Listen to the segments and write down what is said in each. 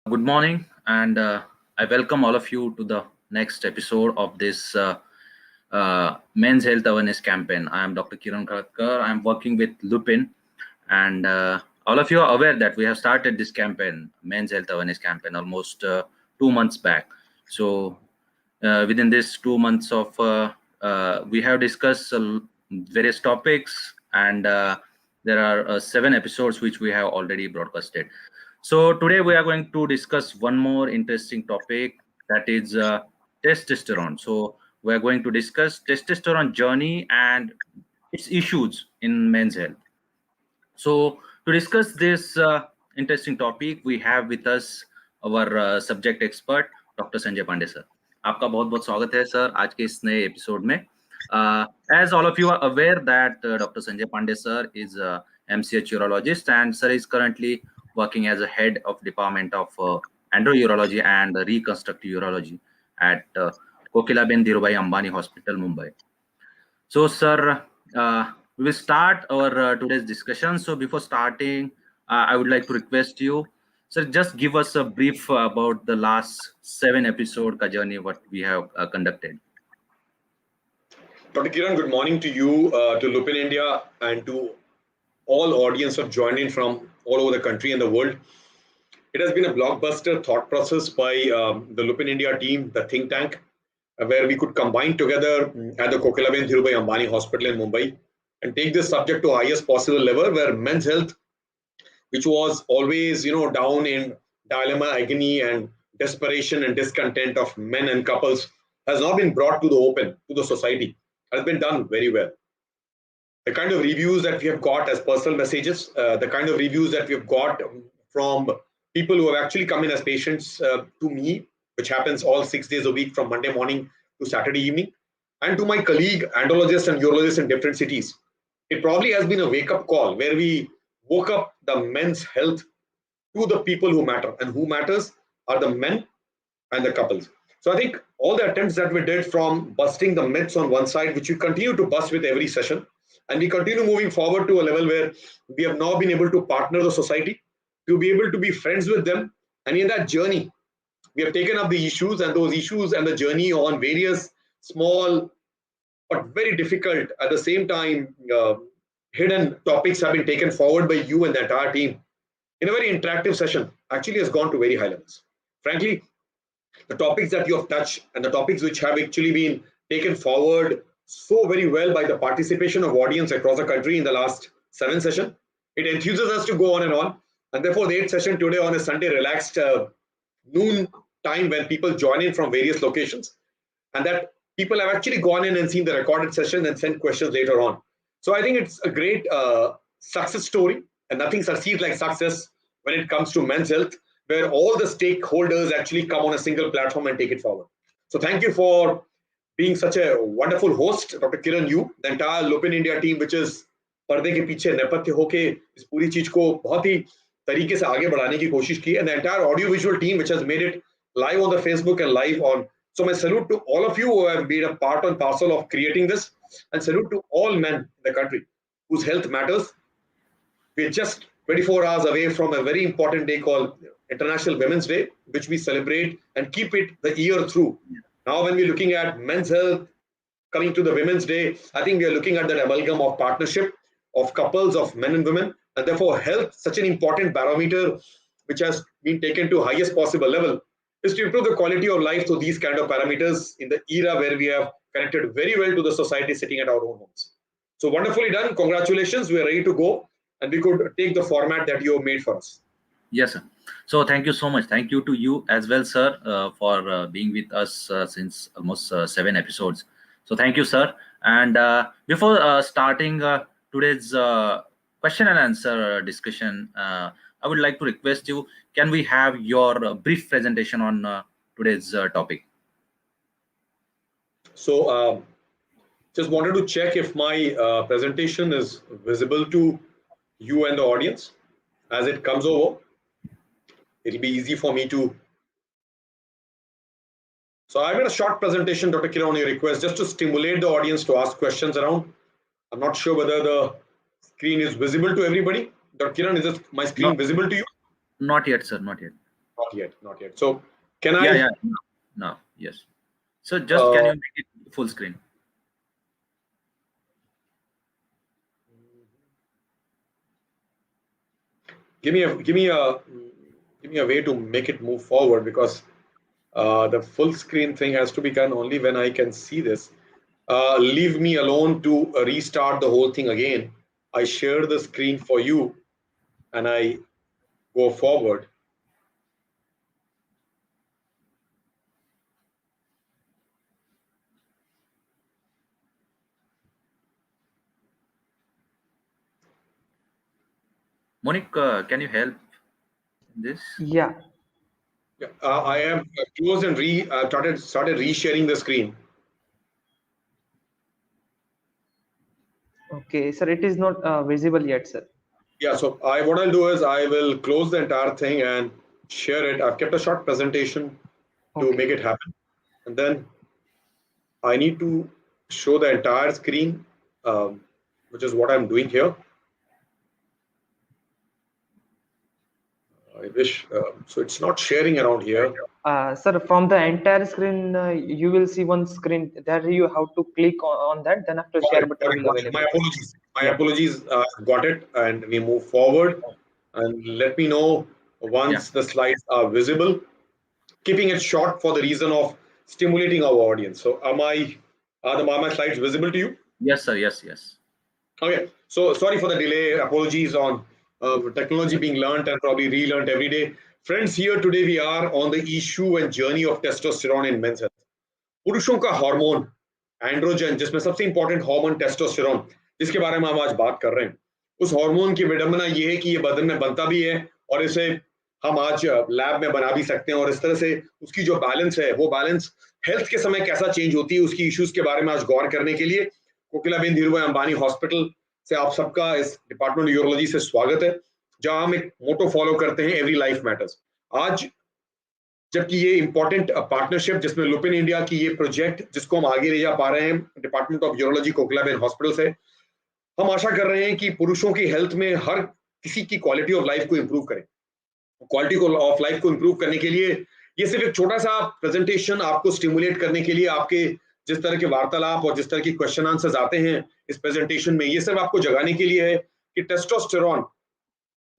Good morning, and I welcome all of you to the next episode of this Men's Health Awareness Campaign. I am Dr. Kiran Karatkar. I am working with Lupin, and all of you are aware that we have started this campaign, Men's Health Awareness Campaign, almost 2 months back. So, within this 2 months of, we have discussed various topics, and there are 7 episodes which we have already broadcasted. So today we are going to discuss one more interesting topic, that is testosterone. So we are going to discuss testosterone journey and its issues in men's health. So to discuss this interesting topic, we have with us our subject expert, Dr. Sanjay Pandey sir. आपका बहुत बहुत स्वागत है sir आज के इस नए episode में. As all of you are aware that Dr. Sanjay Pandey sir is a MCH urologist, and sir is currently working as a head of department of endourology and reconstructive urology at Kokilaben Dhirubhai Ambani Hospital, Mumbai. So, sir, we will start our today's discussion. So, before starting, I would like to request you, sir, just give us a brief about the last 7 episode ka journey what we have conducted. Dr. Kiran, good morning to you, to Lupin India, and to all audience who have joined in from all over the country and the world. It has been a blockbuster thought process by the Lupin India team, the think tank, where we could combine together at the Kokilaben Dhirubhai Ambani Hospital in Mumbai and take this subject to highest possible level, where men's health, which was always down in dilemma, agony, and desperation and discontent of men and couples, has now been brought to the open, to the society, has been done very well. The kind of reviews that we have got as personal messages, the kind of reviews that we have got from people who have actually come in as patients to me, which happens all 6 days a week from Monday morning to Saturday evening, and to my colleague andrologists and urologists in different cities. It probably has been a wake-up call where we woke up the men's health to the people who matter, and who matters are the men and the couples. So I think all the attempts that we did, from busting the myths on one side, which we continue to bust with every session, and we continue moving forward to a level where we have now been able to partner the society, to be able to be friends with them. And in that journey, we have taken up the issues, and those issues and the journey on various small but very difficult at the same time hidden topics have been taken forward by you and the entire team in a very interactive session. Actually has gone to very high levels. Frankly, the topics that you have touched and the topics which have actually been taken forward so very well by the participation of audience across the country in the last 7 sessions, it enthuses us to go on and on. And therefore, the 8th session today on a Sunday relaxed noon time, when people join in from various locations, and that people have actually gone in and seen the recorded session and sent questions later on. So I think it's a great success story, and nothing succeeds like success when it comes to men's health, where all the stakeholders actually come on a single platform and take it forward. So thank you for being such a wonderful host, Dr. Kiran, you, the entire Lupin India team, which is पर्दे के पीछे नेपथ्य होके इस पूरी चीज को बहुत ही तरीके से आगे बढ़ाने की कोशिश की, and the entire audio visual team which has made it live on the Facebook and live on. So my salute to all of you who have been a part and parcel of creating this, and salute to all men in the country whose health matters. We're just 24 hours away from a very important day called International Women's Day, which we celebrate and keep it the year through. Now, when we're looking at men's health, coming to the Women's Day, I think we are looking at that amalgam of partnership, of couples, of men and women, and therefore health, such an important barometer which has been taken to highest possible level, is to improve the quality of life through these kind of parameters in the era where we have connected very well to the society sitting at our own homes. So wonderfully done. Congratulations. We are ready to go, and we could take the format that you have made for us. Yes, sir. So thank you so much. Thank you to you as well, sir, for being with us since almost 7 episodes. So thank you, sir. And before starting today's question and answer discussion, I would like to request you, can we have your brief presentation on today's topic? So just wanted to check if my presentation is visible to you and the audience as it comes over. It'll be easy for me to. So I made a short presentation, Dr. Kiran, on your request, just to stimulate the audience to ask questions around. I'm not sure whether the screen is visible to everybody. Dr. Kiran, is my screen visible to you? Not yet, sir. Not yet. Not yet. So can I? Yeah. No. Yes. So just can you make it full screen? Give me a way to make it move forward, because the full screen thing has to be done only when I can see this. Leave me alone to restart the whole thing again. I share the screen for you and I go forward. Monique, can you help in this? Yeah. I am closed and started resharing the screen. Okay, sir. It is not visible yet, sir. Yeah. So what I'll do is I will close the entire thing and share it. I've kept a short presentation to Okay. make it happen, and then I need to show the entire screen, which is what I'm doing here. I wish so. It's not sharing around here. Sir, from the entire screen, you will see one screen. There you have to click on that. Then after share button will Got it. available. My apologies. My Yeah. apologies. Got it. And we move forward. And let me know once the slides are visible. Keeping it short for the reason of stimulating our audience. So, are my slides visible to you? Yes, sir. Yes. Okay. So, sorry for the delay. Apologies on technology being learned and probably relearned every day. Friends, here today we are on the issue and journey of testosterone in men's health. पुरुषों का hormone androgen, जिसमें सबसे important hormone testosterone, जिसके बारे में हम आज बात कर रहे हैं, उस हार्मोन की विडंबना ये है कि ये बदन में बनता भी है और इसे हम आज लैब में बना भी सकते हैं, और इस तरह से उसकी जो बैलेंस है वो बैलेंस हेल्थ के समय कैसा चेंज होती है उसकी इश्यूज के बारे में आज गौर करने के लिए कोकिलाबेन धीरूभाई अंबानी हॉस्पिटल से आप सबका इस डिपार्टमेंट यूरोलॉजी से स्वागत है, जहां हम एक मोटो फॉलो करते हैं, एवरी लाइफ मैटर्स। आज जबकि ये इंपॉर्टेंट पार्टनरशिप जिसमें लुपिन इंडिया की ये प्रोजेक्ट जिसको हम आगे ले जा पा रहे हैं department of urology Kokilaben hospital से, हम आशा कर रहे हैं कि पुरुषों की हेल्थ में हर किसी की क्वालिटी ऑफ लाइफ को इंप्रूव करें। क्वालिटी ऑफ लाइफ को इंप्रूव करने के लिए ये सिर्फ एक छोटा सा प्रेजेंटेशन आपको स्टिमुलेट करने के लिए, आपके जिस तरह के वार्तालाप और जिस तरह की क्वेश्चन आंसर्स आते हैं इस प्रेजेंटेशन में, ये सिर्फ आपको जगाने के लिए है कि टेस्टोस्टेरोन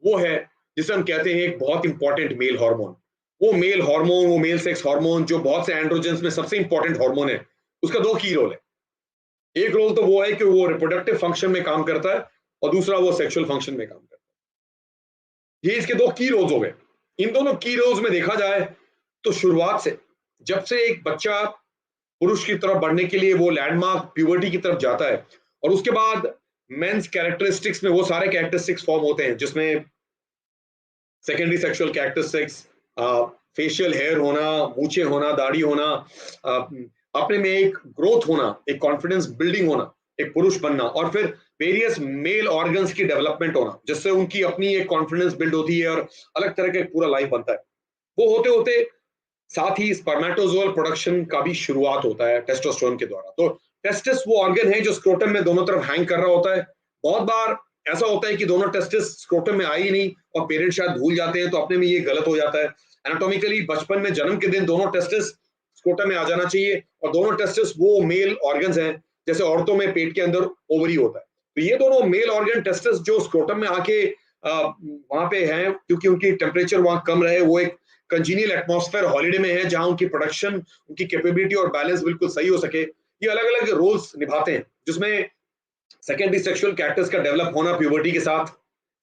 वो है जिसे हम कहते हैं एक बहुत इंपॉर्टेंट मेल हार्मोन। वो मेल हार्मोन, वो मेल सेक्स हार्मोन जो बहुत से एंड्रोजेंस में सबसे इंपॉर्टेंट हार्मोन है, उसका दो की रोल है। एक रोल तो वो है कि वो रिप्रोडक्टिव फंक्शन में काम करता है और दूसरा वो सेक्सुअल फंक्शन में काम करता है। ये इसके दो की रोल्स हो गए। इन दोनों की रोल्स में देखा जाए तो शुरुआत से जब से एक बच्चा पुरुष की तरफ बढ़ने के लिए वो लैंडमार्क प्यूबर्टी की तरफ जाता है और उसके बाद मेंस कैरेक्टरिस्टिक्स में वो सारे कैरेक्टरिस्टिक्स फॉर्म होते हैं जिसमें secondary sexual characteristics, facial hair होना, मूछे होना, दाढ़ी होना, अपने में एक ग्रोथ होना, एक कॉन्फिडेंस बिल्डिंग होना, एक पुरुष बनना, और फिर वेरियस मेल ऑर्गन्स की डेवलपमेंट होना जिससे उनकी अपनी एक कॉन्फिडेंस बिल्ड होती है और अलग तरह का पूरा लाइफ बनता है। वो होते होते साथ ही स्पर्मेटोजोअल प्रोडक्शन का भी शुरुआत होता है टेस्टोस्टेरोन के द्वारा। तो टेस्टिस वो ऑर्गन है जो स्क्रोटम में दोनों तरफ हैंग कर रहा होता है। बहुत बार ऐसा होता है कि दोनों टेस्टिस स्क्रोटम में आई ही नहीं और पेरेंट्स शायद भूल जाते हैं, तो अपने में ये गलत हो जाता है। एनाटॉमिकली बचपन में जन्म के दिन दोनों टेस्टिस स्क्रोटम में आ जाना चाहिए और दोनों टेस्टिस वो मेल ऑर्गन्स हैं जैसे औरतों में पेट के अंदर ओवरी होता है। तो ये दोनों मेल ऑर्गन टेस्टिस जो स्क्रोटम में आके वहां पे हैं क्योंकि उनकी टेम्परेचर वहां कम रहे, वो एक कंजीनियल एटमॉस्फेयर हॉलिडे में है जहां उनकी प्रोडक्शन, उनकी कैपेबिलिटी और बैलेंस बिल्कुल सही हो सके। ये अलग अलग रोल्स निभाते हैं जिसमें सेकेंडरी सेक्सुअल कैरेक्टर्स का डेवलप होना प्यूबर्टी के साथ,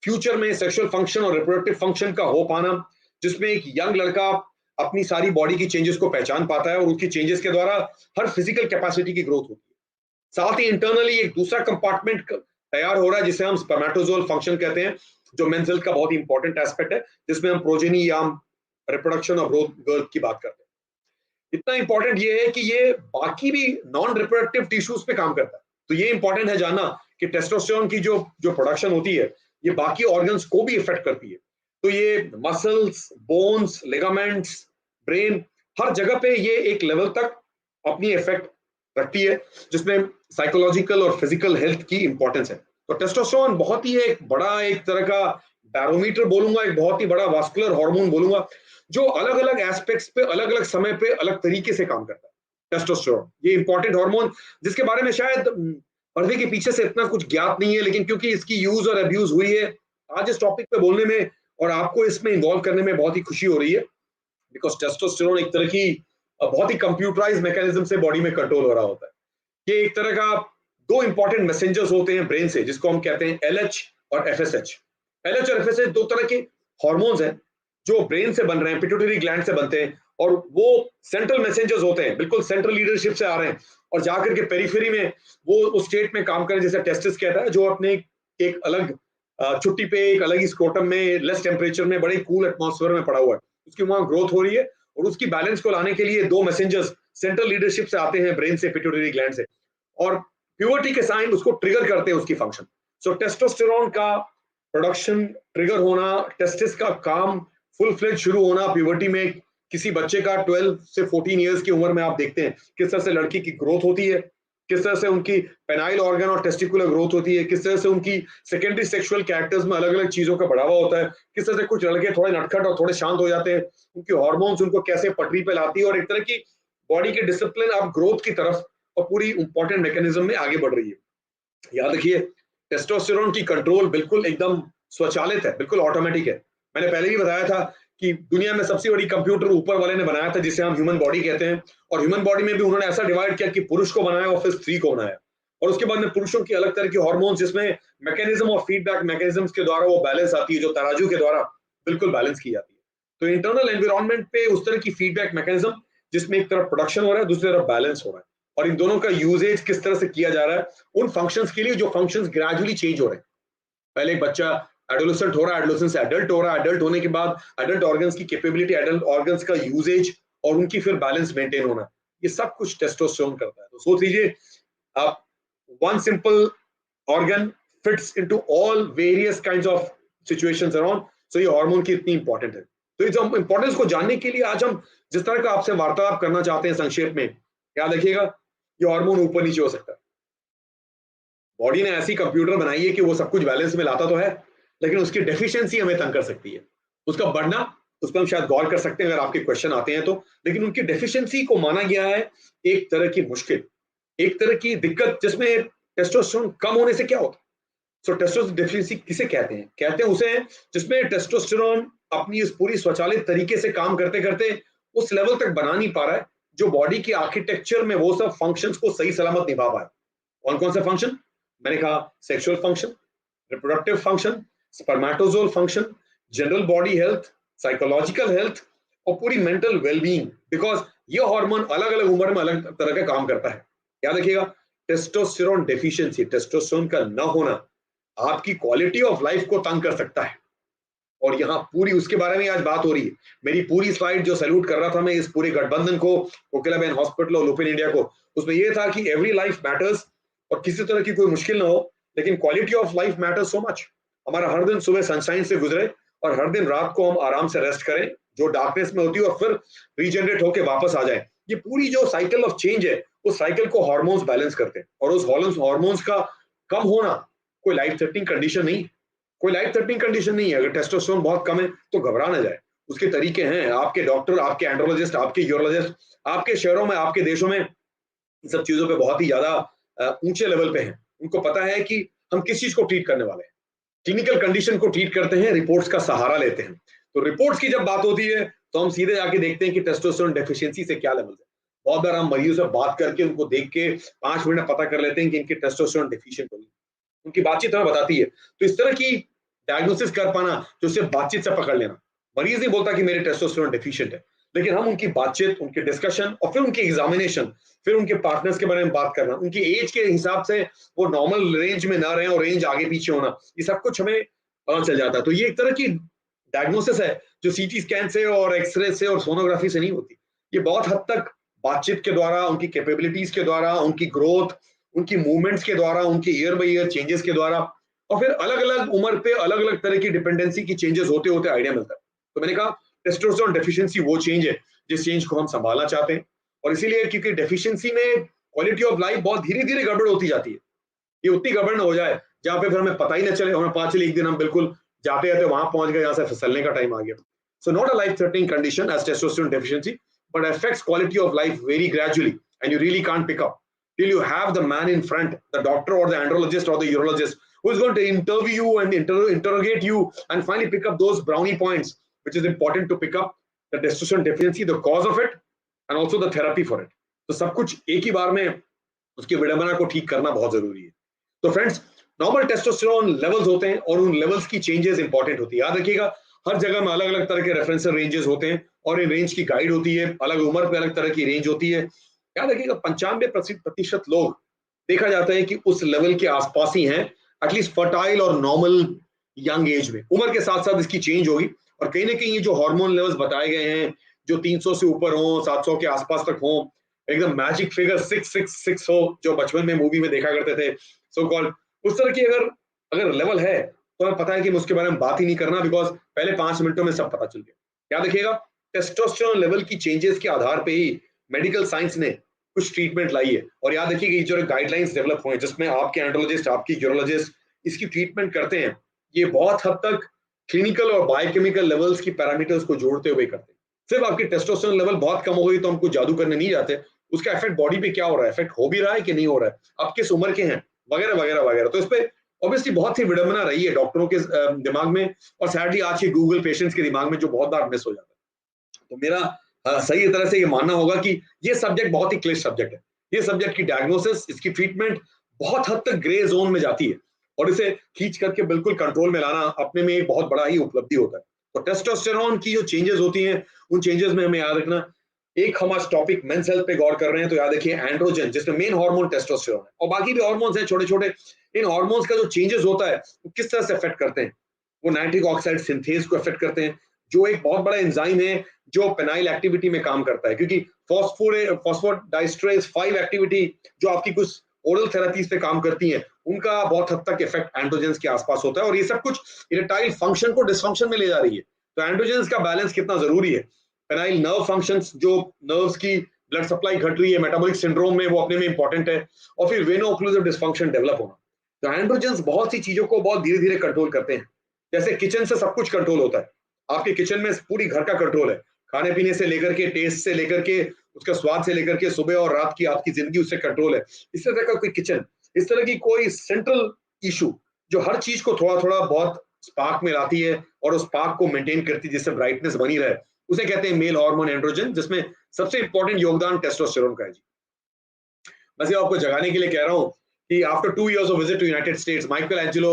फ्यूचर में सेक्सुअल फंक्शन और रिप्रोडक्टिव फंक्शन का हो पाना जिसमें एक यंग लड़का अपनी सारी बॉडी की चेंजेस को पहचान पाता है और उसकी चेंजेस के द्वारा हर फिजिकल कैपेसिटी की ग्रोथ होती है। साथ ही इंटरनली एक दूसरा कंपार्टमेंट तैयार हो रहा है जिसे हम स्पर्मेटोजोअल फंक्शन कहते हैं, जो मेंस हेल्थ का बहुत इंपॉर्टेंट एस्पेक्ट है जिसमें हम प्रोजेनी या रिप्रोडक्शन और ग्रोथ की बात करते हैं। इतना इंपॉर्टेंट ये है कि ये बाकी भी नॉन रिप्रोडक्टिव टिश्यूज पे काम करता है। तो ये इंपॉर्टेंट है जानना कि टेस्टोस्टेरोन की जो प्रोडक्शन होती है ये बाकी ऑर्गन्स को भी इफेक्ट करती है। तो ये मसल्स, बोन्स, लिगामेंट्स, ब्रेन, हर जगह पे ये एक लेवल तक अपनी इफेक्ट रखती है जिसमें साइकोलॉजिकल और फिजिकल हेल्थ की इंपॉर्टेंस है। तो टेस्टोस्टेरोन बहुत ही एक बड़ा एक तरह का बैरोमीटर बोलूंगा, एक बहुत ही बड़ा वास्कुलर हार्मोन बोलूंगा जो अलग अलग एस्पेक्ट्स पे अलग अलग समय पे अलग तरीके से काम करता है। टेस्टोस्टेरोन ये इंपॉर्टेंट हार्मोन जिसके बारे में शायद पर्दे के पीछे से इतना कुछ ज्ञात नहीं है, लेकिन क्योंकि इसकी यूज और अब्यूज हुई है, आज इस टॉपिक पे बोलने में और आपको इसमें इन्वॉल्व करने में बहुत ही खुशी हो रही है, बिकॉज टेस्टोस्टेरोन एक तरह की बहुत ही कंप्यूटराइज मैकेनिज्म से बॉडी में कंट्रोल हो रहा होता है। ये एक तरह का दो इंपॉर्टेंट मैसेंजर्स होते हैं ब्रेन से, जिसको हम कहते हैं LH और FSH। LH और FSH दो तरह के हार्मोन्स हैं जो ब्रेन से बन रहे हैं, पिट्यूटरी ग्लैंड से बनते हैं, और वो सेंट्रल मैसेंजर्स होते हैं, बिल्कुल सेंट्रल लीडरशिप से आ रहे हैं और जाकर के पेरिफेरी में वो उस स्टेट में काम करें, जैसे टेस्टिस कहता है, जो अपने एक अलग छुट्टी पे एक अलग ही स्क्रोटम में लेस टेम्परेचर में बड़े कूल एटमॉस्फेयर में पड़ा हुआ है, उसकी वहां ग्रोथ हो रही है, और उसकी बैलेंस को लाने के लिए दो मैसेंजर्स सेंट्रल लीडरशिप से आते हैं, ब्रेन से, पिट्यूटरी ग्लैंड से, और प्यूबर्टी के साइन उसको ट्रिगर करते हैं उसकी फंक्शन। सो टेस्टोस्टेरोन का प्रोडक्शन ट्रिगर होना, टेस्टिस का काम फुल फ्लेज शुरू होना प्यूबर्टी में, किसी बच्चे का 12 से 14 इयर्स की उम्र में आप देखते हैं किस तरह से लड़की की ग्रोथ होती है, किस तरह से उनकी पेनाइल ऑर्गन और टेस्टिकुलर ग्रोथ होती है, किस तरह से उनकी सेकेंडरी सेक्सुअल कैरेक्टर्स में अलग अलग चीजों का बढ़ावा होता है, किस तरह से कुछ लड़के थोड़े नटखट और थोड़े शांत हो जाते हैं, उनकी हार्मोन्स उनको कैसे पटरी पे लाती है, और एक तरह की बॉडी की डिसिप्लिन अब ग्रोथ की तरफ और पूरी इंपॉर्टेंट मैकेनिज्म में आगे बढ़ रही है। याद रखिए, टेस्टोस्टेरोन की कंट्रोल बिल्कुल एकदम स्वचालित है, बिल्कुल ऑटोमेटिक है। मैंने पहले भी बताया था कि दुनिया में सबसे बड़ी कंप्यूटर ऊपर वाले ने बनाया था, जिसे हम ह्यूमन बॉडी कहते हैं, और ह्यूमन बॉडी में भी उन्होंने ऐसा डिवाइड किया कि पुरुष को बनाया और फिर स्त्री को बनाया, और उसके बाद में पुरुषों की अलग तरह की हार्मोन्स, जिसमें मैकेनिज्म और फीडबैक मैकेनिज्म के द्वारा वो बैलेंस आती है, जो तराजू के द्वारा बिल्कुल बैलेंस की जाती है। तो इंटरनल एनवायरनमेंट पे उस तरह की फीडबैक मैकेनिज्म, जिसमें एक तरफ प्रोडक्शन हो रहा है, दूसरी तरफ बैलेंस हो रहा है, और इन दोनों का यूजेज किस तरह से किया जा रहा है उन फंक्शंस के लिए जो फंक्शंस ग्रेजुअली चेंज हो रहे हैं। पहले एक बच्चा एडोलेसेंट हो रहा है, एडोलेसेंट से एडल्ट हो रहा है, एडल्ट होने के बाद एडल्ट ऑर्गन्स की कैपेबिलिटी, एडल्ट ऑर्गन्स का यूजेज और उनकी फिर बैलेंस मेंटेन होना, ये सब कुछ टेस्टोस्टेरोन करता है। तो सोच लीजिए आप, one simple organ fits into all various kinds of situations around, so ये हार्मोन की इतनी इंपॉर्टेंट है। तो इस इंपॉर्टेंस को जानने के लिए आज हम जिस तरह का आपसे वार्तालाप करना चाहते हैं संक्षेप में, याद रखिएगा ये हार्मोन ऊपर नीचे हो सकता है। बॉडी ने ऐसी कंप्यूटर बनाई है कि वो सब कुछ बैलेंस में लाता तो है, लेकिन उसकी डेफिशिएंसी हमें तंग कर सकती है। उसका बढ़ना, उस पर हम शायद गौर कर सकते हैं अगर आपके क्वेश्चन आते हैं तो, लेकिन उनकी डेफिशिएंसी को माना गया है एक तरह की मुश्किल, एक तरह की दिक्कत, जिसमें टेस्टोस्टेरोन कम होने से क्या होता है। सो टेस्टोस्टेरोन डेफिशिएंसी किसे कहते हैं? कहते हैं उसे जिसमें टेस्टोस्टेरोन अपनी इस पूरी स्वचालित तरीके से काम करते करते उस लेवल तक बना नहीं पा रहा है जो बॉडी की आर्किटेक्चर में वो सब फंक्शंस को सही सलामत निभा पाए। कौन कौन से फंक्शन? मैंने कहा sexual function, reproductive function, spermatozoal function, general body health, psychological health और पूरी मेंटल वेलबींग, बिकॉज ये हार्मोन अलग अलग उम्र में अलग तरह का काम करता है। याद रखिएगा, टेस्टोस्टेरोन डेफिशिएंसी, टेस्टोस्टेरोन का न होना आपकी क्वालिटी ऑफ लाइफ को तंग कर सकता है, और यहाँ पूरी उसके बारे में आज बात हो रही है। मेरी पूरी स्लाइड जो सैल्यूट कर रहा था मैं इस पूरे गठबंधन को, कोकिलाबेन हॉस्पिटल और लुपिन इंडिया को, उसमें यह था कि एवरी लाइफ मैटर्स और किसी तरह की कोई मुश्किल ना हो, लेकिन quality of life matters so much. हमारा हर दिन सुबह सनशाइन से गुजरे और हर दिन रात को हम आराम से रेस्ट करें जो डार्कनेस में होती है, और फिर रीजनरेट होकर वापस आ जाए। ये पूरी जो साइकिल ऑफ चेंज है, उस साइकिल को हार्मोन्स बैलेंस करते हैं, और उस हार्मोन्स का कम होना कोई लाइफ थ्रेटनिंग कंडीशन नहीं, कोई लाइफ थ्रेटनिंग कंडीशन नहीं है। अगर टेस्टोस्टेरोन बहुत कम है तो घबरा ना जाए, उसके तरीके हैं। आपके डॉक्टर, आपके एंड्रोलॉजिस्ट, आपके यूरोलॉजिस्ट आपके शहरों में, आपके देशों में इन सब चीजों पे बहुत ही ज्यादा ऊंचे लेवल पे हैं। उनको पता है कि हम किस चीज को ट्रीट करने वाले हैं, क्लिनिकल कंडीशन को ट्रीट करते हैं, रिपोर्ट्स का सहारा लेते हैं। तो रिपोर्ट्स की जब बात होती है तो हम सीधे जाके देखते हैं कि टेस्टोस्टेरोन डेफिशिएंसी से क्या लेवल है। बहुत बार हम मरीजों से बात करके उनको देख के 5 मिनट पता कर लेते हैं कि इनकी टेस्टोस्टेरोन डेफिशिएंट होगी, उनकी बातचीत हमें बताती है। तो इस तरह की डायग्नोसिस कर पाना, जो सिर्फ बातचीत से पकड़ लेना, मरीज नहीं बोलता कि मेरे टेस्टोस्टेरोन डेफिशिएंट है, लेकिन हम उनकी बातचीत, उनके डिस्कशन और फिर उनकी एग्जामिनेशन, फिर उनके पार्टनर्स के बारे में बात करना, उनकी एज के हिसाब से वो नॉर्मल रेंज में ना रहे और रेंज आगे पीछे होना, ये सब कुछ हमें पता चल जाता है। तो ये एक तरह की डायग्नोसिस है जो सीटी स्कैन से और एक्सरे से और सोनोग्राफी से नहीं होती। ये बहुत हद तक बातचीत के द्वारा, उनकी कैपेबिलिटीज के द्वारा, उनकी ग्रोथ, उनकी मूवमेंट्स के द्वारा, उनके ईयर बाय ईयर चेंजेस के द्वारा, और फिर अलग अलग उम्र पे अलग अलग तरह की डिपेंडेंसी की चेंजेस होते होते आइडिया मिलता है। तो मैंने कहा टेस्टोस्टेरोन डेफिशिएंसी वो चेंज है जिस चेंज को हम संभालना चाहते हैं, और इसीलिए क्योंकि डेफिशिएंसी में क्वालिटी ऑफ लाइफ बहुत धीरे धीरे गड़बड़ होती जाती है। ये उतनी गड़बड़ ना हो जाए जहाँ पे फिर हमें पता ही ना चले, हमें पता चले एक दिन हम बिल्कुल जाते जाते वहां पहुंच गए जहां से फिसलने का टाइम आ गया। So not a life-threatening condition as testosterone deficiency, but affects quality of life very gradually, and you really can't pick up till you have the man in front, the doctor or the andrologist or the urologist, who is going to interview you and interrogate you and finally pick up those brownie points, which is important to pick up: the testosterone deficiency, the cause of it, and also the therapy for it. तो सब कुछ एक ही बार में उसकी विडंबना को ठीक करना बहुत जरूरी है. तो फ्रेंड्स, नॉर्मल टेस्टोस्टेरोन लेवल्स होते हैं और उन लेवल्स की चेंजेस इंपॉर्टेंट होती है. याद रखिएगा, हर जगह में अलग अलग तरह के रेफरेंशियल रेंजेस होते हैं और इन रेंज की गाइड होती है, अलग उम्र पे अलग तरह की रेंज होती है. याद रखिएगा, 95% लोग देखा जाता है कि उस लेवल के आसपास ही हैं, एटलीस्ट फर्टाइल और नॉर्मल यंग एज में. उम्र के साथ साथ इसकी चेंज होगी और कहीं ना कहीं ये जो हार्मोन लेवल्स बताए गए हैं, जो 300 से ऊपर हो, 700 के आसपास तक हो, एकदम मैजिक फिगर 666 हो, जो बचपन में मूवी में देखा करते थे सो कॉल्ड, उस तरह की अगर लेवल है तो हमें पता है कि उसके बारे में बात ही नहीं करना, बिकॉज पहले 5 मिनटों में सब पता चल गया. याद रखिएगा, टेस्टोस्टेरोन लेवल की चेंजेस के आधार पे ही मेडिकल साइंस ने कुछ ट्रीटमेंट लाई है. और याद रखिएगा, ये जो गाइडलाइंस डेवलप हुए जिसमें आपके एंड्रोलॉजिस्ट, आपकी यूरोलॉजिस्ट इसकी ट्रीटमेंट करते हैं, ये बहुत हद तक क्लिनिकल और बायोकेमिकल लेवल्स की पैरामीटर्स को जोड़ते हुए करते हैं. सिर्फ आपकी टेस्टोस्टेरोन लेवल बहुत कम हो गई तो हम कुछ जादू करने नहीं जाते, उसका इफेक्ट बॉडी पे क्या हो रहा है, इफेक्ट हो भी रहा है कि नहीं हो रहा है, आप किस उम्र के हैं, वगैरह वगैरह वगैरह. तो इस पे ऑब्वियसली बहुत ही विडंबना रही है डॉक्टरों के दिमाग में, और सैडली आज के गूगल पेशेंट्स के दिमाग में, जो बहुत बार मिस हो जाता है. तो मेरा सही तरह से ये मानना होगा कि ये सब्जेक्ट बहुत ही क्लिष्ट सब्जेक्ट है. ये सब्जेक्ट की डायग्नोसिस, इसकी ट्रीटमेंट बहुत हद तक ग्रे जोन में जाती है, और इसे खींच करके बिल्कुल कंट्रोल में लाना अपने में एक बहुत बड़ा ही उपलब्धि होता है. तो टेस्टोस्टेरोन की जो चेंजेस होती हैं, उन चेंजेस में हमें याद रखना, एक हम आज टॉपिक मेंस हेल्थ पे गौर कर रहे हैं, तो याद रखिए एंड्रोजन, जिसमें मेन हार्मोन टेस्टोस्टेरोन है, और बाकी भी हार्मोन्स हैं छोटे छोटे. इन हार्मोन्स का जो चेंजेस होता है वो किस तरह से अफेक्ट करते हैं, वो नाइट्रिक ऑक्साइड सिंथेज को अफेक्ट करते हैं, जो एक बहुत बड़ा एंजाइम है जो पेनाइल एक्टिविटी में काम करता है, क्योंकि फॉस्फोडाइस्ट्रेज 5 एक्टिविटी जो आपकी कुछ ओरल थेरेपीज पे काम करती हैं, उनका बहुत हद तक इफेक्ट एंड्रोजेंस के आसपास होता है, और ये सब कुछ इरेक्टाइल फंक्शन को डिसफंक्शन में ले जा रही है. तो एंड्रोजेंस का बैलेंस कितना जरूरी है. पेनाइल नर्व फंक्शंस, जो नर्व्स की ब्लड सप्लाई घट रही है मेटाबॉलिक सिंड्रोम में, वो अपने में इंपॉर्टेंट है, और फिर वेनो ओक्लूसिव डिसफंक्शन डेवलप होना. तो एंड्रोजेंस बहुत सी चीजों को बहुत धीरे धीरे कंट्रोल करते हैं. जैसे किचन से सब कुछ कंट्रोल होता है, आपके किचन में पूरी घर का कंट्रोल है, खाने पीने से लेकर के, टेस्ट से लेकर के, उसका स्वाद से लेकर के, सुबह और रात की आपकी जिंदगी उससे कंट्रोल है. इस तरह का कोई किचन, इस तरह की कोई सेंट्रल इशू जो हर चीज को थोड़ा थोड़ा बहुत स्पार्क में लाती है और उस स्पार्क को मेंटेन करती है जिससे ब्राइटनेस बनी रहे, उसे कहते हैं मेल हार्मोन एंड्रोजन, जिसमें सबसे इंपॉर्टेंट योगदान टेस्टोस्टेरोन का है. जी, बस ये आपको जगाने के लिए कह रहा हूं कि after 2 years of visit to United States, Michelangelo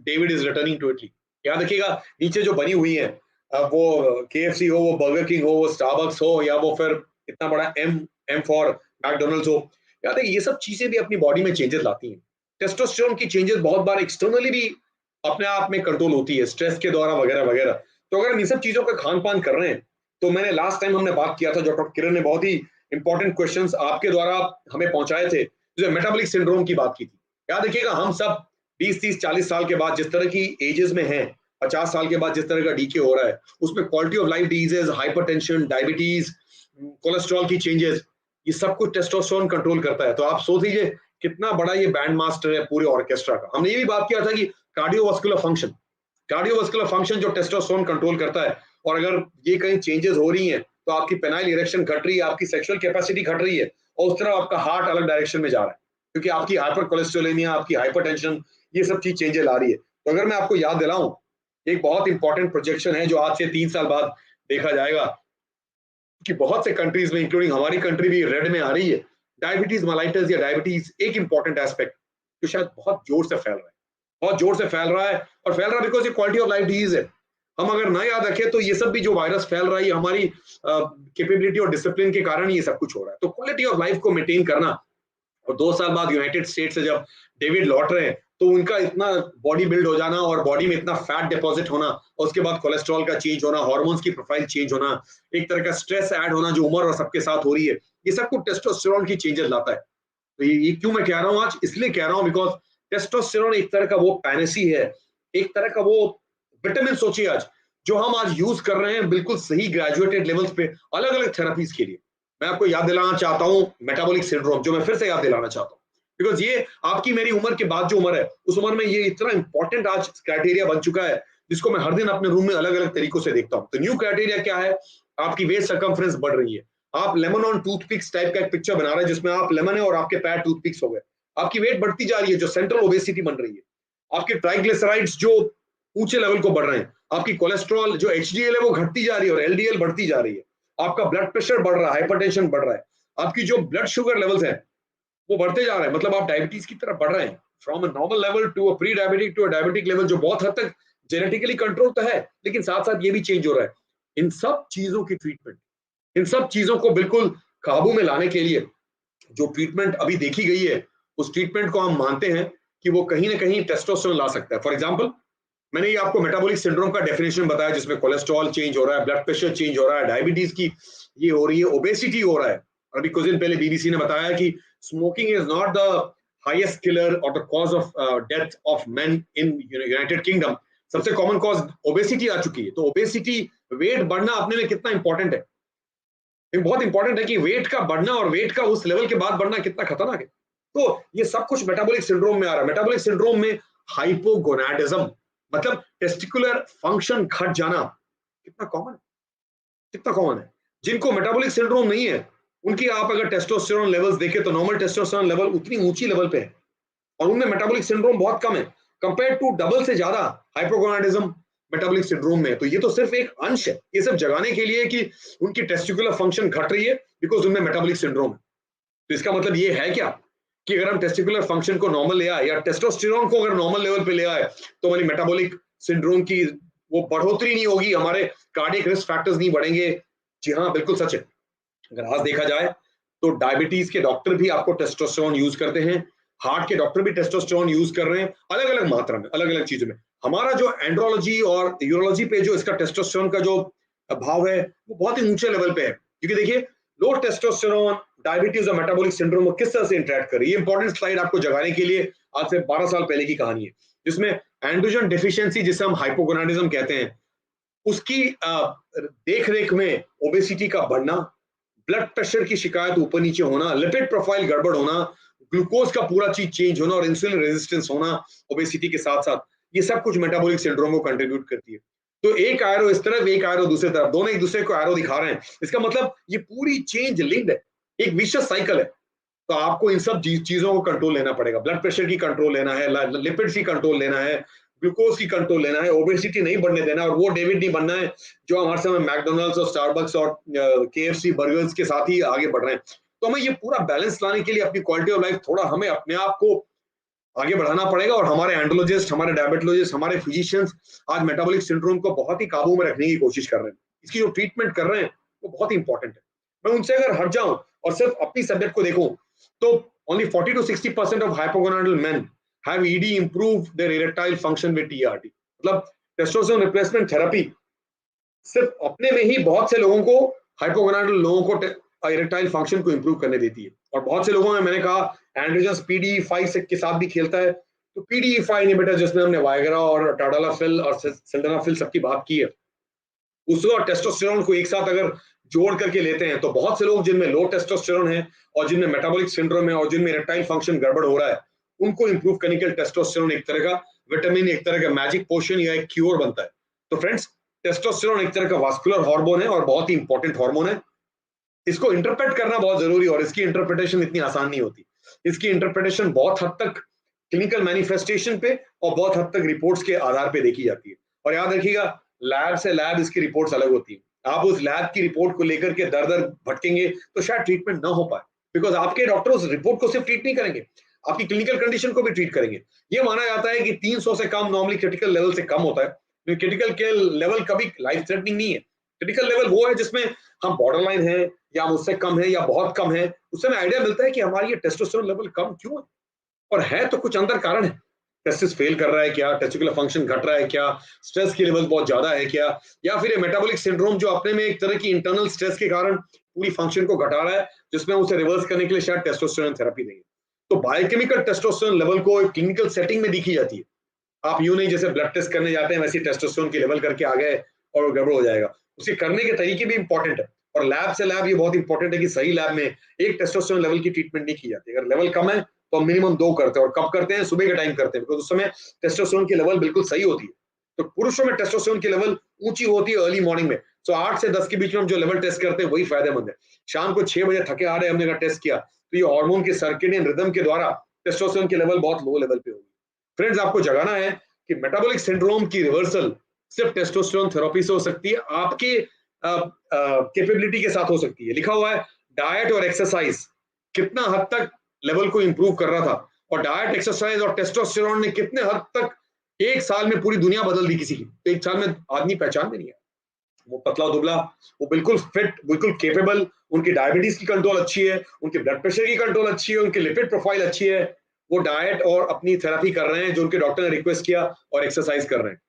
David is returning to Italy. याद रखिएगा, नीचे जो बनी हुई है, वो KFC हो, वो बर्गर किंग हो, वो स्टारबक्स हो, या वो फिर इतना बड़ा M फॉर मैकडोनल्ड्स हो, याद है, ये सब चीजें भी अपनी बॉडी में चेंजेस लाती हैं. टेस्टोस्टेरोन की चेंजेस बहुत बार एक्सटर्नली भी अपने आप में कंट्रोल होती है, स्ट्रेस के द्वारा वगैरह वगैरह. तो अगर हम इन सब चीजों का खान पान कर रहे हैं, तो मैंने लास्ट टाइम हमने बात किया था, जो डॉक्टर किरण ने बहुत ही इंपॉर्टेंट क्वेश्चंस आपके द्वारा हमें पहुंचाए थे, जो मेटाबॉलिक सिंड्रोम की बात की थी. याद रखिएगा, हम सब 20, 30, 40 साल के बाद जिस तरह की एजेस में हैं, 50 साल के बाद जिस तरह का डीके हो रहा है, उसमें quality of life diseases, hypertension, diabetes, cholesterol की चेंजेस, ये सब कुछ टेस्टोस्टेरोन कंट्रोल करता है. तो आप सोच लीजिए कितना बड़ा ये बैंड मास्टर है पूरे ऑर्केस्ट्रा का. हमने ये भी बात किया था कि कार्डियोवास्कुलर फंक्शन जो टेस्टोस्टेरोन कंट्रोल करता है, और अगर ये कहीं चेंजेस हो रही हैं तो आपकी पेनाइल इरेक्शन घट रही है, आपकी सेक्सुअल कैपेसिटी घट रही है, और उस तरह आपका हार्ट अलग डायरेक्शन में जा रहा है, क्योंकि आपकी हाइपर कोलेस्ट्रोलेमिया, आपकी हाइपरटेंशन, ये सब चीज चेंजेस ला रही है. तो अगर मैं आपको याद दिलाऊं, एक बहुत इंपॉर्टेंट प्रोजेक्शन है जो आज से 3 साल बाद देखा जाएगा कि बहुत से कंट्रीज में, इंक्लूडिंग हमारी कंट्री भी, रेड में आ रही है. डायबिटीज मेलाइटस या डायबिटीज एक इंपॉर्टेंट एस्पेक्ट जो शायद बहुत जोर से फैल रहा है, बहुत जोर से फैल रहा है, और फैल रहा है बिकॉज ये क्वालिटी ऑफ लाइफ डिजीज है. हम अगर ना याद रखें तो ये सब भी जो वायरस फैल रहा है, ये हमारी कैपेबिलिटी और डिसिप्लिन के कारण ये सब कुछ हो रहा है. तो क्वालिटी ऑफ लाइफ को मेंटेन करना, और 2 साल बाद यूनाइटेड स्टेट से जब डेविड लौट रहे हैं, तो उनका इतना बॉडी बिल्ड हो जाना, और बॉडी में इतना फैट डिपॉजिट होना, और उसके बाद कोलेस्ट्रॉल का चेंज होना, हार्मोन्स की प्रोफाइल चेंज होना, एक तरह का स्ट्रेस ऐड होना जो उम्र और सबके साथ हो रही है, ये सब कुछ टेस्टोस्टेरोन की चेंजेस लाता है. तो ये क्यों मैं कह रहा हूँ आज, इसलिए कह रहा हूँ बिकॉज टेस्टोस्टेरोन एक तरह का वो पैनेसी है, एक तरह का वो विटामिन, सोचिए आज जो हम आज यूज कर रहे हैं बिल्कुल सही ग्रेजुएटेड लेवल्स पे अलग अलग थेरेपीज के लिए. मैं आपको याद दिलाना चाहता हूँ मेटाबॉलिक सिंड्रोम, जो मैं फिर से याद दिलाना चाहता हूँ, बिकॉज ये आपकी मेरी उम्र के बाद जो उम्र है, उस उम्र में ये इतना इंपॉर्टेंट आज क्राइटेरिया बन चुका है जिसको मैं हर दिन अपने रूम में अलग अलग तरीकों से देखता हूँ। तो न्यू क्राइटेरिया क्या है? आपकी वेस्ट सर्कमफ्रेंस बढ़ रही है। आप लेमन ऑन टूथपिक्स टाइप का एक पिक्चर बना रहे हैं जिसमें आप लेमन है और आपके पैर टूथपिक्स हो गए। आपकी वेट बढ़ती जा रही है, जो सेंट्रल ओबेसिटी बन रही है। आपके ट्राइग्लिसराइड्स जो ऊंचे लेवल को बढ़ रहे हैं, आपकी कोलेस्ट्रॉल जो एचडीएल है वो घटती जा रही है और एलडीएल बढ़ती जा रही है। आपका ब्लड प्रेशर बढ़ रहा है, हाइपरटेंशन बढ़ रहा है, आपकी जो ब्लड शुगर लेवल्स है वो बढ़ते जा रहे हैं, मतलब आप डायबिटीज की तरफ बढ़ रहे हैं। From a normal level to a pre diabetic to a diabetic level, जो बहुत हद तक जेनेटिकली कंट्रोल तो है, लेकिन साथ साथ ये भी चेंज हो रहा है। इन सब चीजों की ट्रीटमेंट, इन सब चीजों को बिल्कुल काबू में लाने के लिए जो ट्रीटमेंट अभी देखी गई है, उस ट्रीटमेंट को हम मानते हैं कि वो कहीं ना कहीं टेस्टोस्टेरोन ला सकता है। फॉर एग्जांपल, मैंने ये आपको मेटाबॉलिक सिंड्रोम का डेफिनेशन बताया, जिसमें कोलेस्ट्रॉल चेंज हो रहा है, ब्लड प्रेशर चेंज हो रहा है, डायबिटीज की ये हो रही है, ओबेसिटी हो रहा है। अभी कुछ दिन पहले बीबीसी ने बताया कि smoking is not the highest killer और the cause of death of men in United Kingdom. सबसे कॉमन कॉज ओबेसिटी आ चुकी है। तो ओबेसिटी, वेट बढ़ना अपने में कितना इंपॉर्टेंट है, बहुत इंपॉर्टेंट है कि वेट का बढ़ना और वेट का उस लेवल के बाद बढ़ना कितना खतरनाक है। तो ये सब कुछ मेटाबॉलिक सिंड्रोम में आ रहा है। मेटाबॉलिक सिंड्रोम में हाइपोगोनाडिज्म, मतलब टेस्टिकुलर फंक्शन घट जाना, कितना कॉमन है, कितना कॉमन है। जिनको मेटाबॉलिक सिंड्रोम नहीं है, उनकी आप अगर टेस्टोस्टेरोन लेवल्स देखें तो नॉर्मल टेस्टोस्टेरोन लेवल उतनी ऊंची लेवल पे है और उनमें मेटाबॉलिक सिंड्रोम बहुत कम है, कंपेयर टू डबल से ज्यादा हाइपोगोनाडिज्म मेटाबॉलिक सिंड्रोम में। तो ये तो सिर्फ एक अंश है, ये सब जगाने के लिए कि उनकी टेस्टिकुलर फंक्शन घट रही है बिकॉज उनमें मेटाबॉलिक सिंड्रोम है। तो इसका मतलब ये है क्या कि अगर हम टेस्टिकुलर फंक्शन को नॉर्मल ले आए या टेस्टोस्टेरोन को अगर नॉर्मल लेवल पे ले आए तो हमारी मेटाबॉलिक सिंड्रोम की वो बढ़ोतरी नहीं होगी, हमारे कार्डियक रिस्क फैक्टर्स नहीं बढ़ेंगे। जी हाँ, बिल्कुल सच है। अगर आज देखा जाए तो डायबिटीज के डॉक्टर भी आपको टेस्टोस्टेरोन यूज करते हैं, हार्ट के डॉक्टर भी टेस्टोस्टेरोन यूज कर रहे हैं, अलग अलग मात्रा में, अलग अलग चीजों में। हमारा जो एंड्रोलॉजी और यूरोलॉजी पे जो इसका टेस्टोस्टेरोन का जो भाव है वो बहुत ही ऊंचे लेवल पे है, क्योंकि देखिए लो टेस्टोस्टेरोन डायबिटीज और मेटाबॉलिक सिंड्रोम को किस तरह से इंटरेक्ट कर रही है। इंपॉर्टेंट स्लाइड आपको जगाने के लिए आज से 12 साल पहले की कहानी है, जिसमें एंड्रोजन डेफिशिएंसी, जिसे हम हाइपोगोनाडिज्म कहते हैं, उसकी देख रेख में ओबेसिटी का बढ़ना, ब्लड प्रेशर की शिकायत ऊपर नीचे होना, लिपिड प्रोफाइल गड़बड़ होना, ग्लूकोज का पूरा चीज चेंज होना और इंसुलिन रेजिस्टेंस होना ओबेसिटी के साथ साथ, ये सब कुछ मेटाबॉलिक सिंड्रोम को कंट्रीब्यूट करती है। तो एक एरो इस तरफ, एक एरो दूसरी तरफ, दोनों एक दूसरे को एरो दिखा रहे हैं। इसका मतलब ये पूरी चेंज लिंक्ड है, एक विशेष साइकिल है। तो आपको इन सब चीजों को कंट्रोल लेना पड़ेगा। ब्लड प्रेशर की कंट्रोल लेना है, लिपिड्स की कंट्रोल लेना है, ग्लूकोज की कंट्रोल लेना है, ओबेसिटी नहीं बढ़ने देना है, और वो डेविड नहीं बनना है जो हमारे समय मैकडोनल्ड्स और स्टारबक्स और केएफसी बर्गर्स के साथ ही आगे बढ़ रहे हैं। तो हमें ये पूरा बैलेंस लाने के लिए अपनी क्वालिटी ऑफ लाइफ थोड़ा हमें अपने आप को आगे बढ़ाना पड़ेगा। और हमारे एंडोलॉजिस्ट, हमारे डायबिटोलॉजिस्ट, हमारे फिजिशियंस आज मेटाबॉलिक सिंड्रोम को बहुत ही काबू में रखने की कोशिश कर रहे हैं। इसकी जो ट्रीटमेंट कर रहे हैं वो बहुत ही इंपॉर्टेंट है। मैं उनसे अगर हट जाऊं और सिर्फ अपनी सब्जेक्ट को देखूं तो only 40 to 60% of hypogonadal men have ED improve their erectile function with TRT। मतलब टेस्टोस्टेरोन रिप्लेसमेंट थेरेपी सिर्फ अपने में ही बहुत से लोगों को, हाइपोगोनाडल लोगों को इरेक्टाइल फंक्शन को इंप्रूव करने देती है। और बहुत से लोगों में मैंने कहा एंड्रोजन PDE5 के साथ भी खेलता है। तो PDE5 इनहिबिटर, जिसमें हमने वायग्रा और टाडालाफिल और सिल्डेनाफिल सबकी बात की है, उसको और टेस्टोस्टेरोन को एक साथ अगर जोड़ करके लेते हैं तो बहुत से लोग जिनमें लो टेस्टोस्टेरोन है और जिनमें मेटाबॉलिक सिंड्रोम है और जिनमें इरेक्टाइल फंक्शन गड़बड़ हो रहा है, उनको इंप्रूव करने के लिए टेस्टोस्टेरोन एक तरह का विटामिन, एक तरह का मैजिक पोशन या एक क्योर बनता है। तो फ्रेंड्स, टेस्टोस्टेरोन एक तरह का वास्कुलर हार्मोन है और बहुत ही इंपॉर्टेंट हार्मोन है। इसको इंटरप्रेट करना बहुत जरूरी है और इसकी इंटरप्रिटेशन इतनी आसान नहीं होती। इसकी इंटरप्रिटेशन बहुत हद तक क्लिनिकल मैनिफेस्टेशन पे और बहुत हद तक रिपोर्ट्स के आधार पे देखी जाती है। और याद रखिएगा, लैब से लैब इसकी रिपोर्ट्स अलग होती है। आप उस लैब की रिपोर्ट को लेकर के दर दर भटकेंगे तो शायद ट्रीटमेंट ना हो पाए, बिकॉज आपके डॉक्टर उस रिपोर्ट को सिर्फ ट्रीट नहीं करेंगे, आपकी क्लिनिकल कंडीशन को भी ट्रीट करेंगे। ये माना जाता है कि 300 से कम नॉर्मली क्रिटिकल लेवल से कम होता है। क्रिटिकल के लेवल कभी लाइफ थ्रेटनिंग नहीं है। क्रिटिकल लेवल वो है जिसमें हम बॉर्डर लाइन है या उससे कम है या बहुत कम है, उससे हमें आइडिया मिलता है कि हमारी ये टेस्टोस्टेरोन लेवल कम क्यों है, और है तो कुछ अंदर कारण है। टेस्टिस फेल कर रहा है क्या, टेस्टिकुलर फंक्शन घट रहा है क्या, स्ट्रेस की लेवल बहुत ज्यादा है क्या, या फिर ये मेटाबॉलिक सिंड्रोम जो अपने में एक तरह की इंटरनल स्ट्रेस के कारण पूरी फंक्शन को घटा रहा है, जिसमें उसे रिवर्स करने के लिए शायद टेस्टोस्टेरोन थेरेपी देंगे। तो बायोकेमिकल टेस्टोस्टेरोन लेवल को एक क्लिनिकल सेटिंग में देखी जाती है। आप यूं नहीं जैसे ब्लड टेस्ट करने जाते हैं वैसे टेस्टोस्टेरोन की लेवल करके आ गए और गड़बड़ हो जाएगा। उसके करने के तरीके भी इंपॉर्टेंट है और लैब से लैब ये बहुत इंपॉर्टेंट है कि सही लैब में एक टेस्टोस्टेरोन लेवल की ट्रीटमेंट नहीं की जाती। अगर लेवल कम है तो मिनिमम 2 करते हैं, और कब करते हैं, सुबह के टाइम करते हैं, बिकॉज उस समय टेस्टोस्टेरोन की लेवल बिल्कुल सही होती है। तो पुरुषों में टेस्टोस्टेरोन की लेवल ऊंची होती है अर्ली मॉर्निंग में। तो 8 से 10 के बीच में हम जो लेवल टेस्ट करते हैं वही फायदेमंद है। शाम को 6 बजे थके आ रहे हैं, हमने टेस्ट किया तो ये हार्मोन के सर्केडियन रिदम के द्वारा टेस्टोस्टेरोन की लेवल बहुत लो लेवल पे होगी। फ्रेंड्स, आपको जगाना है कि मेटाबॉलिक सिंड्रोम की रिवर्सल सिर्फ टेस्टोस्टेरोन थेरेपी से हो सकती है, आपके कैपेबिलिटी के साथ हो सकती है। लिखा हुआ है डाइट और एक्सरसाइज कितना हद तक लेवल को इंप्रूव कर रहा था, और डाइट, एक्सरसाइज और टेस्टोस्टेरोन ने कितने हद तक एक साल में पूरी दुनिया बदल दी किसी की। तो एक साल में आदमी पहचान में नहीं है, वो पतला दुबला, वो बिल्कुल फिट, बिल्कुल केपेबल, उनकी डायबिटीज की कंट्रोल अच्छी है, उनके ब्लड प्रेशर की कंट्रोल अच्छी है, उनकी लिपिड प्रोफाइल अच्छी है, वो डाइट और अपनी थेरेपी कर रहे हैं जो उनके डॉक्टर ने रिक्वेस्ट किया, और एक्सरसाइज कर रहे हैं।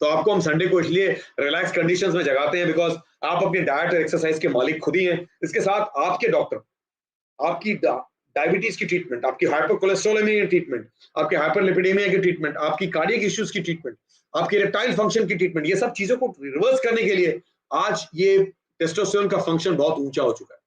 तो आपको हम संडे को इसलिए रिलैक्स कंडीशंस में जगाते हैं बिकॉज आप अपनी डाइट और एक्सरसाइज के मालिक खुद ही हैं। इसके साथ आपके डॉक्टर आपकी डायबिटीज की ट्रीटमेंट, आपकी हाइपर कोलेस्ट्रोलेमिया की ट्रीटमेंट, आपके हाइपरलिपिडेमिया की ट्रीटमेंट, आपकी कार्डियक इश्यूज की ट्रीटमेंट, आपकी इरेक्टाइल फंक्शन की ट्रीटमेंट, ये सब चीजों को रिवर्स करने के लिए आज ये टेस्टोस्टेरोन का फंक्शन बहुत ऊंचा हो चुका है।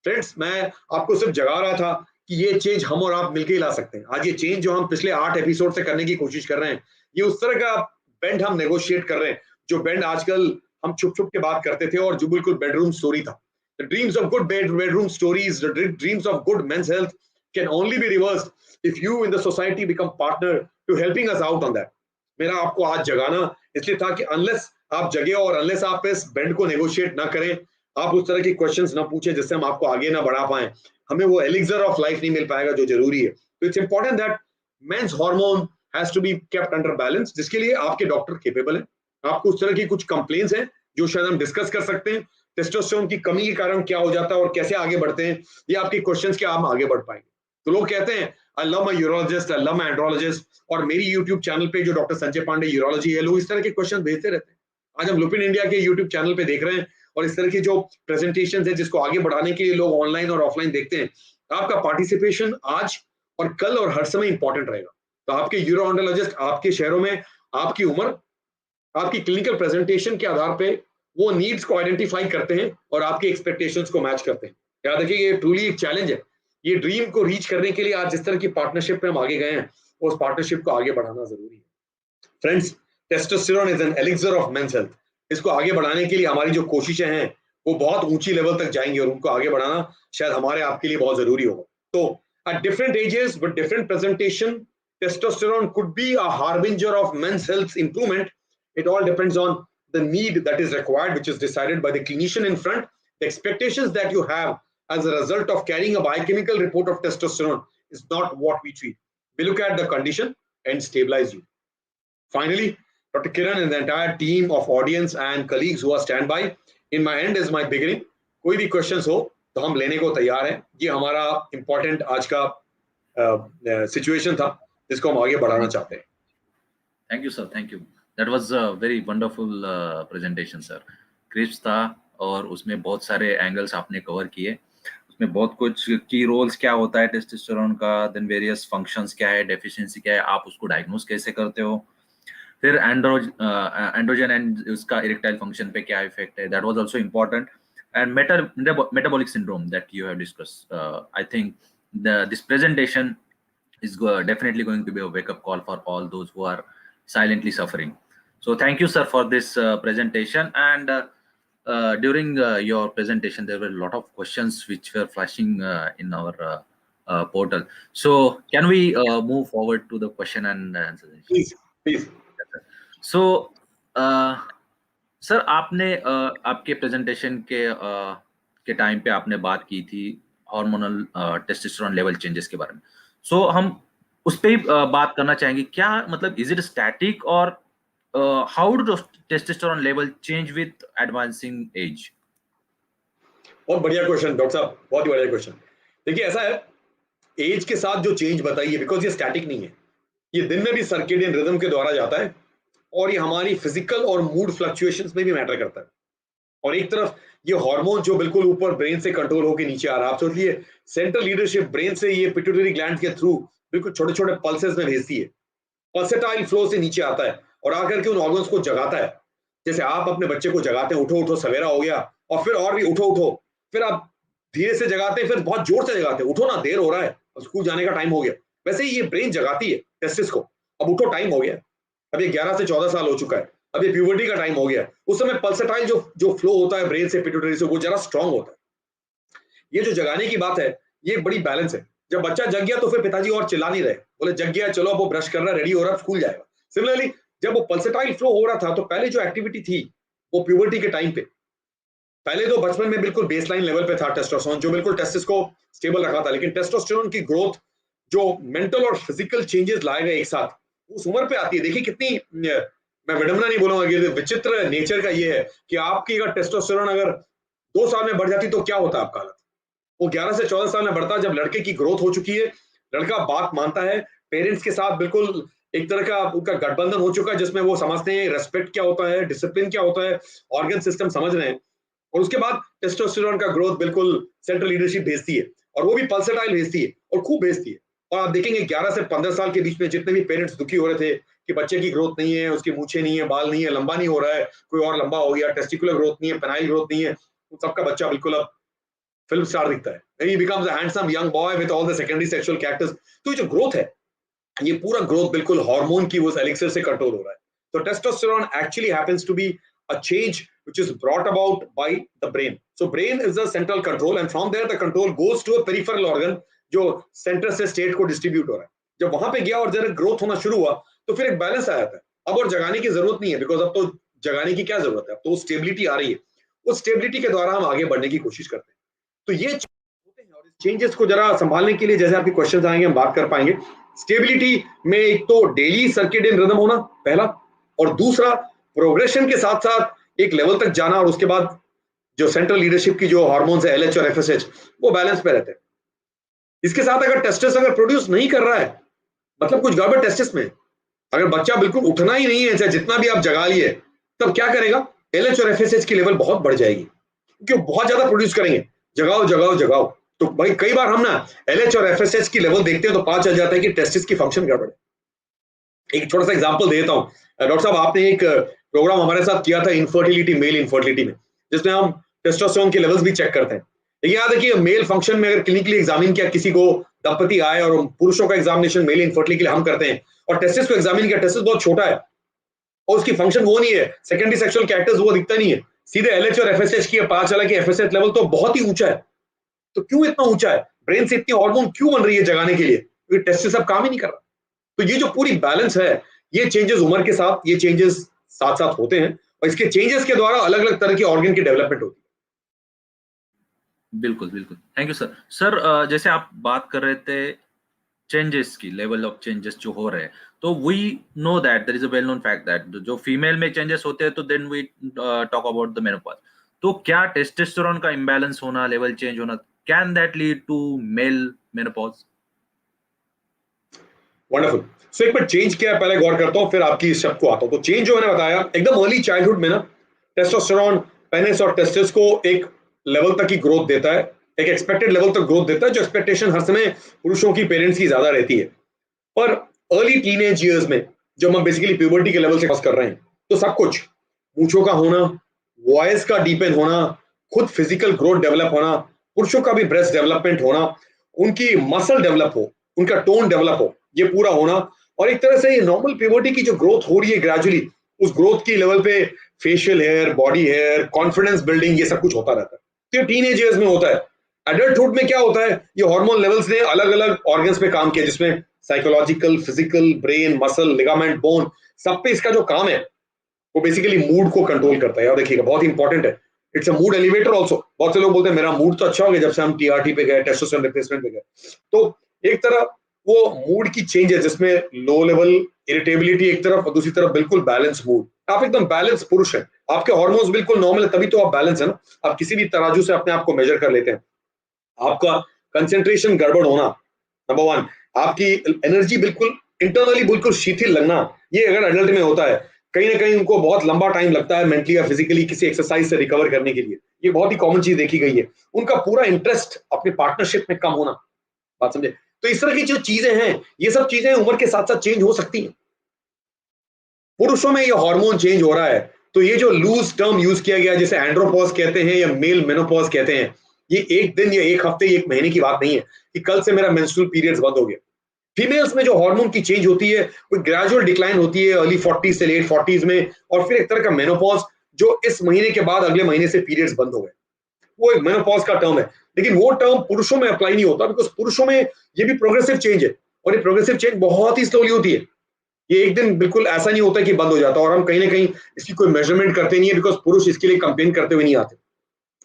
फ्रेंड्स, मैं आपको सिर्फ जगा रहा था कि ये चेंज हम और आप मिलकर ही ला सकते हैं। आज ये चेंज जो हम पिछले 8 एपिसोड से करने की कोशिश कर रहे हैं, ये उस तरह का बेंड हम नेगोशिएट कर रहे हैं जो बेंड आजकल हम छुप छुप के बात करते थे और जो बिल्कुल बेडरूम स्टोरी था। The dreams of good bedroom stories, the dreams of good men's health can only be reversed if you in the society become partner to helping us out on that. मेरा आपको आज जगाना इसलिए था कि unless आप जगे और अनलेस आप इस बेंड को नेगोशिएट ना करें, आप उस तरह की क्वेश्चंस ना पूछें जिससे हम आपको आगे ना बढ़ा पाए, हमें वो एलिक्सर ऑफ लाइफ नहीं मिल पाएगा जो जरूरी है। तो it's important that men's hormone has to be kept under balance, जिसके लिए आपके डॉक्टर केपेबल है। आपको उस तरह की कुछ कंप्लेंट्स हैं जो शायद हम डिस्कस कर सकते हैं, टेस्टोस्टेरोन की कमी के कारण क्या हो जाता है और कैसे आगे बढ़ते हैं, ये आपके क्वेश्चंस के हम आगे बढ़ पाएंगे। तो लोग कहते हैं I love my urologist, I love my andrologist, और मेरी यूट्यूब चैनल पे जो डॉक्टर संजय पांडे यूरोलॉजी है, लोग इस तरह के क्वेश्चन भेजते रहते हैं। आज हम लुपिन इंडिया के यूट्यूब चैनल पे देख रहे हैं और इस तरह की जो प्रेजेंटेशन है जिसको आगे बढ़ाने के लिए लोग ऑनलाइन और ऑफलाइन देखते हैं, आपका पार्टिसिपेशन आज और कल और हर समय इंपॉर्टेंट रहेगा। तो आपके यूरोलॉजिस्ट आपके शहरों में आपकी उम्र, आपकी क्लिनिकल प्रेजेंटेशन के आधार पे वो नीड्स को आइडेंटिफाई करते हैं और आपकी एक्सपेक्टेशंस को मैच करते हैं। याद रखिए, ये ट्रूली एक चैलेंज है। ये ड्रीम को रीच करने के लिए आज जिस तरह की पार्टनरशिप पे हम आगे गए हैं, उस पार्टनरशिप को आगे बढ़ाना जरूरी है। Friends, testosterone is an elixir of men's health. इसको आगे बढ़ाने के लिए हमारी जो कोशिशें हैं वो बहुत ऊंची लेवल तक जाएंगी और उनको आगे बढ़ाना शायद हमारे आपके लिए बहुत जरूरी होगा। तो at different ages with different presentation, testosterone could be a harbinger of men's health improvement. It all depends on the need that is required, which is decided by the clinician in front. The expectations that you have as a result of carrying a biochemical report of testosterone is not what we treat. We look at the condition and stabilize you. Finally, Dr. Kiran and the entire team of audience and colleagues who are standby, in my end is my beginning. कोई भी questions हो तो हम लेने को तैयार हैं। ये हमारा important आज का situation था जिसको हम आगे बढ़ाना चाहते हैं। Thank you sir, thank you. That was a very wonderful presentation sir. Crisp था और उसमें बहुत सारे एंगल्स आपने कवर किए। उसमें बहुत कुछ की रोल्स क्या होता है टेस्टोस्टेरोन का, देन वेरियस फंक्शंस क्या है, डेफिशिएंसी क्या है, आप उसको डायग्नोस कैसे करते हो, फिर एंड्रोजन एंड उसका इरेक्टाइल फंक्शन पे क्या इफेक्ट है, that was also important, and metabolic syndrome that you have discussed. I think this presentation is definitely going to be a wake-up call for all those who are silently suffering. So thank you, sir, for this presentation. And during your presentation, there were a lot of questions which were flashing in our portal. So can we move forward to the question and answer session? Please, please. So, sir, आपने आपके presentation के time पे आपने बात की थी hormonal testosterone level changes के बारे में। सो हम उस पे ही बात करना चाहेंगे। क्या मतलब इज इट स्टैटिक और how do testosterone level change with advancing as? बहुत बढ़िया क्वेश्चन डॉक्टर साहब, बहुत ही बढ़िया क्वेश्चन। देखिए, ऐसा है, एज के साथ जो चेंज बताइए, बिकॉज ये स्टैटिक नहीं है, ये दिन में भी सर्केडियन रिदम के द्वारा जाता है और ये हमारी फिजिकल और मूड फ्लक्चुएशंस में भी मैटर करता है। और एक तरफ ये हार्मोन जो बिल्कुल ऊपर ब्रेन से कंट्रोल होकर नीचे आ रहा है, आप सोचिए सेंट्रल लीडरशिप ब्रेन से ये पिट्यूटरी ग्लैंड के थ्रू बिल्कुल छोटे छोटे पल्सेस में भेजती है, पल्सेटाइल फ्लो से नीचे आता है और आकर के उन ऑर्गन्स को जगाता है। जैसे आप अपने बच्चे को जगाते हैं, उठो उठो सवेरा हो गया, और फिर और भी उठो उठो, फिर आप धीरे से जगाते हैं, फिर बहुत जोर से जगाते हैं, उठो ना, देर हो रहा है, स्कूल जाने का टाइम हो गया। वैसे ही ये ब्रेन जगाती है टेस्टिस को, अब उठो, टाइम हो गया। अब ये 11 से 14 साल हो चुका है, अब ये प्यूबर्टी का टाइम हो गया, उस समय पल्सेटाइल जो फ्लो होता है ब्रेन से पिट्यूटरी से वो जरा स्ट्रांग होता है। ये जो जगाने की बात है ये बड़ी बैलेंस है। जब बच्चा जग गया तो फिर पिताजी और चिल्ला नहीं रहे, बोले जग गया चलो अब वो ब्रश कर रहा है, रेडी हो रहा है, स्कूल जाएगा। सिमिलरली जब वो पल्सेटाइल फ्लो हो रहा था तो पहले जो एक्टिविटी थी वो प्यूबर्टी के टाइम पे, पहले तो बचपन में बिल्कुल बेसलाइन लेवल पे था टेस्टोस्टेरोन, जो बिल्कुल टेस्टिस को स्टेबल रखा था, लेकिन टेस्टोस्टेरोन की ग्रोथ जो मेंटल और फिजिकल चेंजेस लाएगा एक साथ उस उम्र पे आती है। देखिए कितनी, मैं विडंबना नहीं बोलूंगा कि विचित्र नेचर का ये है कि आपकी अगर टेस्टोस्टेरोन अगर 2 साल में बढ़ जाती तो क्या होता है आपका हालत। वो 11 से 14 साल में बढ़ता जब लड़के की ग्रोथ हो चुकी है, लड़का बात मानता है, पेरेंट्स के साथ बिल्कुल एक तरह का उनका गठबंधन हो चुका है जिसमें वो समझते हैं रेस्पेक्ट क्या होता है, डिसिप्लिन क्या होता है, ऑर्गन सिस्टम समझ रहे हैं। और उसके बाद टेस्टोस्टेरोन का ग्रोथ बिल्कुल सेंट्रल लीडरशिप भेजती है और वो भी पल्सेटाइल भेजती है और खूब भेजती है। और आप देखेंगे 11 से 15 साल के बीच में जितने भी पेरेंट्स दुखी हो रहे थे कि बच्चे की ग्रोथ नहीं है, उसकी मूछें नहीं है, बाल नहीं है, लंबा नहीं हो रहा है, कोई और लंबा हो गया, टेस्टिकुलर ग्रोथ नहीं है, पेनाइल ग्रोथ नहीं है, उन सबका बच्चा बिल्कुल अब फिल्म स्टार दिखता है। He becomes a handsome young boy with all the secondary sexual characters। तो ये जो ग्रोथ है ये पूरा ग्रोथ बिल्कुल हार्मोन की उस एलिक्सर से कंट्रोल हो रहा है। तो testosterone actually happens to be a change which is brought about by the brain. So brain is the central control and from there the control goes to a peripheral organ जो centre से state को distribute हो रहा है। जब वहां पे गया और जरा ग्रोथ होना शुरू हुआ तो फिर एक बैलेंस आ जाता है। अब और जगाने की जरूरत नहीं है, बिकॉज अब तो जगाने की क्या जरूरत है, अब तो स्टेबिलिटी आ रही है। उस स्टेबिलिटी के द्वारा हम आगे बढ़ने की कोशिश करते हैं। तो ये होते हैं और इस चेंजेस को जरा संभालने के लिए जैसे आपके क्वेश्चन आएंगे हम बात कर पाएंगे। स्टेबिलिटी में एक तो डेली सर्केडियन रिदम होना पहला, और दूसरा प्रोग्रेशन के साथ साथ एक लेवल तक जाना और उसके बाद जो सेंट्रल लीडरशिप की जो हार्मोन्स है एलएच और एफएसएच वो बैलेंस पे रहते हैं। इसके साथ अगर टेस्टिस अगर प्रोड्यूस नहीं कर रहा है मतलब कुछ गड़बड़ टेस्टिस में, अगर बच्चा बिल्कुल उठना ही नहीं है चाहे जितना भी आप जगा लिए, तब क्या करेगा, एलएच और एफएसएच की लेवल बहुत बढ़ जाएगी क्योंकि बहुत ज्यादा प्रोड्यूस करेंगे। जगाओ जगाओ जगाओ, तो भाई कई बार हम ना एलएच और एफएसएच की लेवल देखते हैं तो पता चल जाता है कि टेस्टिस की फंक्शन गड़बड़ है। एक छोटा सा एग्जांपल देता हूं, डॉक्टर साहब आपने एक प्रोग्राम हमारे साथ किया था इनफर्टिलिटी, मेल इनफर्टिलिटी में, जिसमें हम टेस्टोस्टेरोन के लेवल्स भी चेक करते हैं। लेकिन याद रखिए मेल फंक्शन में अगर क्लिनिकली एग्जामिन किया, किसी को दंपति आए और पुरुषों का एग्जामिनेशन मेल इनफर्टिलिटी के लिए हम करते हैं और टेस्टिस को एग्जामिन किया, टेस्टिस बहुत छोटा है और उसकी फंक्शन वो नहीं है, सेकेंडरी सेक्सुअल कैरेक्टर्स वो दिखता नहीं है, सीधे एलएच और एफएसएच की पता चला कि एफएसएच लेवल तो बहुत ही ऊंचा है। तो क्यों इतना ऊंचा है, ब्रेन से इतनी हार्मोन क्यों बन रही है जगाने के लिए, क्योंकि टेस्टिस अब काम ही नहीं कर रहा। तो ये जो पूरी बैलेंस है, ये चेंजेस उम्र के साथ ये चेंजेस साथ साथ होते हैं और इसके चेंजेस के द्वारा अलग अलग तरह के ऑर्गन की डेवलपमेंट होती है। बिल्कुल बिल्कुल, थैंक यू सर। सर जैसे आप बात कर रहे थे चेंजेस की, लेवल ऑफ चेंजेस जो हो रहे हैं, तो we know that there is a well known fact that जो फीमेल में चेंजेस होते हैं तो then we talk about the menopause. तो क्या टेस्टोस्टेरोन का इम्बैलेंस होना, लेवल चेंज होना, can that lead to male menopause? Wonderful. So एक बार चेंज क्या है पहले गौर करता हूं फिर आपकी इस शब्द को आता हूं। तो चेंज जो मैंने बताया एकदम अर्ली चाइल्डहुड में ना, टेस्टोस्टेरोन पेनिस और टेस्टिस को एक लेवल तक की ग्रोथ देता है, एक एक्सपेक्टेड लेवल तक ग्रोथ देता है, जो एक्सपेक्टेशन हर समय पुरुषों की पेरेंट्स की ज्यादा रहती है। पर अर्ली टीनेज ईयर्स में जब हम बेसिकली प्यूबर्टी के लेवल से क्रॉस कर रहे हैं तो सब कुछ, मूंछों का होना, वॉइस का डीपन होना, खुद फिजिकल ग्रोथ डेवलप होना, पुरुषों का भी ब्रेस्ट डेवलपमेंट होना, उनकी मसल डेवलप हो, उनका टोन डेवलप हो, ये पूरा होना, और एक तरह से ये नॉर्मल प्यूबर्टी की जो ग्रोथ हो रही है ग्रेजुअली, उस ग्रोथ की लेवल पे facial hair, body hair, confidence building, ये सब कुछ होता रहता है। तो ये टीनेज ईयर्स में होता है। एडल्टहुड में क्या होता है, ये हार्मोन लेवल्स ने अलग अलग ऑर्गन्स पे काम किया, जिसमें psychological, physical, brain, muscle, ligament, bone, सब पे इसका जो काम है वो बेसिकली मूड को कंट्रोल करता है। और देखिएगा बहुत इंपॉर्टेंट है, it's a mood elevator also. बहुत से लोग बोलते हैं मेरा मूड तो अच्छा हो गया जब से हम टीआरटी पे गए, टेस्टोस्टेरोन रिप्लेसमेंट पे गए। तो एक तरह वो मूड की चेंज है जिसमें लो लेवल इरिटेबिलिटी एक तरफ और दूसरी तरफ बिल्कुल बैलेंस मूड। आप एकदम बैलेंस पुरुष है, आपके हार्मोन्स बिल्कुल नॉर्मल है, तभी तो आप बैलेंस है ना। आप किसी भी तराजू से अपने आप को मेजर कर लेते हैं। आपका कंसेंट्रेशन गड़बड़ होना, नंबर वन, आपकी एनर्जी बिल्कुल इंटरनली बिल्कुल शिथिल लगना, ये अगर एडल्ट में होता है, कहीं ना कहीं उनको बहुत लंबा टाइम लगता है मेंटली या फिजिकली किसी एक्सरसाइज से रिकवर करने के लिए, ये बहुत ही कॉमन चीज देखी गई है। उनका पूरा इंटरेस्ट अपने पार्टनरशिप में कम होना, बात समझे। तो इस तरह की जो चीजें हैं, ये सब चीजें उम्र के साथ साथ चेंज हो सकती हैं। पुरुषों में ये हार्मोन चेंज हो रहा है, तो ये जो लूज टर्म यूज किया गया जिसे एंड्रोपॉज कहते हैं या मेल मेनोपॉज कहते हैं, ये एक दिन या एक हफ्ते, एक महीने की बात नहीं है कि कल से मेरा मेंस्ट्रुअल पीरियड्स बंद हो गया। फीमेल्स में जो हार्मोन की चेंज होती है वो ग्रेजुअल डिक्लाइन होती है अर्ली 40 से लेट 40s में, और फिर एक तरह का मेनोपॉज जो इस महीने के बाद अगले महीने से पीरियड्स बंद हो गए, वो एक मेनोपॉज का टर्म है। लेकिन वो टर्म पुरुषों में अप्लाई नहीं होता, बिकॉज पुरुषों में ये भी प्रोग्रेसिव चेंज है, और ये प्रोग्रेसिव चेंज बहुत ही स्लोली होती है। ये एक दिन बिल्कुल ऐसा नहीं होता कि बंद हो जाता, और हम कहीं ना कहीं इसकी कोई मेजरमेंट करते नहीं है, बिकॉज पुरुष इसके लिए कंप्लेन करते हुए नहीं आते।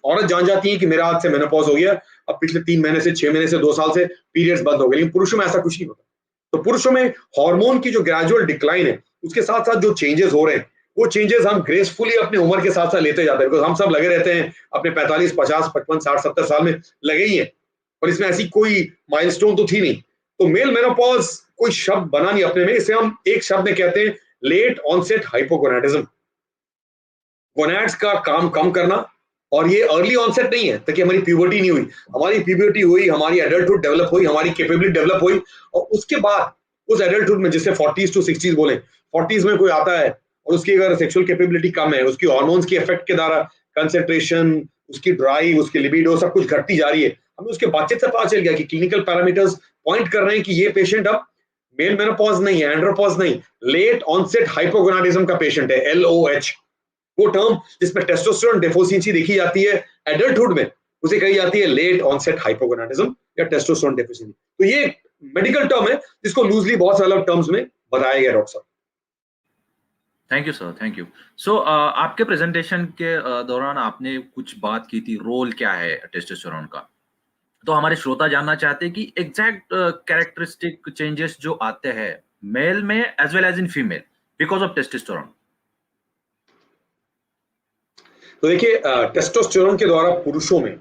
औरत जान जाती है कि मेरा आज से मेनोपॉज हो गया, अब पिछले 3 महीने से 6 महीने से 2 साल से पीरियड्स बंद हो गए, लेकिन पुरुषों में ऐसा कुछ नहीं होता। तो पुरुषों में हार्मोन की जो ग्रेजुअल डिक्लाइन है, उसके साथ साथ जो चेंजेस हो रहे हैं, वो चेंजेस हम ग्रेसफुली अपने उम्र के साथ साथ लेते जाते हैं, बिकॉज हम सब लगे रहते हैं अपने 45 50 55 60 70 साल में लगे ही हैं, और इसमें ऐसी कोई माइलस्टोन तो थी नहीं। तो मेल मेनोपॉज कोई शब्द बना नहीं अपने में, इसे हम एक शब्द में कहते हैं लेट ऑनसेट हाइपोगोनाडिज्म। गोनैड्स का काम कम करना, और ये अर्ली ऑनसेट नहीं है ताकि हमारी प्यूबर्टी नहीं हुई, हमारी प्यूबर्टी हुई, हमारी एडल्टहुड डेवलप हुई, हमारी कैपेबिलिटी डेवलप हुई, और उसके बाद उस एडल्टहुड में, जिससे 40s to 60s बोले, 40s में कोई आता है और उसकी अगर सेक्सुअल कैपेबिलिटी कम है, उसकी हार्मोन्स के इफेक्ट के द्वारा कंसंट्रेशन, उसकी ड्राइव, उसकी लिबिडो सब कुछ घटती जा रही है, हमें उसके बातचीत से पता चल गया कि क्लिनिकल पैरामीटर्स पॉइंट कर रहे हैं कि ये पेशेंट अब मेल मेनोपॉज नहीं है, एंड्रोपॉज नहीं, लेट ऑनसेट हाइपोगोनाडिज्म का पेशेंट है, LOH। वो टर्म जिसमें टेस्टोस्टेरोन डेफिशिएंसी देखी जाती है एडल्टहुड में, उसे कही जाती है लेट ऑनसेट हाइपोगोनाडिज्म या टेस्टोस्टेरोन डेफिशिएंसी। तो ये मेडिकल टर्म है जिसको लूजली बहुत सारे अलग टर्म्स में बताया गया डॉक्टर साहब। Thank you sir, thank you. So आपके प्रेजेंटेशन के दौरान आपने कुछ बात की थी, रोल क्या है टेस्टोस्टेरोन का। तो हमारे श्रोता जानना चाहते हैं कि एग्जैक्ट कैरेक्टरिस्टिक चेंजेस जो आते हैं मेल में as well as in female because of testosterone. तो देखिए, टेस्टोस्टेरोन के द्वारा पुरुषों में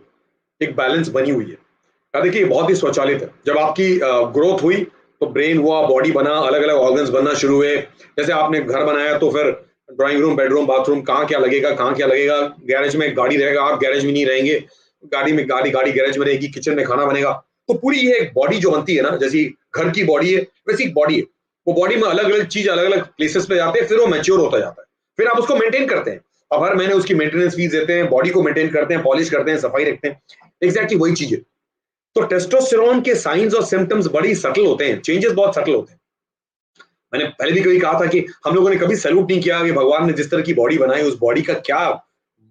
एक बैलेंस बनी हुई है। देखिए बहुत ही स्वचालित है, जब आपकी ग्रोथ हुई तो ब्रेन हुआ, बॉडी बना, अलग अलग ऑर्गन्स बनना शुरू हुए। जैसे आपने घर बनाया तो फिर ड्राइंग रूम, बेडरूम, बाथरूम, कहाँ क्या लगेगा, कहाँ क्या लगेगा, गैरेज में गाड़ी रहेगा, आप गैरेज में नहीं रहेंगे, गाड़ी में गाड़ी गैरेज में रहेगी, किचन में खाना बनेगा। तो पूरी ये एक बॉडी जो बनती है ना, जैसी घर की बॉडी है वैसी एक बॉडी है। वो बॉडी में अलग अलग चीज अलग अलग प्लेसेस पे जाते हैं, फिर वो मैच्योर होता जाता है, फिर आप उसको मेंटेन करते हैं, अब हर महीने उसकी मेंटेनेंस फीस देते हैं, बॉडी को मेंटेन करते हैं, पॉलिश करते हैं, सफाई रखते हैं। एग्जैक्टली वही चीज है। तो टेस्टोस्टेरोन के साइंस और सिम्टम्स बड़ी सटल होते हैं, चेंजेस बहुत सटल होते हैं। मैंने पहले भी कभी कहा था कि हम लोगों ने कभी सैल्यूट नहीं किया कि भगवान ने जिस तरह की बॉडी बनाई उस बॉडी का क्या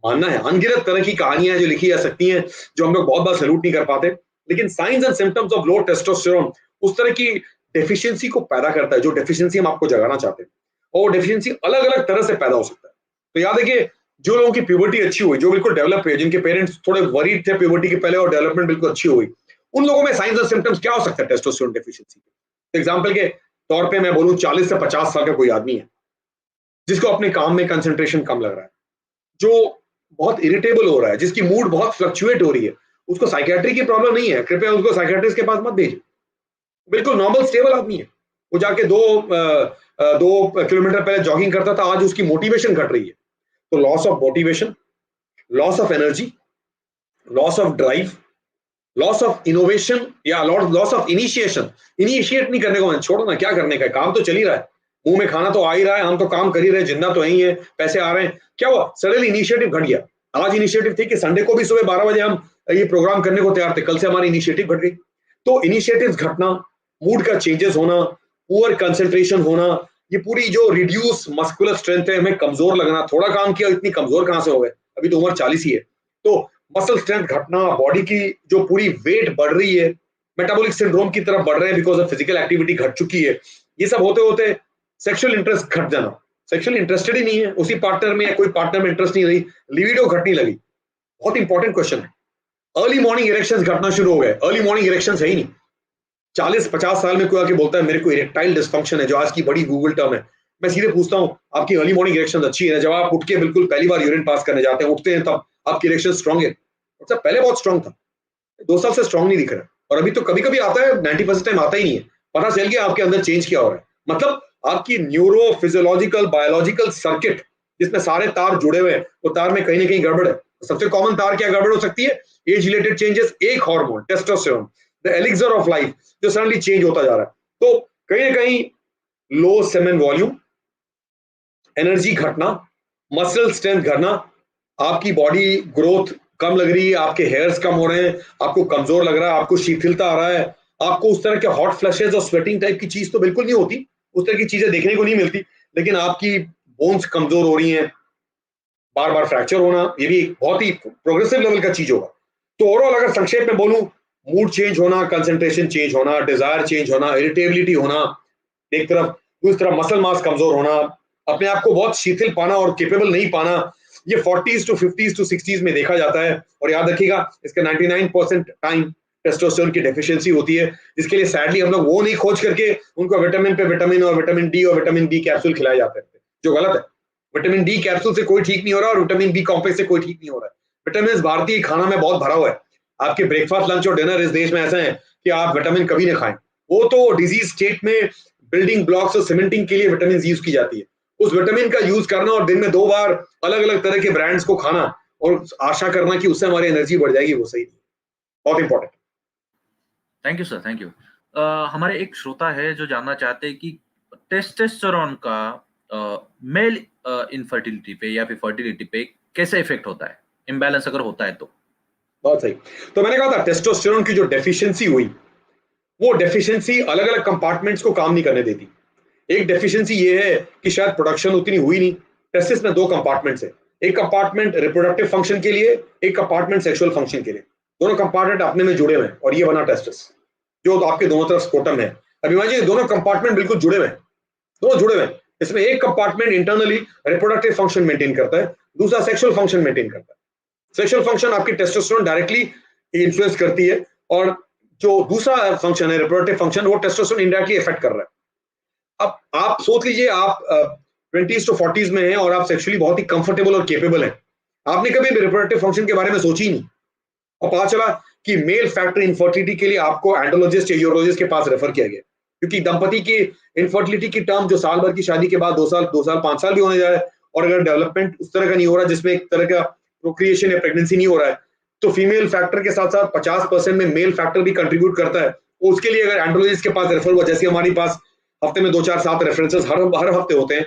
मानना है। अनगिनत तरह की कहानियां हैं जो लिखी जा सकती हैं, जो हम लोग बहुत बार सैल्यूट नहीं कर पाते। लेकिन science and symptoms of low testosterone उस तरह की डेफिशिएंसी को पैदा करता है जो डेफिशिएंसी हम आपको जगाना चाहते हैं, और डेफिशिएंसी अलग अलग तरह से पैदा हो सकता है। तो याद है कि जो लोगों की प्यूबर्टी अच्छी हुई, जो बिल्कुल डेवलप हुए, जिनके पेरेंट्स थोड़े वरीड थे प्यूबर्टी के पहले और डेवलपमेंट बिल्कुल अच्छी हुई, उन लोगों में साइंस और सिम्टम्स क्या हो सकता है टेस्टोस्टेरोन डेफिशिएंसी के। एग्जांपल के तौर पे मैं बोलूं, 40 से 50 साल का कोई आदमी है जिसको अपने काम में कंसंट्रेशन कम लग रहा है, जो बहुत इरिटेबल हो रहा है, जिसकी मूड बहुत फ्लक्चुएट हो रही है, उसको साइकियाट्री की प्रॉब्लम नहीं है, कृपया उसको साइकियाट्रिस्ट के पास मत भेजिए। बिल्कुल नॉर्मल स्टेबल आदमी है, वो जाके 2 किलोमीटर पहले जॉगिंग करता था, आज उसकी मोटिवेशन घट रही है। तो loss of motivation, loss of energy, loss of drive, loss of innovation या लॉस ऑफ इनिशिएशन। इनिशिएट नहीं करने को, मैं छोड़ो ना, क्या करने का, काम तो चल ही रहा है, मुंह में खाना तो आ ही रहा है, हम तो काम कर ही रहे, जिंदा तो यही है, पैसे आ रहे हैं, क्या हुआ, सडनली इनिशिएटिव घट गया। आज इनिशिएटिव थी कि संडे को भी सुबह 12 बजे हम ये प्रोग्राम करने को तैयार थे, कल से हमारी इनिशिएटिव घट गई। तो इनिशिएटिव घटना, मूड का चेंजेस होना, पुअर कंसंट्रेशन होना, ये पूरी जो रिड्यूस मस्कुलर स्ट्रेंथ है, हमें कमजोर लगना, थोड़ा काम किया इतनी कमजोर कहां से हो गए, अभी तो उम्र 40 ही है। तो मसल स्ट्रेंथ घटना, बॉडी की जो पूरी वेट बढ़ रही है, मेटाबॉलिक सिंड्रोम की तरफ बढ़ रहे हैं बिकॉज ऑफ फिजिकल एक्टिविटी घट चुकी है, ये सब होते होते सेक्सुअल इंटरेस्ट घट जाना, सेक्सुअल इंटरेस्टेड ही नहीं है उसी पार्टनर में, या कोई पार्टनर में इंटरेस्ट नहीं रही, लिबिडो घटने लगी। बहुत इंपॉर्टेंट क्वेश्चन है। अर्ली मॉर्निंग इरेक्शंस घटना शुरू हो गए, अर्ली मॉर्निंग इरेक्शंस है ही नहीं। 40-50 साल में कोई आके बोलता है मेरे को इरेक्टाइल डिस्फंक्शन है, जो आज की बड़ी गूगल टर्म है, मैं सीधे पूछता हूँ आपकी अर्ली मॉर्निंग इरेक्शंस अच्छी है? जब आप उठ के बिल्कुल पहली बार यूरिन पास करने जाते हैं, उठते हैं, तब आपकी इरेक्शन स्ट्रांग है? मतलब पहले बहुत स्ट्रांग था, 2 साल से स्ट्रांग नहीं दिख रहा, और अभी तो कभी कभी आता है, 90% टाइम आता ही नहीं है। पता चल गया आपके अंदर चेंज क्या हो रहा है, मतलब आपकी न्यूरो फिजियोलॉजिकल बायोलॉजिकल सर्किट जिसमें सारे तार जुड़े हुए हैं, वो तार में कहीं ना कहीं गड़बड़ है। सबसे कॉमन तार क्या गड़बड़ हो सकती है? एज रिलेटेड चेंजेस, एक hormone testosterone, the elixir of life, जो सडनली चेंज होता जा रहा है। तो कहीं ना कहीं लो सेमेन वॉल्यूम, एनर्जी घटना, मसल स्ट्रेंथ घटना, आपकी बॉडी ग्रोथ कम लग रही है, आपके हेयर्स कम हो रहे हैं, आपको कमजोर लग रहा है, आपको शिथिलता आ रहा है, आपको उस तरह के हॉट फ्लशेज और स्वेटिंग टाइप की चीज तो बिल्कुल नहीं होती, उस तरह की चीजें देखने को नहीं मिलती, लेकिन आपकी बोन्स कमजोर हो रही हैं, बार बार फ्रैक्चर होना, ये भी बहुत ही प्रोग्रेसिव लेवल का चीज होगा। तो ओवरऑल अगर संक्षेप में बोलूं, मूड चेंज होना, कंसंट्रेशन चेंज होना, डिजायर चेंज होना, इरिटेबिलिटी होना एक तरफ, दूसरी तरफ मसल मास कमजोर होना, अपने आप को बहुत शिथिल पाना और केपेबल नहीं पाना, ये 40s to 50s to 60s में देखा जाता है। और याद रखिएगा, इसका 99% टाइम टेस्टोस्टेरोन की डेफिशिएंसी होती है, जिसके लिए सैडली हम लोग वो नहीं खोज करके उनको विटामिन पे विटामिन और विटामिन डी और विटामिन बी कैप्सूल खिलाए जाते हैं, जो गलत है। विटामिन डी कैप्सूल से कोई ठीक नहीं हो रहा और विटामिन बी कॉम्प्लेक्स से कोई ठीक नहीं हो रहा है। विटामिन भारतीय खाना में बहुत भरा हुआ है। आपके ब्रेकफास्ट, लंच और डिनर इस देश में ऐसा है कि आप विटामिन कभी ना खाएं। वो तो डिजीज स्टेट में बिल्डिंग ब्लॉक्स और सीमेंटिंग के लिए विटामिन यूज की जाती है। उस विटामिन का यूज करना और दिन में 2 बार अलग अलग तरह के ब्रांड्स को खाना और आशा करना कि उससे हमारी एनर्जी बढ़ जाएगी, वो सही नहीं। बहुत important. Thank you sir, thank you. हमारे एक श्रोता है जो जानना चाहते हैं कि टेस्टोस्टेरोन का मेल इनफर्टिलिटी पे या फिर फर्टिलिटी पे कैसे इफेक्ट होता है, इम्बैलेंस अगर होता है तो। बहुत सही। तो मैंने कहा था टेस्टोस्टेरोन की जो डेफिशिएंसी हुई, वो डेफिशिएंसी अलग अलग कंपार्टमेंट्स को काम नहीं करने देती। एक डेफिशिएंसी ये है कि शायद प्रोडक्शन उतनी हुई नहीं। टेस्टिस में 2 कंपार्टमेंट्स है, एक कंपार्टमेंट रिप्रोडक्टिव फंक्शन के लिए, एक कंपार्टमेंट सेक्सुअल फंक्शन के लिए। दोनों कंपार्टमेंट अपने में जुड़े हुए हैं और ये बना टेस्टिस, जो आपके दोनों तरफ स्कोटम है। अब इमेजिन दोनों कंपार्टमेंट बिल्कुल जुड़े हुए हैं, दोनों जुड़े हुए हैं। इसमें एक compartment internally reproductive function maintain करता है, दूसरा सेक्सुअल फंक्शन मेंटेन करता है। सेक्सुअल फंक्शन आपकी टेस्टोस्टेरोन डायरेक्टली इन्फ्लुएंस करती है, और जो दूसरा फंक्शन है रिप्रोडक्टिव फंक्शन, वो टेस्टोस्टेरोन इनडायरेक्टली इफेक्ट कर रहा है। अब आप सोच लीजिए, आप 20s to 40s में हैं और आप सेक्सुअली बहुत ही कंफर्टेबल और केपेबल हैं। आपने कभी भी रिप्रोडक्टिव फंक्शन के बारे में सोची ही नहीं, और पता चला कि मेल फैक्टर इनफर्टिलिटी के लिए आपको एंडोलॉजिस्ट या यूरोलॉजिस्ट के पास रेफर किया गया, क्योंकि दंपति की इनफर्टिलिटी की टर्म जो साल भर की शादी के बाद 2 साल 5 साल भी होने जा रहा है, और अगर डेवलपमेंट उस तरह का नहीं हो रहा जिसमें एक तरह का प्रोक्रिएशन या प्रेगनेंसी नहीं हो रहा है, तो फीमेल फैक्टर के साथ साथ 50% में मेल फैक्टर भी कंट्रीब्यूट करता है। उसके लिए अगर एंडोलॉजिस्ट के पास रेफर हुआ, जैसे हमारे पास हफ्ते में 2 4 7 रेफरेंसेस हर हफ्ते होते हैं,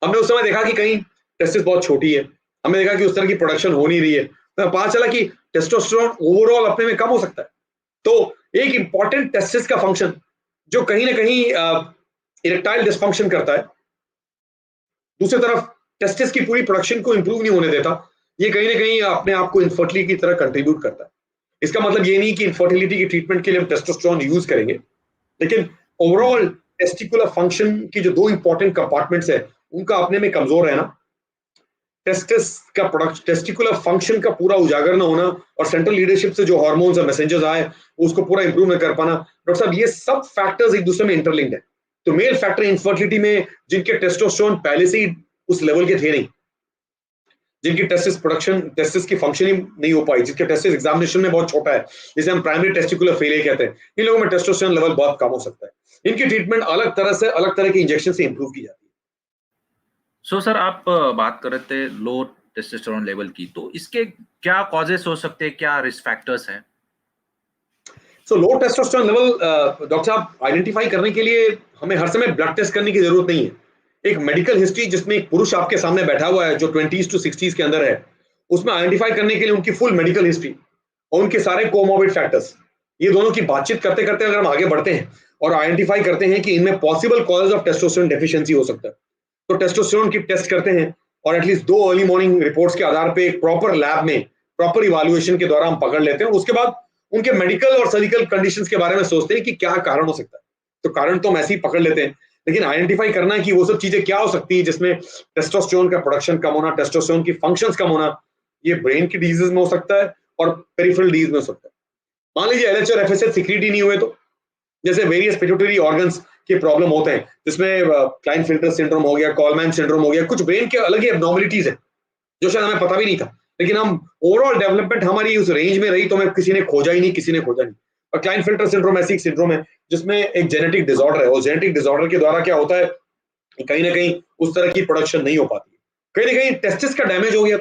हमने उस समय देखा कि कहीं टेस्टिस बहुत छोटी है, हमने देखा कि उस तरह की प्रोडक्शन हो नहीं रही है, तो पता चला कि टेस्टोस्टेरोन ओवरऑल अपने में कम हो सकता है। तो एक इंपॉर्टेंट टेस्टिस का फंक्शन जो कहीं ना कहीं इरेक्टाइल डिसफंक्शन करता है, दूसरी तरफ टेस्टिस की पूरी प्रोडक्शन को इंप्रूव नहीं होने देता, ये कहीं ना कहीं अपने आप को इनफर्टिलिटी की तरह कंट्रीब्यूट करता है। इसका मतलब ये नहीं कि इनफर्टिलिटी की ट्रीटमेंट के लिए हम टेस्टोस्टेरोन यूज करेंगे, लेकिन ओवरऑल टेस्टिकुलर फंक्शन की जो 2 इंपॉर्टेंट कंपार्टमेंट्स है, उनका अपने में कमजोर रहना, टेस्टिस का प्रोडक्ट टेस्टिकुलर फंक्शन का पूरा उजागर ना होना, और सेंट्रल लीडरशिप से जो हार्मोन्स और मैसेंजर्स आए उसको पूरा इंप्रूव न कर पाना। डॉक्टर साहब, ये सब फैक्टर्स एक दूसरे में इंटरलिंक्ड है। तो मेल फैक्टर इनफर्टिलिटी में जिनके टेस्टोस्टेरोन पहले से ही उस लेवल के थे नहीं, जिनकी टेस्टिस प्रोडक्शन, टेस्टिस की फंक्शनिंग नहीं हो पाई, जिसके टेस्टिस एग्जामिनेशन में बहुत छोटा है, जिसे हम प्राइमरी टेस्टिकुलर फेलियर कहते हैं, इन लोगों में टेस्टोस्टेरोन लेवल बहुत कम हो सकता है। इनकी ट्रीटमेंट अलग तरह के इंजेक्शन से इंप्रूव की जाती है। सो सर, आप बात कर रहे थे लो टेस्टोस्टेरोन लेवल की, तो इसके क्या कॉजेस हो सकते हैं, क्या रिस्क फैक्टर्स हैं? सो लो टेस्टोस्टेरोन लेवल डॉक्टर साहब आइडेंटिफाई करने के लिए हमें हर समय ब्लड टेस्ट करने की जरूरत नहीं है। एक मेडिकल हिस्ट्री जिसमें एक पुरुष आपके सामने बैठा हुआ है जो 20s to 60s के अंदर है, उसमें आइडेंटिफाई करने के लिए उनकी फुल मेडिकल हिस्ट्री और उनके सारे कोमोर्बिड फैक्टर्स, ये दोनों की बातचीत करते करते अगर हम आगे बढ़ते हैं और आइडेंटिफाई करते हैं कि इनमें possible causes of testosterone deficiency हो सकता है, तो टेस्टोस्टेरोन की टेस्ट करते हैं और एटलीस्ट 2 अर्ली मॉर्निंग रिपोर्ट्स के आधार पे एक प्रॉपर लैब में प्रॉपर इवैल्यूएशन के द्वारा हम पकड़ लेते हैं। उसके बाद उनके मेडिकल और सर्जिकल कंडीशंस के बारे में सोचते हैं कि क्या कारण हो सकता है। तो कारण तो हम ऐसे ही पकड़ लेते हैं, लेकिन आइडेंटिफाई करना है कि वो सब चीजें क्या हो सकती है जिसमें टेस्टोस्टेरोन का प्रोडक्शन कम होना, टेस्टोस्टेरोन की फंक्शंस कम होना, ये ब्रेन की डिजीज में हो सकता है और पेरिफेरल डिजीज में हो सकता है। मान लीजिए एलएच और एफएसएच सिक्रीट ही नहीं हुए, तो जैसे वेरियस पिट्यूटरी ऑर्गन्स के प्रॉब्लम होते हैं, जिसमें क्लाइनफिल्टर सिंड्रोम हो गया, कॉलमैन सिंड्रोम हो गया, कुछ ब्रेन के अलग ही एब्नॉर्मलिटीज है जो शायद हमें पता भी नहीं था, लेकिन हम ओवरऑल डेवलपमेंट हमारी उस रेंज में रही तो हमें किसी ने खोजा ही नहीं। और क्लाइनफिल्टर सिंड्रोम ऐसी सिंड्रोम है जिसमें एक जेनेटिक डिसऑर्डर है, और जेनेटिक डिसऑर्डर के द्वारा क्या होता है, कहीं ना कहीं उस तरह की प्रोडक्शन नहीं हो पाती, कहीं ना कहीं टेस्टिस का डैमेज हो गया।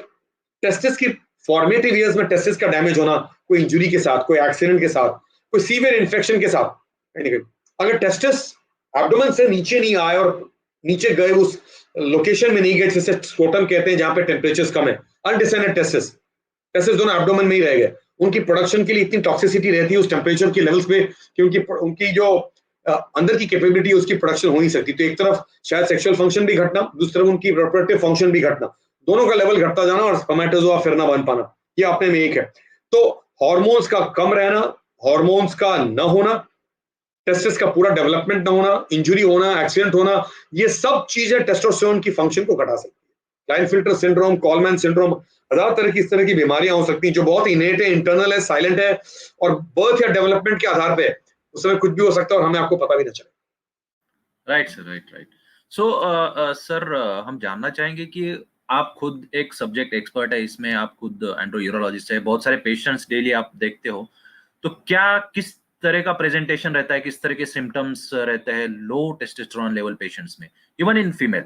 टेस्टिस की फॉर्मेटिव ईयर्स में टेस्टिस का डैमेज होना, कोई इंजुरी के साथ, कोई एक्सीडेंट के साथ, कोई सीवियर इन्फेक्शन के साथ, कहीं ना कहीं अगर टेस्टिस एब्डोमेन से नीचे नहीं आए और नीचे गए उस लोकेशन में नहीं गए जिसे स्कोटम कहते हैं जहां पे टेम्परेचर्स कम है, अनडिसेंडेड टेस्टिस दोनों एब्डोमेन में ही रह गए, उनकी प्रोडक्शन के लिए इतनी टॉक्सिसिटी रहती है उस टेम्परेचर के लेवल्स पे कि उनकी जो अंदर की कैपेबिलिटी है उसकी प्रोडक्शन हो नहीं सकती। तो एक तरफ शायद सेक्सुअल फंक्शन भी घटना, दूसरी तरफ उनकी रिप्रोडक्टिव फंक्शन भी घटना, दोनों का लेवल घटता जाना और स्पर्मेटोजोआ फिर ना बन पाना, ये अपने में एक है। तो हार्मोन्स का कम रहना, हार्मोन्स का न होना, टेस्टिस का पूरा डेवलपमेंट ना होना, इंजुरी होना, एक्सीडेंट होना, ये सब चीजें टेस्टोस्टेरोन की फंक्शन को घटा सकती है। क्लाइनफिल्टर सिंड्रोम, कॉलमैन सिंड्रोम, हजार तरह की इस तरह की बीमारियां हो सकती हैं जो बहुत इनेट है, इंटरनल है, साइलेंट है और बर्थ या डेवलपमेंट के आधार पे उस समय कुछ भी हो सकता है और हमें आपको पता भी ना चले। Right sir, right. So sir, हम जानना चाहेंगे कि आप खुद एक सब्जेक्ट एक्सपर्ट है इसमें, आप खुद एंड्रोयूरोलॉजिस्ट है, बहुत सारे पेशेंट्स डेली आप देखते हो, तो क्या किस तरह का प्रेजेंटेशन रहता है, किस तरह के सिम्टम्स रहते हैं लो टेस्टोस्टेरोन लेवल पेशेंट्स में, इवन इन फीमेल?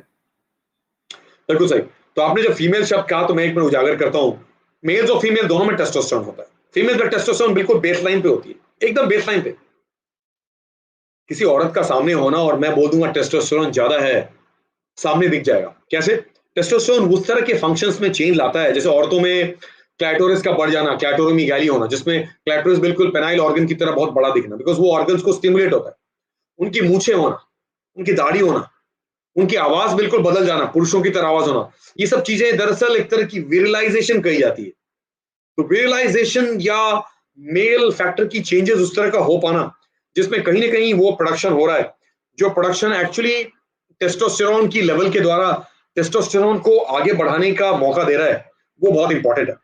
बिल्कुल सही। तो आपने जब फीमेल शब्द कहा तो मैं एक बार उजागर करता हूँ, मेल्स और फीमेल दोनों में टेस्टोस्टेरोन होता है। फीमेल का टेस्टोस्टेरोन बिल्कुल बेसलाइन पे होती है, एकदम बेसलाइन पे। किसी औरत का सामने होना और मैं बोल दूंगा टेस्टोस्टेरोन ज्यादा है, सामने दिख जाएगा। कैसे? टेस्टोस्टेरोन उस तरह के फंक्शंस में चेंज लाता है, जैसे औरतों में क्लैटोरिस का बढ़ जाना, क्लैटोरोमीगैली होना, जिसमें क्लैटोरिस बिल्कुल पेनाइल ऑर्गन की तरह बहुत बड़ा दिखना, बिकॉज वो ऑर्गन्स को स्टिमुलेट होता है। उनकी मूछें होना, उनकी दाढ़ी होना, उनकी आवाज बिल्कुल बदल जाना, पुरुषों की तरह आवाज होना, ये सब चीजें दरअसल एक तरह की विरलाइजेशन कही जाती है। तो विरलाइजेशन या मेल फैक्टर की चेंजेस उस तरह का हो पाना जिसमें कहीं ना कहीं वो प्रोडक्शन हो रहा है, जो प्रोडक्शन एक्चुअली टेस्टोस्टेरोन की लेवल के द्वारा टेस्टोस्टेरोन को आगे बढ़ाने का मौका दे रहा है, वो बहुत इंपॉर्टेंट है।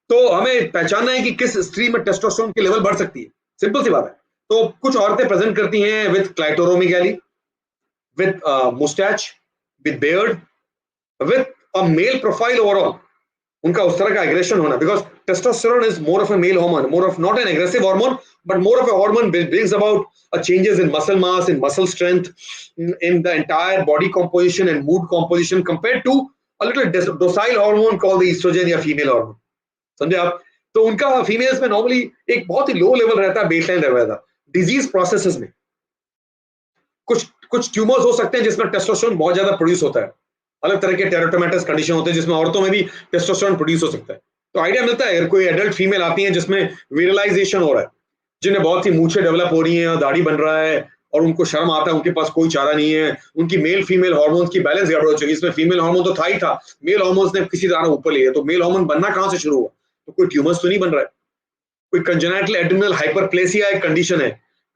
तो हमें पहचानना है कि किस स्त्री में टेस्टोस्टेरोन की लेवल बढ़ सकती है। सिंपल सी बात है। तो कुछ औरतें प्रेजेंट करती हैं with क्लाइटोरोमीगैली, with mustache, with beard, with a male profile overall. उनका उस तरह का aggression होना, because testosterone is more of a male hormone, more of not an aggressive hormone, but more of a hormone which brings about a changes in muscle mass, in muscle strength, in the entire body composition and mood composition compared to a little docile hormone called the estrogen या female hormone. समझे आप? तो उनका females में normally एक बहुत ही low level रहता है, बेसलाइन रहता है। डिजीज प्रोसेसेस में कुछ ट्यूमर्स हो सकते हैं जिसमें टेस्टोस्टेरोन बहुत ज्यादा प्रोड्यूस होता है, अलग तरह के टेराटोमेटस कंडीशन होते हैं जिसमें औरतों में भी टेस्टोस्टेरोन प्रोड्यूस हो सकता है। तो आइडिया मिलता है, अगर कोई एडल्ट फीमेल आती है जिसमें विरलाइजेशन हो रहा है, जिन्हें बहुत सी मूछें डेवलप हो रही हैं, दाढ़ी बन रहा है और उनको शर्म आता है, उनके पास कोई चारा नहीं है, उनकी मेल फीमेल हार्मोन्स की बैलेंस गड़बड़ हो चुकी है, इसमें फीमेल हार्मोन तो था ही था, मेल हार्मोन्स ने किसी तरह ऊपर लिया, तो मेल हार्मोन बनना कहां से शुरू हुआ? तो कोई ट्यूमर्स तो नहीं बन रहा है। कोई कंजेनाइटल एड्रिनल हाइपरप्लेसिया एक कंडीशन है,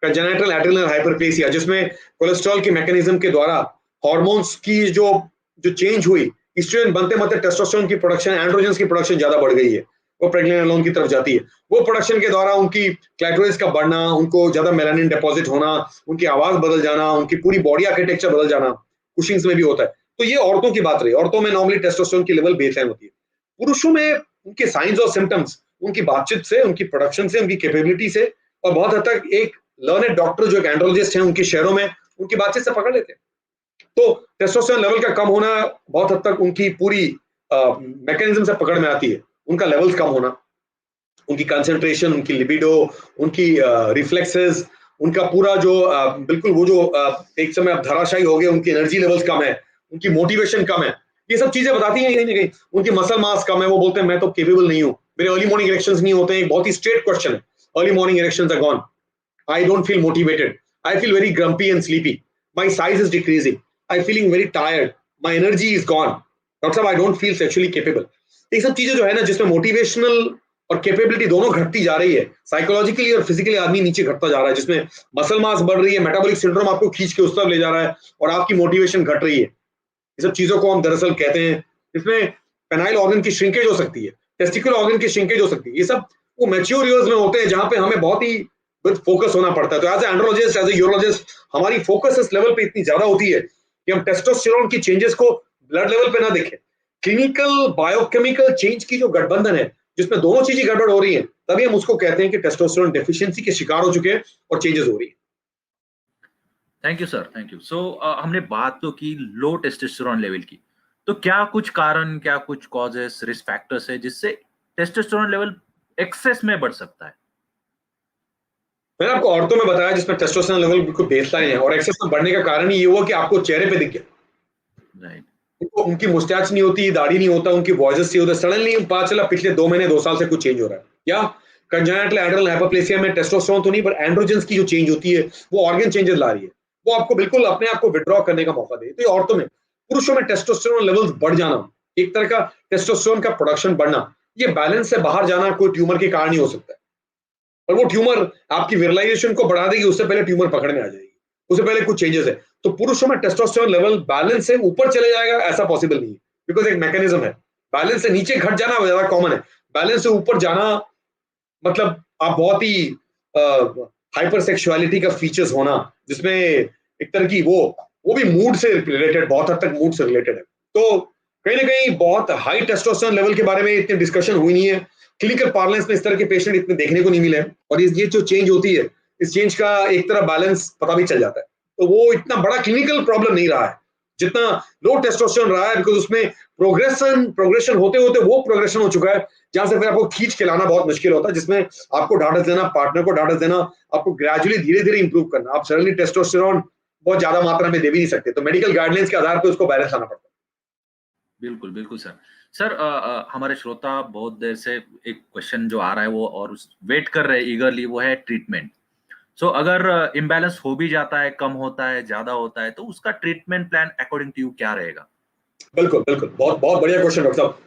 कंजेनाइटल एड्रिनल हाइपरप्लेसिया, जिसमें कोलेस्ट्रॉल के मैकेनिज्म के द्वारा हार्मोन्स की जो चेंज हुई, एस्ट्रोजन बनते बनते टेस्टोस्टेरोन की प्रोडक्शन, एंड्रोजन्स की प्रोडक्शन ज्यादा बढ़ गई है, वो प्रेग्नेनोलोन की तरफ जाती है। वो प्रोडक्शन के द्वारा उनकी क्लैटोरिस का बढ़ना, उनको ज्यादा मेलानिन डिपॉजिट होना, उनकी आवाज बदल जाना, उनकी पूरी बॉडी आर्किटेक्चर बदल जाना, कुशिंग्स में भी होता है। तो ये औरतों की बात रही। औरतों में नॉर्मली टेस्टोस्टेरोन की लेवल बेसलाइन होती है। पुरुषों में उनके साइंस और सिम्टम्स उनकी बातचीत से, उनकी प्रोडक्शन से, उनकी कैपेबिलिटी से, और बहुत हद तक एक लर्नेड डॉक्टर जो एक एंड्रोलॉजिस्ट हैं उनके शहरों में उनकी बातचीत से पकड़ लेते हैं। तो टेस्टोस्टेरोन लेवल का कम होना बहुत हद तक उनकी पूरी मैकेनिज्म से पकड़ में आती है। उनका लेवल्स कम होना, उनकी कंसंट्रेशन, उनकी लिबिडो, उनकी रिफ्लेक्सेस, उनका पूरा जो बिल्कुल वो जो एक समय अब धराशायी हो गए, उनकी एनर्जी लेवल्स कम है, उनकी मोटिवेशन कम है, ये सब चीजें बताती हैं कहीं ना कहीं। उनकी मसल मास कम है, वो बोलते हैं मैं तो केपेबल नहीं हूँ, मेरे अर्ली मॉर्निंग इरेक्शंस नहीं होते हैं। एक बहुत ही स्ट्रेट क्वेश्चन है, early morning erections are gone, I don't feel motivated, I feel very grumpy and sleepy, my size is decreasing, I feeling very tired, my energy is gone, doctor साहब I don't feel sexually capable. ये सब चीजें जो है ना, जिसमें motivational और capability दोनों घटती जा रही है, साइकोलॉजिकली और फिजिकली आदमी नीचे घटता जा रहा है, जिसमें मसल मास बढ़ रही है, मेटाबॉलिक सिंड्रोम आपको खींच के उस तरफ ले जा रहा है और आपकी मोटिवेशन घट रही है। ये सब चीजों को हम दरअसल कहते हैं, इसमें पेनाइल ऑर्गन की श्रिंकेज हो सकती है, टेस्टिकुलर ऑर्गन की श्रिंकेज हो सकती है। ये सब वो मैच्योर ईयर्स में होते हैं जहां पे हमें बहुत ही फोकस होना पड़ता है। तो as a andrologist, as a urologist, हमारी फोकस इस लेवल पे इतनी ज्यादा होती है कि हम टेस्टोस्टेरोन की चेंजेस को ब्लड लेवल पे ना देखें, क्लिनिकल बायोकेमिकल चेंज की जो गठबंधन है जिसमें दोनों चीजें गड़बड़ हो रही है, तभी हम उसको कहते हैं कि टेस्टोस्टेरोन डेफिशिएंसी के शिकार हो चुके हैं और चेंजेस हो रही है। Thank you sir, thank you. So हमने बात तो की लो टेस्टोस्टेरोन लेवल की, तो क्या कुछ कारण, क्या कुछ कॉजेस, रिस्क फैक्टर्स है जिससे टेस्टोस्टेरोन लेवल एक्सेस में बढ़ सकता है? मैंने आपको औरतों में बताया जिसमें टेस्टोस्टेरोन लेवल बिल्कुल बेसलाइन है, और एक्सेस में बढ़ने का कारण ये हुआ कि आपको चेहरे पे दिख गया, राइट। उनकी मुस्टैच नहीं होती, दाढ़ी नहीं होता, उनकी वॉइस नहीं होता, सडनली पता चला पिछले 2 महीने 2 साल से कुछ चेंज हो रहा है, या कंजेनिटल एड्रेनल हाइपरप्लेसिया में टेस्टोस्टेरोन तो नहीं पर एंड्रोजेंस की जो चेंज होती है वो ऑर्गन चेंजेस ला रही है, वो आपको बिल्कुल अपने आप को विड्रॉ करने का मौका दे। तो ये औरतों में, पुरुषों में टेस्टोस्टेरोन लेवल्स बढ़ जाना, एक तरह का टेस्टोस्टेरोन का प्रोडक्शन बढ़ना, ये बैलेंस से बाहर जाना कोई ट्यूमर के कारण ही हो सकता है। और वो ट्यूमर आपकी विरलाइजेशन को बढ़ा देगी, उससे पहले ट्यूमर पकड़ में आ जाएगी, उससे पहले कुछ चेंजेस है। तो पुरुषों में टेस्टोस्टेरोन लेवल बैलेंस से ऊपर चले जाएगा ऐसा पॉसिबल नहीं है, बिकॉज एक मैकेनिज्म है। बैलेंस से नीचे घट जाना ज्यादा कॉमन है, बैलेंस से ऊपर जाना मतलब आप बहुत ही हाइपर सेक्सुअलिटी का फीचर्स होना, जिसमें एक तरह की वो भी मूड से रिलेटेड, बहुत हद तक मूड से रिलेटेड है। तो कहीं ना कहीं बहुत हाई टेस्टोस्टेरोन लेवल के बारे में इतनी डिस्कशन हुई नहीं है, क्लिनिकल पार्लेंस में इस तरह के पेशेंट इतने देखने को नहीं मिले हैं, और ये जो चेंज होती है, इस चेंज का एक तरह बैलेंस पता भी चल जाता है। तो वो इतना बड़ा क्लिनिकल प्रॉब्लम नहीं रहा है जितना लो टेस्टोस्टेरोन रहा है, बिकॉज उसमें प्रोग्रेशन होते होते वो प्रोग्रेशन हो चुका है जहां से फिर आपको खींच के लाना बहुत मुश्किल होता है, जिसमें आपको ढाढ़स देना, पार्टनर को ढाढ़स देना, आपको ग्रेजुअली धीरे धीरे इंप्रूव करना। आप सडनली टेस्टोस्टेरोन बहुत ज्यादा मात्रा में दे भी नहीं सकते, तो मेडिकल गाइडलाइंस के आधार पर उसको बैलेंस लाना पड़ता है। बिल्कुल, बिल्कुल सर। सर हमारे श्रोता बहुत देर से एक क्वेश्चन जो आ रहा है वो और वेट कर रहे हैं ईगरली, वो है ट्रीटमेंट। सो अगर इम्बैलेंस हो भी जाता है, कम होता है, ज्यादा होता है, तो उसका treatment plan according to you क्या रहेगा? बिल्कुल बिल्कुल, बहुत बहुत बढ़िया क्वेश्चन डॉक्टर साहब।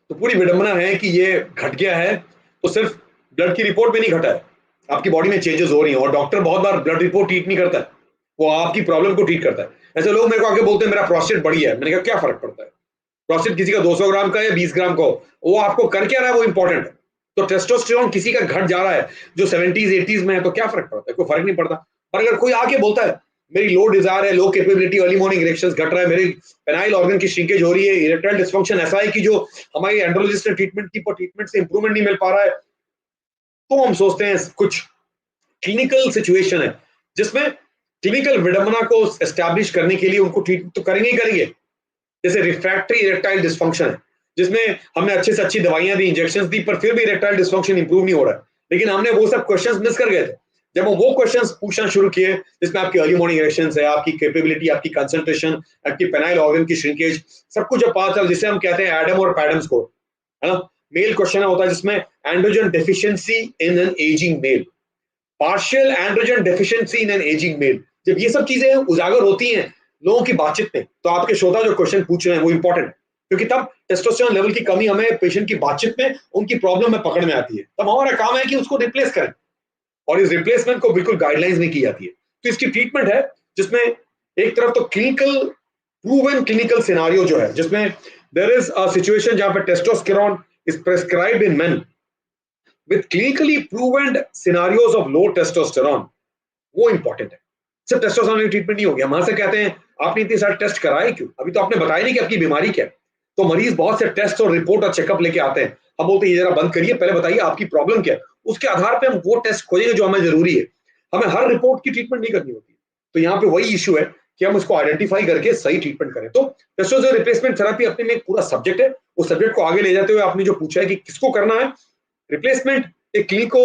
तो पूरी विडंबना है कि ये घट गया है तो सिर्फ ब्लड की रिपोर्ट में नहीं घटा है, आपकी बॉडी में चेंजेस हो रही हैं, और डॉक्टर बहुत बार ब्लड रिपोर्ट ट्रीट नहीं करता है, वो आपकी प्रॉब्लम को ट्रीट करता है। ऐसे लोग मेरे को आके बोलते हैं मेरा प्रोस्टेट बढ़ी है, मैंने कहा क्या फर्क पड़ता है, प्रोस्टेट किसी का 200 ग्राम का या 20 ग्राम का हो, वो आपको कर क्या रहा है वो इंपॉर्टेंट है। तो टेस्टोस्टेरोन किसी का घट जा रहा है जो 70s 80s में है, तो क्या फर्क पड़ता है, कोई फर्क नहीं पड़ता। पर अगर कोई आके बोलता है मेरी लो डिजायर है, लो कैपेबिलिटी, अर्ली मॉर्निंग इरेक्शंस घट रहा है, मेरी पेनाइल ऑर्गन की श्रिंकेज हो रही है, इरेक्टाइल डिस्फंक्शन ऐसा है कि जो हमारी एंड्रोलॉजिस्ट ने ट्रीटमेंट की पर ट्रीटमेंट से इंप्रूवमेंट नहीं मिल पा रहा है, तो हम सोचते हैं कुछ क्लिनिकल सिचुएशन है जिसमें क्लिनिकल विडंबना को एस्टैब्लिश करने के लिए उनको ट्रीट तो करेंगे ही करेंगे। जैसे रिफ्रैक्टरी इरेक्टाइल डिस्फंक्शन है, जिसमें हमने अच्छे से अच्छी दवाइयां दी, इंजेक्शंस दी, पर फिर भी इरेक्टाइल डिस्फंक्शन इंप्रूव नहीं हो रहा है, लेकिन हमने वो सब क्वेश्चंस मिस कर गए थे। जब हम वो क्वेश्चंस पूछना शुरू किए जिसमें आपकी अर्ली मॉर्निंग इरेक्शंस है, आपकी कैपेबिलिटी, आपकी कंसंट्रेशन, आपकी पेनाइल ऑर्गन की श्रिंकेज, सब कुछ जब पता चला, जिसे हम कहते हैं एडम और पैडम स्कोर, है ना, मेल क्वेश्चन होता है जिसमें androgen deficiency in an ageing male, partial androgen deficiency in an ageing male, जब ये सब चीजें उजागर होती हैं लोगों की बातचीत में, तो आपके श्रोता जो क्वेश्चन पूछ रहे हैं वो इंपॉर्टेंट है, क्योंकि तब टेस्टोस्टेरोन लेवल की कमी हमें पेशेंट की बातचीत में, उनकी प्रॉब्लम में पकड़ में आती है, तब हमारा काम है कि उसको रिप्लेस करें, और इस रिप्लेसमेंट को बिल्कुल गाइडलाइंस में की जाती है। तो इसकी ट्रीटमेंट है जिसमें एक तरफ तो क्लिनिकल प्रूवन क्लिनिकल सिनारियो जो है, जिसमें देयर इज अ सिचुएशन जहां पर testosterone is prescribed in main with clinically proven scenarios of low testosterone, वो इंपॉर्टेंट है। सिर्फ टेस्टोस्टेरोन की ट्रीटमेंट नहीं होगी, हम वहां से कहते हैं आपने इतने सारे टेस्ट कराए क्यों, अभी तो आपने बताया नहीं कि आपकी बीमारी क्या है। तो मरीज बहुत से टेस्ट और रिपोर्ट और चेकअप लेके आते हैं, हम बोलते हैं ये जरा बंद करिए, पहले बताइए आपकी प्रॉब्लम क्या है, उसके आधार पर हम वो टेस्ट खोजेंगे जो हमें जरूरी है। हमें हर रिपोर्ट की ट्रीटमेंट नहीं करनी होती, तो यहाँ पे वही इश्यू है कि हम उसको आइडेंटिफाई करके सही ट्रीटमेंट करें। तो टेस्टोस्टेरोन रिप्लेसमेंट थेरेपी अपने में एक पूरा सब्जेक्ट है, उस सब्जेक्ट को आगे ले जाते हुए आपने जो पूछा है कि किसको करना है रिप्लेसमेंट, एक क्लिनिको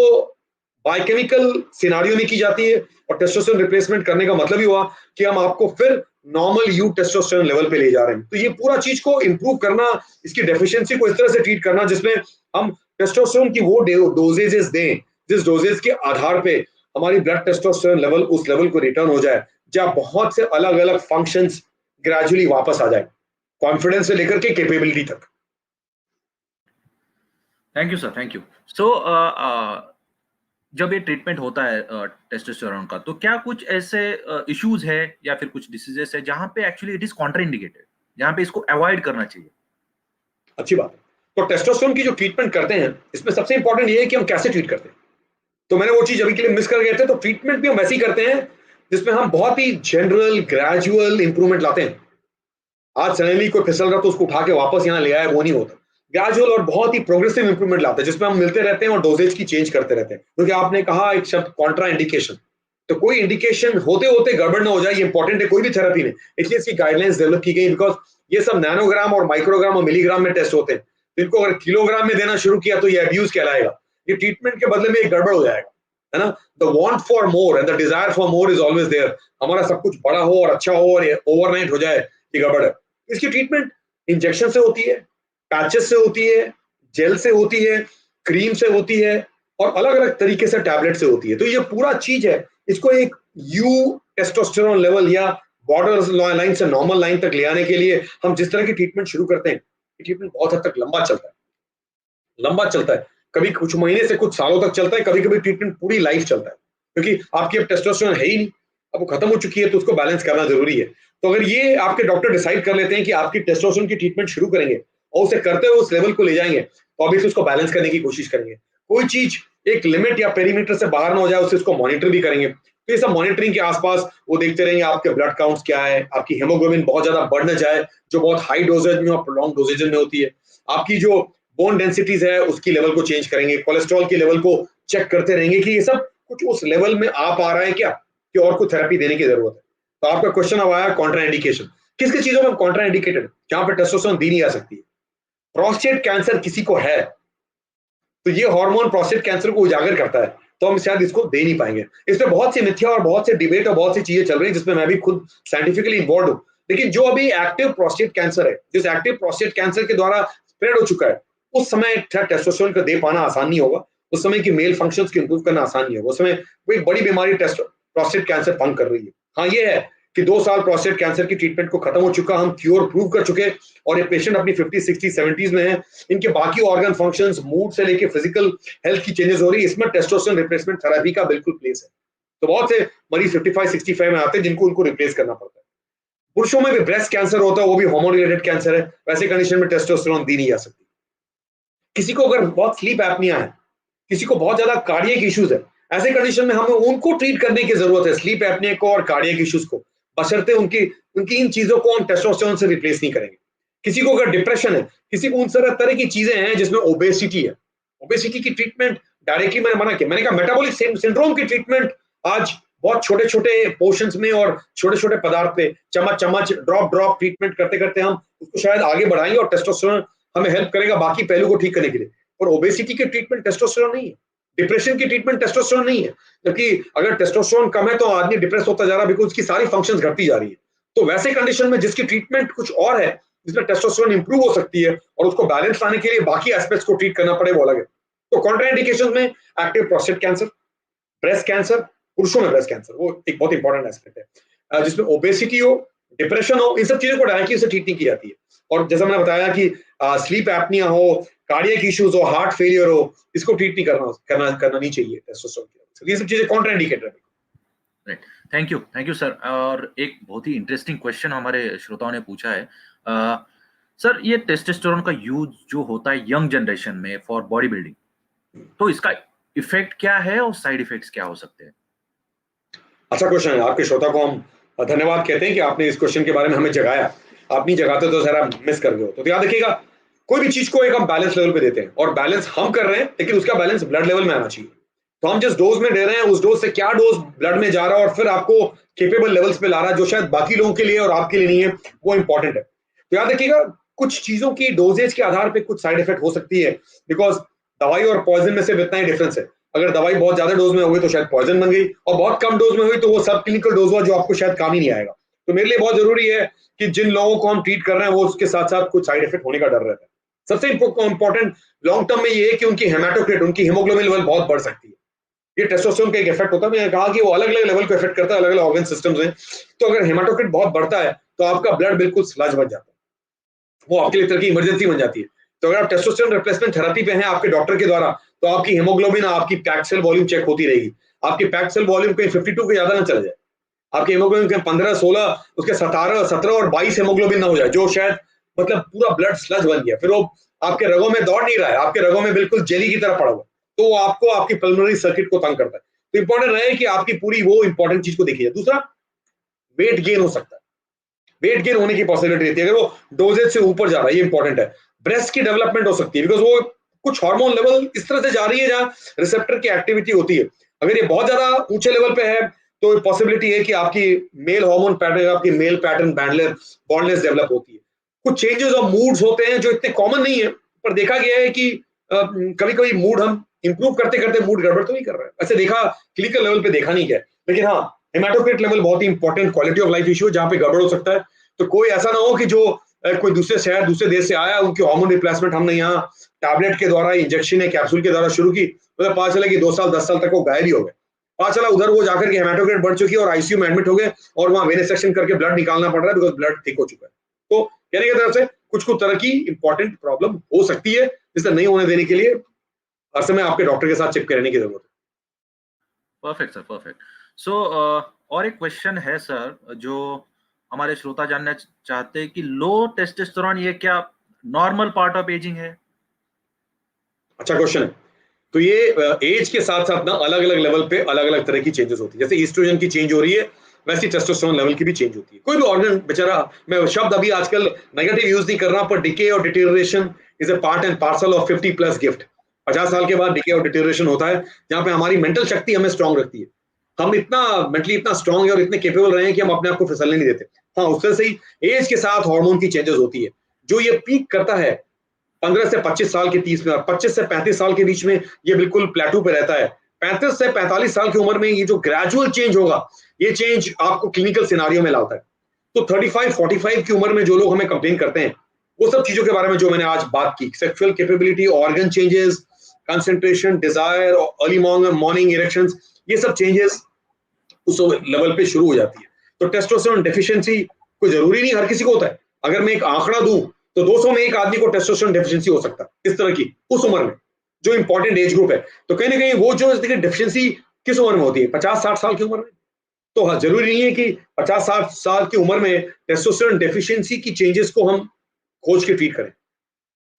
बायोकेमिकल सिनारियो में की जाती है, और टेस्टोस्टेरोन रिप्लेसमेंट करने का मतलब ही हुआ कि हम आपको फिर नॉर्मल यू टेस्टोस्टेरोन लेवल पे ले जा रहे हैं। तो ये पूरा चीज को इंप्रूव करना, इसकी डेफिशिएंसी को इस तरह से ट्रीट करना जिसमें हम टेस्टोस्टेरोन की वो डोजेजेस दें जिस डोजेज के आधार पे हमारी ब्लड टेस्टोस्टेरोन लेवल उस लेवल को रिटर्न हो जाए जहां बहुत से अलग अलग फंक्शंस ग्रेजुअली वापस आ जाए, कॉन्फिडेंस से लेकर के कैपेबिलिटी तक। Thank you sir, thank you. So जब ये ट्रीटमेंट होता है टेस्टोस्टेरोन का, तो क्या कुछ ऐसे इश्यूज है या फिर कुछ डिसीजेस है जहां पे एक्चुअली इट इज कॉन्ट्राइंडिकेटेड, जहां पे इसको अवॉइड करना चाहिए? अच्छी बात है। तो टेस्टोस्टेरोन की जो ट्रीटमेंट करते हैं इसमें सबसे इंपॉर्टेंट ये है कि हम कैसे ट्रीट करते हैं। तो मैंने वो चीज अभी के लिए मिस कर गए थे, तो ट्रीटमेंट भी हम वैसे ही करते हैं जिसमें हम बहुत ही जनरल ग्रेजुअल इंप्रूवमेंट लाते हैं। आज सडनली कोई फिसल रहा तो उसको उठा के वापस यहाँ ले आए, वो नहीं होता। ग्रेजुअल और बहुत ही प्रोग्रेसिव इंप्रूवमेंट लाते हैं जिसमें हम मिलते रहते हैं और डोजेज की चेंज करते रहते हैं, क्योंकि आपने कहा एक शब्द कॉन्ट्रा इंडिकेशन, तो कोई इंडिकेशन होते होते गड़बड़ ना हो जाए, ये इंपॉर्टेंट है कोई भी थेरेपी में, इसलिए इसकी गाइडलाइंस डेवलप की गई, बिकॉज ये सब नैनोग्राम और माइक्रोग्राम और मिलीग्राम में टेस्ट होते हैं, तो इनको अगर किलोग्राम में देना शुरू किया तो ये अब्यूज कहलाएगा, ये ट्रीटमेंट के बदले में एक गड़बड़ हो जाएगा, है ना। The want for more and the desire for more is always there, हमारा सब कुछ बड़ा हो और अच्छा हो और ओवरनाइट हो जाए, ये गड़बड़ है। इसकी ट्रीटमेंट इंजेक्शन से होती है, पैचेस से होती है, जेल से होती है, क्रीम से होती है, और अलग अलग तरीके से टैबलेट से होती है। तो ये पूरा चीज है, इसको एक यू टेस्टोस्टेरोन लेवल या बॉर्डर लाइन से नॉर्मल लाइन तक ले आने के लिए हम जिस तरह की ट्रीटमेंट शुरू करते हैं, ये ट्रीटमेंट बहुत हद तक लंबा चलता है, कभी कुछ महीने से कुछ सालों तक चलता है, कभी कभी ट्रीटमेंट पूरी लाइफ चलता है, क्योंकि आपकी अब टेस्टोस्टेरोन है ही नहीं, अब वो खत्म हो चुकी है, तो उसको बैलेंस करना जरूरी है। तो अगर ये आपके डॉक्टर डिसाइड कर लेते हैं कि आपकी टेस्टोस्टेरोन की ट्रीटमेंट शुरू करेंगे और उसे करते हुए उस लेवल को ले जाएंगे, तो ऑब्वियसली उसको बैलेंस करने की कोशिश करेंगे। कोई चीज एक लिमिट या पेरीमीटर से बाहर ना हो जाए, उसको मॉनिटर भी करेंगे। तो ये सब मॉनिटरिंग के आसपास वो देखते रहेंगे आपके ब्लड काउंट्स क्या है, आपकी हेमोग्लोबिन बहुत ज्यादा बढ़ न जाए, जो बहुत हाई डोजेज में और प्रोलॉन्ग डोजेज में होती है। आपकी जो बोन डेंसिटीज है उसकी लेवल को चेंज करेंगे, कोलेस्ट्रॉल की लेवल को चेक करते रहेंगे कि ये सब कुछ उस लेवल में आ पा रहा है क्या, कि और कुछ थेरेपी देने की जरूरत है। तो आपका क्वेश्चन अब आया कॉन्ट्रा इंडिकेशन, किस किस चीजों में कॉन्ट्रा इंडिकेटेड जहां पे टेस्टोस्टेरोन दी नहीं जा सकती है। प्रोस्टेट कैंसर किसी को है तो ये हार्मोन प्रोस्टेट कैंसर को उजागर करता है, तो हम शायद इसको दे नहीं पाएंगे। इसमें बहुत सी मिथ्या और बहुत से डिबेट और बहुत सी चीजें चल रही है जिसमें मैं भी खुद साइंटिफिकली इन्वॉल्व हूँ। लेकिन जो अभी एक्टिव प्रोस्टेट कैंसर है, जिस एक्टिव प्रोस्टेट कैंसर के द्वारा स्प्रेड हो चुका है, उस समय टेस्टोस्टेरोन को दे पाना आसान नहीं होगा, उस समय की मेल फंक्शंस को इंप्रूव करना आसान नहीं होगा, उस समय वो एक बड़ी बीमारी प्रोस्टेट कैंसर पंग कर रही है। हाँ ये है कि 2 साल प्रोस्टेट कैंसर की ट्रीटमेंट को खत्म हो चुका, हम क्योर प्रूव कर चुके, और ये पेशेंट अपनी 50, 60, 70s में है, इनके बाकी ऑर्गन फंक्शंस, मूड से लेके फिजिकल हेल्थ की चेंजेस हो रही है, इसमें टेस्टोस्टेरोन रिप्लेसमेंट थेरेपी का बिल्कुल प्लेस है। तो बहुत से मरीज 55, 65 में आते हैं जिनको उनको रिप्लेस करना पड़ता है। पुरुषों में भी ब्रेस्ट कैंसर होता है, वो भी हार्मोन रिलेटेड कैंसर है, वैसे कंडीशन में टेस्टोस्टेरोन दी नहीं जा सकती। किसी को अगर बहुत स्लीप एपनिया है, किसी को बहुत ज्यादा कार्डियक इश्यूज है, ऐसे कंडीशन में हमें उनको ट्रीट करने की जरूरत है, स्लीप एपनिया को और कार्डियक इश्यूज को, बशर्ते उनकी उनकी इन चीजों को हम टेस्टोस्टेरोन से रिप्लेस नहीं करेंगे। किसी को अगर डिप्रेशन है, किसी को उन तरह की चीजें हैं जिसमें ओबेसिटी है, ओबेसिटी की ट्रीटमेंट डायरेक्टली मैंने मना किया, मैंने कहा मेटाबॉलिक सिंड्रोम की ट्रीटमेंट आज बहुत छोटे छोटे पोर्शंस में और छोटे छोटे पदार्थ पे चम्मच चम्मच ड्रॉप ड्रॉप ट्रीटमेंट करते करते हम उसको शायद आगे बढ़ाएंगे और टेस्टोस्टेरोन हमें हेल्प करेगा बाकी पहलू को ठीक करने के लिए। और ओबेसिटी की ट्रीटमेंट टेस्टोस्टेरोन नहीं है, डिप्रेशन की ट्रीटमेंट टेस्टोस्टेरोन नहीं है, जबकि अगर टेस्टोस्टेरोन कम है तो आदमी डिप्रेस होता जा रहा है, बिकॉज उसकी सारी फंक्शंस घटती जा रही है। तो वैसे कंडीशन में जिसकी ट्रीटमेंट कुछ और है, जिसमें टेस्टोस्टेरोन इंप्रूव हो सकती है और उसको बैलेंस लाने के लिए बाकी एस्पेक्ट्स को ट्रीट करना पड़े, वो अलग है। तो कॉन्ट्राइंडिकेशन में active prostate cancer, breast cancer, पुरुषों में ब्रेस्ट कैंसर वो एक बहुत इंपॉर्टेंट एस्पेक्ट है, जिसमें ओबेसिटी हो, डिप्रेशन हो, इन सब चीजों को डायरेक्टली से ट्रीट नहीं की जाती है। और जैसा मैंने बताया कि स्लीप एपनिया हो, कार्डियक इश्यूज हो, हार्ट फेलियर हो, इसको ट्रीट नहीं करना नहीं चाहिए टेस्टोस्टेरोन की वजह से। ये सब चीजें कॉन्ट्राइंडिकेटेड है। Right, thank you sir. और एक बहुत ही इंटरेस्टिंग क्वेश्चन हमारे श्रोताओं ने पूछा है, सर ये टेस्टोस्टेरोन का यूज जो होता है यंग जनरेशन में फॉर बॉडी बिल्डिंग, तो इसका इफेक्ट क्या है और साइड इफेक्ट्स क्या हो सकते हैं? अच्छा क्वेश्चन है, आपके श्रोता को हम धन्यवाद कहते हैं कि आपने इस क्वेश्चन के बारे में हमें जगाया, आप नहीं जगाते तो जरा मिस कर गए हो। तो याद रखिएगा, कोई भी चीज को एक हम बैलेंस लेवल पे देते हैं और बैलेंस हम कर रहे हैं, लेकिन उसका बैलेंस ब्लड लेवल में आना चाहिए। तो हम जिस डोज में दे रहे हैं उस डोज से क्या डोज ब्लड में जा रहा है और फिर आपको केपेबल लेवल्स पे ला रहा है, जो शायद बाकी लोगों के लिए और आपके लिए नहीं है, वो इंपॉर्टेंट है। तो याद रखिएगा, कुछ चीजों की डोजेज के आधार पर कुछ साइड इफेक्ट हो सकती है, बिकॉज दवाई और पॉइजन में सिर्फ इतना ही डिफरेंस है। अगर दवाई बहुत ज्यादा डोज में होगी तो शायद पॉइजन बन गई, और बहुत कम डोज में हुई तो वो सब क्लिनिकल डोज हुआ जो आपको शायद काम ही नहीं आएगा। तो मेरे लिए बहुत जरूरी है कि जिन लोगों को हम ट्रीट कर रहे हैं वो उसके साथ साथ कुछ साइड इफेक्ट होने का डर रहता है। सबसे इंपॉर्टेंट लॉन्ग टर्म में ये है कि उनकी हेमाटोक्रिट, उनकी हीमोग्लोबिन लेवल बहुत बढ़ सकती है। ये टेस्टोस्टेरोन का एक इफेक्ट होता है, मैंने कहा कि वो अलग अलग लेवल को इफेक्ट करता है, अलग अलग ऑर्गन सिस्टम्स में। तो अगर हेमाटोक्रिट बहुत बढ़ता है तो आपका ब्लड बिल्कुल स्लज बन जाता है, वो आपके लिए तरह की इमरजेंसी बन जाती है। तो अगर आप टेस्टोस्टेरोन रिप्लेसमेंट थेरेपी पे हैं आपके डॉक्टर के द्वारा, तो आपकी हेमोग्लोबिन, आपकी पैक्ड सेल वॉल्यूम चेक होती रहेगी। आपकी पैक्ड सेल वॉल्यूम कहीं 52 के ज्यादा ना चले जाए, आपके हेमोग्लोबिन कहीं 15, 16, उसके 17, 17 और 22 हेमोग्लोबिन ना हो जाए, जो शायद मतलब पूरा ब्लड स्लज बन गया, फिर वो आपके रगों में दौड़ नहीं रहा है, आपके रगों में बिल्कुल जेली की तरह पड़ा हुआ, तो वो आपको आपकी पल्मोनरी सर्किट को तंग करता है। तो इंपॉर्टेंट रहे कि आपकी पूरी वो इंपॉर्टेंट चीज को देखी जाए। दूसरा, वेट गेन हो सकता है, वेट गेन होने की पॉसिबिलिटी रहती है अगर वो डोजेज से ऊपर जा रहा है, ये इंपॉर्टेंट है। ब्रेस्ट की डेवलपमेंट हो सकती है, बिकॉज वो कुछ हार्मोन लेवल इस तरह से जा रही है जहां रिसेप्टर की एक्टिविटी होती है। अगर ये बहुत ज्यादा ऊंचे लेवल पे है तो पॉसिबिलिटी है कि आपकी मेल हार्मोन पैटर्न, आपकी मेल पैटर्न बॉन्डलेस डेवलप होती है। कुछ चेंजेस और मूड्स होते हैं जो इतने कॉमन नहीं है, पर देखा गया है कि कभी कभी मूड हम इंप्रूव करते करते मूड गड़बड़ तो नहीं कर रहे हैं, ऐसे देखा क्लिनिकल लेवल पे देखा नहीं गया। लेकिन हाँ, हेमाटोक्रिट लेवल बहुत ही important quality of life issue जहां पे गड़बड़ हो सकता है। तो कोई ऐसा ना हो कि जो कोई दूसरे शहर दूसरे देश से आया, उनकी हार्मोन रिप्लेसमेंट हमने यहाँ टैबलेट के द्वारा, इंजेक्शन या कैप्सूल के द्वारा शुरू की, मतलब पता चला कि 2 साल 10 साल तक वो गायब ही हो गए। पता चला उधर वो जाकर के हेमाटोक्रिट बढ़ चुकी है और आईसीयू में एडमिट हो गए और वहां वेन सेक्शन करके ब्लड निकालना पड़ रहा है बिकॉज ब्लड थिक हो चुका है। तो कहने की तरफ से कुछ कुछ तरह की इंपॉर्टेंट प्रॉब्लम हो सकती है, जिसे नहीं होने देने के लिए हर समय आपके डॉक्टर के साथ चिपके रहने की जरूरत है। Perfect sir, perfect. सो और एक क्वेश्चन है सर, जो हमारे श्रोता जानना चाहते हैं कि लो टेस्टोस्टेरोन ये क्या नॉर्मल पार्ट ऑफ एजिंग है? अच्छा क्वेश्चन है। तो ये एज के साथ साथ ना अलग अलग लेवल पे अलग अलग तरह की चेंजेस होती है। जैसे ईस्ट्रोजन की चेंज हो रही है, वैसी टेस्टोस्टेरोन लेवल की भी चेंज होती है। कोई भी ऑर्गन बेचारा, मैं शब्द अभी आजकल नेगेटिव यूज नहीं कर रहा, पर डिके और deterioration is a part and parcel of 50 plus gift. 50 साल के बाद डिके और डिटेरियोरेशन होता है, जहां पे हमारी मेंटल शक्ति हमें स्ट्रांग रखती है। हम इतना मेंटली इतना स्ट्रांग है और इतने केपेबल रहे हैं कि हम अपने आप को फिसलने नहीं देते। हाँ, उससे सही एज के साथ हार्मोन की चेंजेस होती है। जो ये पीक करता है 15 से 25 साल के 30 में, और 25 से 35 साल के बीच में ये बिल्कुल प्लेटू पे रहता है। 35 से 45 साल की उम्र में ये जो ग्रेजुअल चेंज होगा, ये चेंज आपको क्लिनिकल सिनारियो में लाता है। तो 35 45 की उम्र में जो लोग हमें कंप्लेन करते हैं, वो सब चीजों के बारे में जो मैंने आज बात की, sexual capability, organ changes, concentration, desire, early morning erections, ये सब चेंजेस उस लेवल पे शुरू हो जाती है। तो टेस्टोस्टेरोन डेफिशिएंसी कोई जरूरी नहीं हर किसी को होता है। अगर मैं एक आंकड़ा दूं तो 200 में एक आदमी को टेस्टोस्टेरोन डेफिशिएंसी हो सकता है, इस तरह की उस उम्र में, जो इंपॉर्टेंट एज ग्रुप है। तो कहीं ना कहीं वो जो डेफिशिएंसी किस उम्र में होती है, 50-60 साल की उम्र में। तो हाँ, जरूरी नहीं है कि 50-60 साल की उम्र में टेस्टोस्टेरोन डेफिशिएंसी की चेंजेस को हम खोज के ट्रीट करें।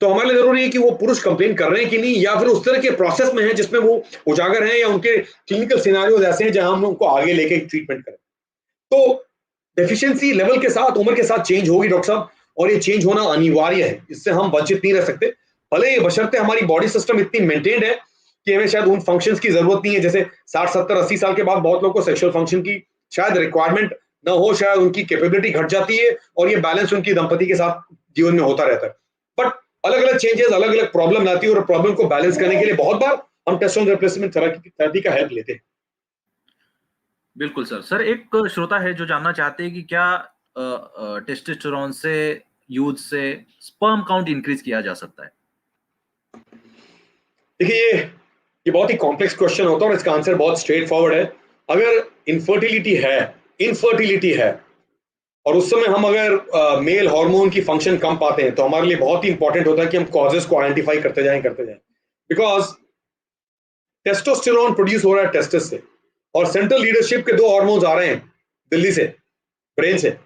तो हमारे लिए जरूरी है कि वो पुरुष कंप्लेन कर रहे हैं कि नहीं, या फिर उस तरह के प्रोसेस में है जिसमें वो उजागर हैं, या उनके क्लिनिकल सिनारियोज ऐसे हैं जहां हम उनको आगे लेके ट्रीटमेंट करें। तो डेफिशिएंसी लेवल के साथ उम्र के साथ चेंज होगी डॉक्टर साहब, और ये चेंज होना अनिवार्य है, इससे हम वंचित नहीं रह सकते। भले ये बशर्ते हमारी बॉडी सिस्टम इतनी मेंटेन्ड है कि हमें शायद उन फंक्शंस की जरूरत नहीं है। जैसे 60-70-80 साल के बाद बहुत लोगों को सेक्सुअल फंक्शन की शायद रिक्वायरमेंट ना हो, शायद उनकी कैपेबिलिटी घट जाती है और ये बैलेंस उनकी दंपति के साथ जीवन में होता रहता है। बट अलग अलग चेंजेस अलग अलग प्रॉब्लम लाती है, और प्रॉब्लम को बैलेंस करने के लिए बहुत बार हम टेस्टोस्टेरोन रिप्लेसमेंट थेरेपी का हेल्प लेते हैं। बिल्कुल सर। सर, एक श्रोता है जो जानना चाहते हैं कि क्या टेस्टोस्टेरोन से यूज से स्पर्म काउंट इंक्रीज किया जा सकता है? देखिए, ये बहुत ही कॉम्प्लेक्स क्वेश्चन होता है और इसका आंसर बहुत स्ट्रेट फॉरवर्ड है। अगर इनफर्टिलिटी है और उस समय हम अगर मेल हार्मोन की फंक्शन कम पाते हैं, तो हमारे लिए बहुत ही इंपॉर्टेंट होता है कि हम कॉजेस को आइडेंटिफाई करते जाएं। बिकॉज टेस्टोस्टेरोन प्रोड्यूस हो रहा है टेस्टिस से, और सेंट्रल लीडरशिप के 2 हार्मोन्स आ रहे हैं दिल्ली से, ब्रेन से,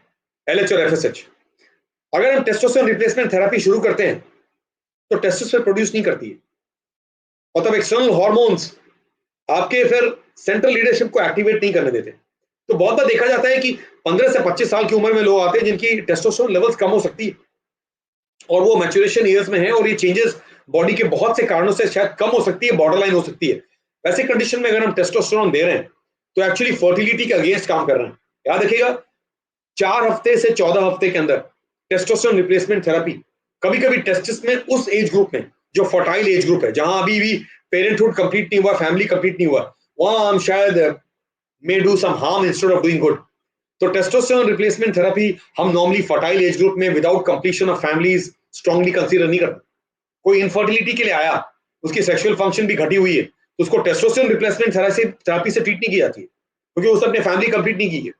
LH और FSH। अगर हम टेस्टोस्टेरोन रिप्लेसमेंट थेरेपी शुरू करते हैं तो टेस्टोस्टेरोन प्रोड्यूस नहीं करती है, मतलब एक्सटर्नल हार्मोन्स आपके फिर सेंट्रल लीडरशिप को एक्टिवेट नहीं करने देते। तो बहुत बार देखा जाता है कि 15 से 25 साल की उम्र में लोग आते हैं जिनकी टेस्टोस्टेरोन लेवल्स कम हो सकती है, और वो मैच्योरेशन ईयर्स में है, और ये चेंजेस बॉडी के बहुत से कारणों से शायद कम हो सकती है, बॉर्डरलाइन हो सकती है। वैसे कंडीशन में अगर हम टेस्टोस्टेरोन दे रहे हैं तो एक्चुअली फर्टिलिटी के अगेंस्ट काम कर रहे हैं। याद रखिएगा, 4 हफ्ते से 14 हफ्ते के अंदर टेस्टोस्टेरोन रिप्लेसमेंट थेरेपी कभी कभी टेस्टिस में, उस एज ग्रुप में जो फर्टाइल एज ग्रुप है, जहां अभी भी पेरेंटहुड कंप्लीट नहीं हुआ, फैमिली कंप्लीट नहीं हुआ, वहां हम शायद may do some harm instead of doing good. तो टेस्टोस्टेरोन रिप्लेसमेंट थेरेपी हम नॉर्मली फर्टाइल एज ग्रुप में without completion of families strongly consider नहीं करते। कोई इनफर्टिलिटी के लिए आया, उसकी सेक्सुअल फंक्शन भी घटी हुई है, तो उसको टेस्टोस्टेरोन रिप्लेसमेंट थेरेपी से ट्रीट नहीं की जाती है, क्योंकि उसने अपनी फैमिली कंप्लीट नहीं की है।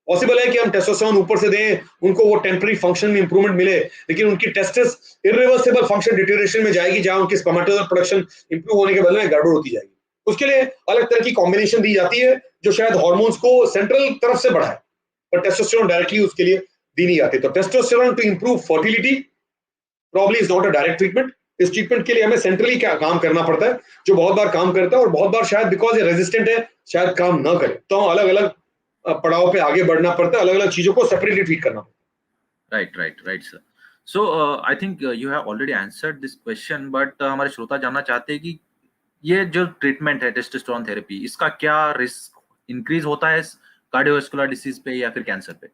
पॉसिबल है कि हम टेस्टोस्टेरोन ऊपर से दें, उनको वो टेम्पररी फंक्शन में इंप्रूवमेंट मिले, लेकिन उनकी टेस्टिस इरिवर्सिबल फंक्शन डिटेरियोरेशन में जाएगी, जहां उनकी स्पर्मेटोजोइड प्रोडक्शन इंप्रूव होने के बदले में गड़बड़ होती जाएगी। उसके लिए अलग तरह की कॉम्बिनेशन दी जाती है, जो शायद हार्मोन्स को सेंट्रल तरफ से बढ़ाए, पर टेस्टोस्टेरोन डायरेक्टली उसके लिए दी नहीं जाती। तो testosterone to improve fertility probably is not a direct treatment. इस ट्रीटमेंट के लिए हमें सेंट्रली क्या काम करना पड़ता है, जो बहुत बार काम करता है, और बहुत बार शायद बिकॉज ये रेजिस्टेंट है शायद काम ना करे, तो अलग अलग पड़ाव पे आगे बढ़ना पड़ता है, अलग अलग चीजों को सेपरेटली ट्रीट करना पड़ता right sir. So I think you have already answered this question, but हमारे श्रोता जानना चाहते हैं कि ये जो ट्रीटमेंट है टेस्टोस्टेरोन थेरेपी, इसका क्या रिस्क इंक्रीज होता है कार्डियोवास्कुलर डिसीज पे या फिर कैंसर पे?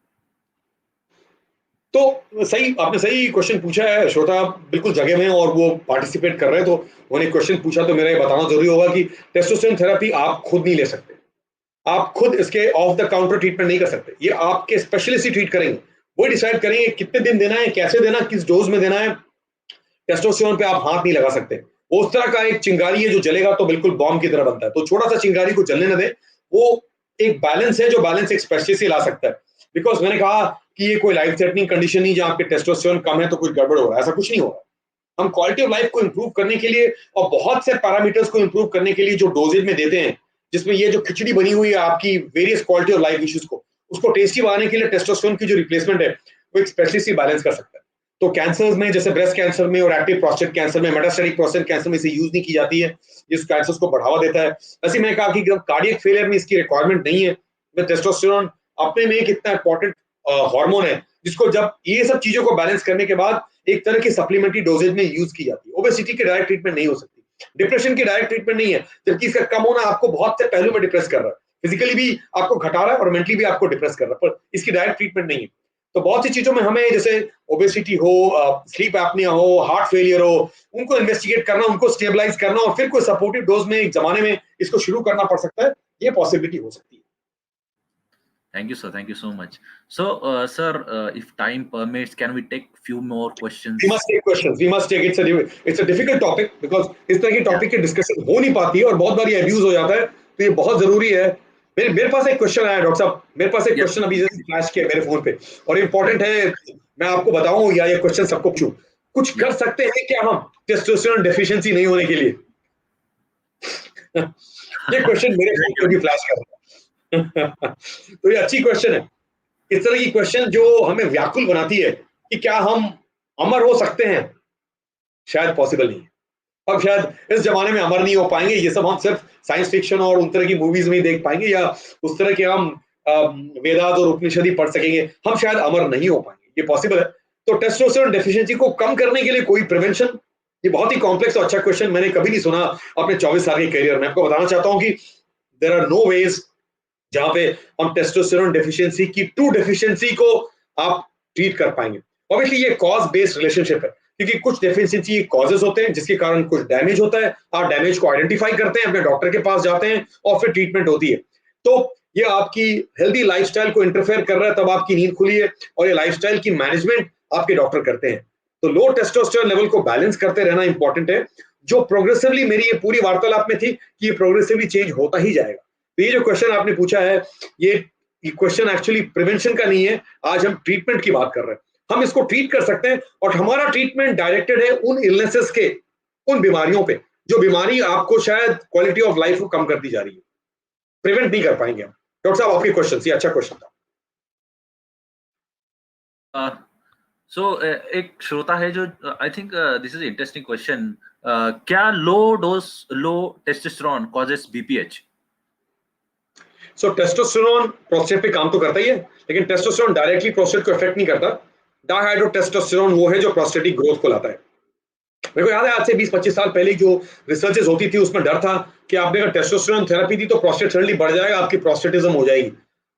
तो सही, आपने सही क्वेश्चन पूछा है। श्रोता बिल्कुल जगह में और वो पार्टिसिपेट कर रहे हैं, तो उन्हें क्वेश्चन पूछा तो मेरा ये बताना जरूरी होगा कि टेस्टोस्टेरोन थेरेपी आप खुद नहीं ले सकते, आप खुद इसके ऑफ द काउंटर ट्रीटमेंट नहीं कर सकते, ये आपके स्पेशलिस्ट ही ट्रीट करेंगे। वो डिसाइड करेंगे कितने दिन देना है, कैसे देना, किस डोज में देना है। टेस्टोस्टेरोन पे आप हाथ नहीं लगा सकते। वो उस तरह का एक चिंगारी है जो जलेगा तो बिल्कुल बॉम्ब की तरह बनता है, तो छोटा सा चिंगारी को जलने न दे। वो एक बैलेंस है जो बैलेंस एक स्पेशलिस्ट ही ला सकता है। बिकॉज मैंने कहा कि ये कोई लाइफ थ्रेटनिंग कंडीशन नहीं जहां आपके टेस्टोस्टेरोन कम है तो कुछ गड़बड़ हो रहा है, ऐसा कुछ नहीं हो रहा। हम क्वालिटी ऑफ लाइफ को इंप्रूव करने के लिए और बहुत से पैरामीटर्स को इंप्रूव करने के लिए जो डोजेज में देते हैं, जिसमें ये जो खिचड़ी बनी हुई है आपकी various quality of life issues को, उसको टेस्टी बनाने के लिए टेस्टोस्टेरोन की जो रिप्लेसमेंट है वो एक स्पेशलिस्ट ही बैलेंस कर सकता है। तो कैंसर्स में, जैसे ब्रेस्ट कैंसर में और एक्टिव प्रोस्टेट कैंसर में, मेटास्टेटिक प्रोस्टेट कैंसर में इसे यूज नहीं की जाती है, इस कैंसर्स को बढ़ावा देता है। वैसे मैंने कहा कि कार्डियक फेलियर में इसकी रिक्वायरमेंट नहीं है। टेस्टोस्टेरोन अपने में एक इतना इंपॉर्टेंट हार्मोन है जिसको जब ये सब चीजों को बैलेंस करने के बाद एक तरह की सप्लीमेंट्री डोजेज में यूज की जाती है। ओबेसिटी की डायरेक्ट ट्रीटमेंट नहीं हो सकती, डिप्रेशन की डायरेक्ट ट्रीटमेंट नहीं है, जबकि इसका कम होना आपको बहुत से पहलू में डिप्रेस कर रहा है, फिजिकली भी आपको घटा रहा है और मेंटली भी आपको डिप्रेस कर रहा है, पर इसकी डायरेक्ट ट्रीटमेंट नहीं है। तो बहुत सी चीजों में हमें, जैसे ओबेसिटी हो, स्लीप एपनिया हो, हार्ट फेलियर हो, उनको इन्वेस्टिगेट करना, उनको स्टेबलाइज करना और फिर कोई सपोर्टिव डोज में एक जमाने में इसको शुरू करना पड़ सकता है, ये पॉसिबिलिटी हो सकती है। Thank you, sir. Thank you so much. So, sir, if time permits, can we take few more questions? We must take questions. We must take. It's a difficult topic because इस तरह की topic की discussion हो नहीं पाती है और बहुत बार ये अब्यूज हो जाता है, तो ये बहुत जरूरी है। मेरे पास एक क्वेश्चन आया डॉक्टर साहब, मेरे पास एक क्वेश्चन अभी जैसे फ्लैश किया मेरे फोन पे और इम्पोर्टेंट है, मैं आपको बताऊं या ये क्वेश्चन सबको पूछूं। कुछ कर सकते हैं क्या हम टेस्टोस्टेरोन डेफिशिएंसी नहीं होने के लिए? ये क्वेश्चन मेरे फोन पे भी फ्लैश कर रहा है। तो ये अच्छी क्वेश्चन है। इस तरह की क्वेश्चन जो हमें व्याकुल बनाती है कि क्या हम अमर हो सकते हैं? शायद पॉसिबल नहीं है। अब शायद इस जमाने में अमर नहीं हो पाएंगे, ये सब हम सिर्फ साइंस फिक्शन और उन तरह की मूवीज में ही देख पाएंगे, या उस तरह के हम वेदांत और उपनिषद ही पढ़ सकेंगे, हम शायद अमर नहीं हो पाएंगे, ये पॉसिबल है। तो टेस्टोस्टेरोन डेफिशिएंसी को कम करने के लिए कोई प्रिवेंशन? ये बहुत ही कॉम्प्लेक्स और अच्छा क्वेश्चन मैंने कभी नहीं सुना अपने 24 साल के करियर में। आपको बताना चाहता हूं कि देयर आर नो वेज जहां पे हम टेस्टोस्टेरोन डेफिशिएंसी की ट्रू डेफिशिएंसी को आप ट्रीट कर पाएंगे। ऑब्वियसली ये कॉज बेस्ड रिलेशनशिप है, क्योंकि कुछ डेफिशिएंसी कॉजेस होते हैं जिसके कारण कुछ डैमेज होता है, आप डैमेज को आइडेंटिफाई करते हैं, अपने डॉक्टर के पास जाते हैं और फिर ट्रीटमेंट होती है। तो ये आपकी हेल्दी लाइफस्टाइल को इंटरफेयर कर रहा है, तब आपकी नींद खुली है, और ये लाइफस्टाइल की मैनेजमेंट आपके डॉक्टर करते हैं। तो लो टेस्टोस्टेरोन लेवल को बैलेंस करते रहना इंपॉर्टेंट है, जो प्रोग्रेसिवली, मेरी ये पूरी वार्तालाप में थी कि ये प्रोग्रेसिवली चेंज होता ही जाएगा। तो ये जो क्वेश्चन आपने पूछा है, ये क्वेश्चन एक्चुअली प्रिवेंशन का नहीं है, आज हम ट्रीटमेंट की बात कर रहे हैं। हम इसको ट्रीट कर सकते हैं और हमारा ट्रीटमेंट डायरेक्टेड है उन इलनेसेस के, उन बीमारियों पे जो बीमारी आपको शायद क्वालिटी ऑफ लाइफ को कम करती जा रही है। प्रिवेंट नहीं कर पाएंगे हम। डॉक्टर साहब आपके क्वेश्चन, ये अच्छा क्वेश्चन था। एक श्रोता है जो, I think this is interesting question, क्या लो टेस्टोस्टेरोन कॉजेस बीपीएच? सो टेस्टोस्टेरोन प्रोस्टेट पे काम तो करता ही है, लेकिन टेस्टोस्टेरोन डायरेक्टली प्रोस्टेट को इफेक्ट नहीं करता। डायहाइड्रोटेस्टोस्टेरोन वो है जो प्रोस्टेटिक ग्रोथ को लाता है। मेरे को याद है आज से 20-25 साल पहले जो रिसर्चेस होती थी उसमें डर था कि आपने अगर टेस्टोस्टेरोन थेरेपी दी तो प्रोस्टेट सडनली बढ़ जाएगा, आपकी प्रोस्टेटिज्म हो जाएगी।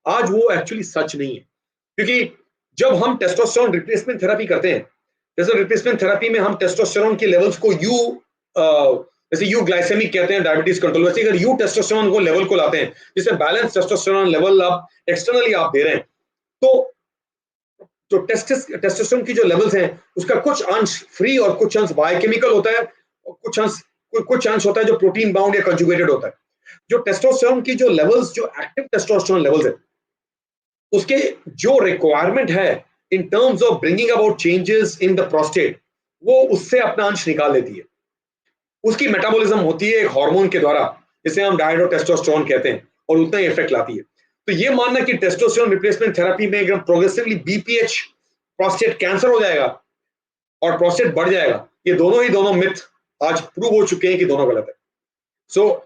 आज वो एक्चुअली सच नहीं है, क्योंकि जब हम टेस्टोस्टेरोन रिप्लेसमेंट थेरेपी करते हैं, जैसे रिप्लेसमेंट थेरेपी में हम टेस्टोस्टेरोन के लेवल्स को जैसे यू ग्लाइसेमिक कहते हैं डायबिटीज कंट्रोल, वैसे अगर यू टेस्टोस्टेरोन को लेवल को लाते हैं, जिससे बैलेंस टेस्टोस्टेरोन लेवल आप एक्सटर्नली आप दे रहे हैं, तो जो टेस्टोस्टेरोन की जो लेवल्स हैं उसका कुछ अंश फ्री और कुछ अंश बायोकेमिकल होता है, और कुछ अंश होता है जो प्रोटीन बाउंड या कंजुगेटेड होता है। जो टेस्टोस्टेरोन की जो लेवल्स, जो एक्टिव टेस्टोस्टेरोन लेवल्स है, उसके जो रिक्वायरमेंट है in terms of bringing about changes in the prostate, वो उससे अपना अंश निकाल लेती है। उसकी मेटाबॉलिज्म होती है एक हार्मोन के द्वारा, जिसे हम डायहाइड्रोटेस्टोस्टेरोन कहते हैं, और उतना ही इफेक्ट लाती है। तो ये मानना कि टेस्टोस्टेरोन रिप्लेसमेंट थेरेपी में एकदम प्रोग्रेसिवली बीपीएच, प्रोस्टेट कैंसर हो जाएगा और प्रोस्टेट बढ़ जाएगा, ये दोनों मिथ आज प्रूव हो चुके हैं कि दोनों गलत है। सो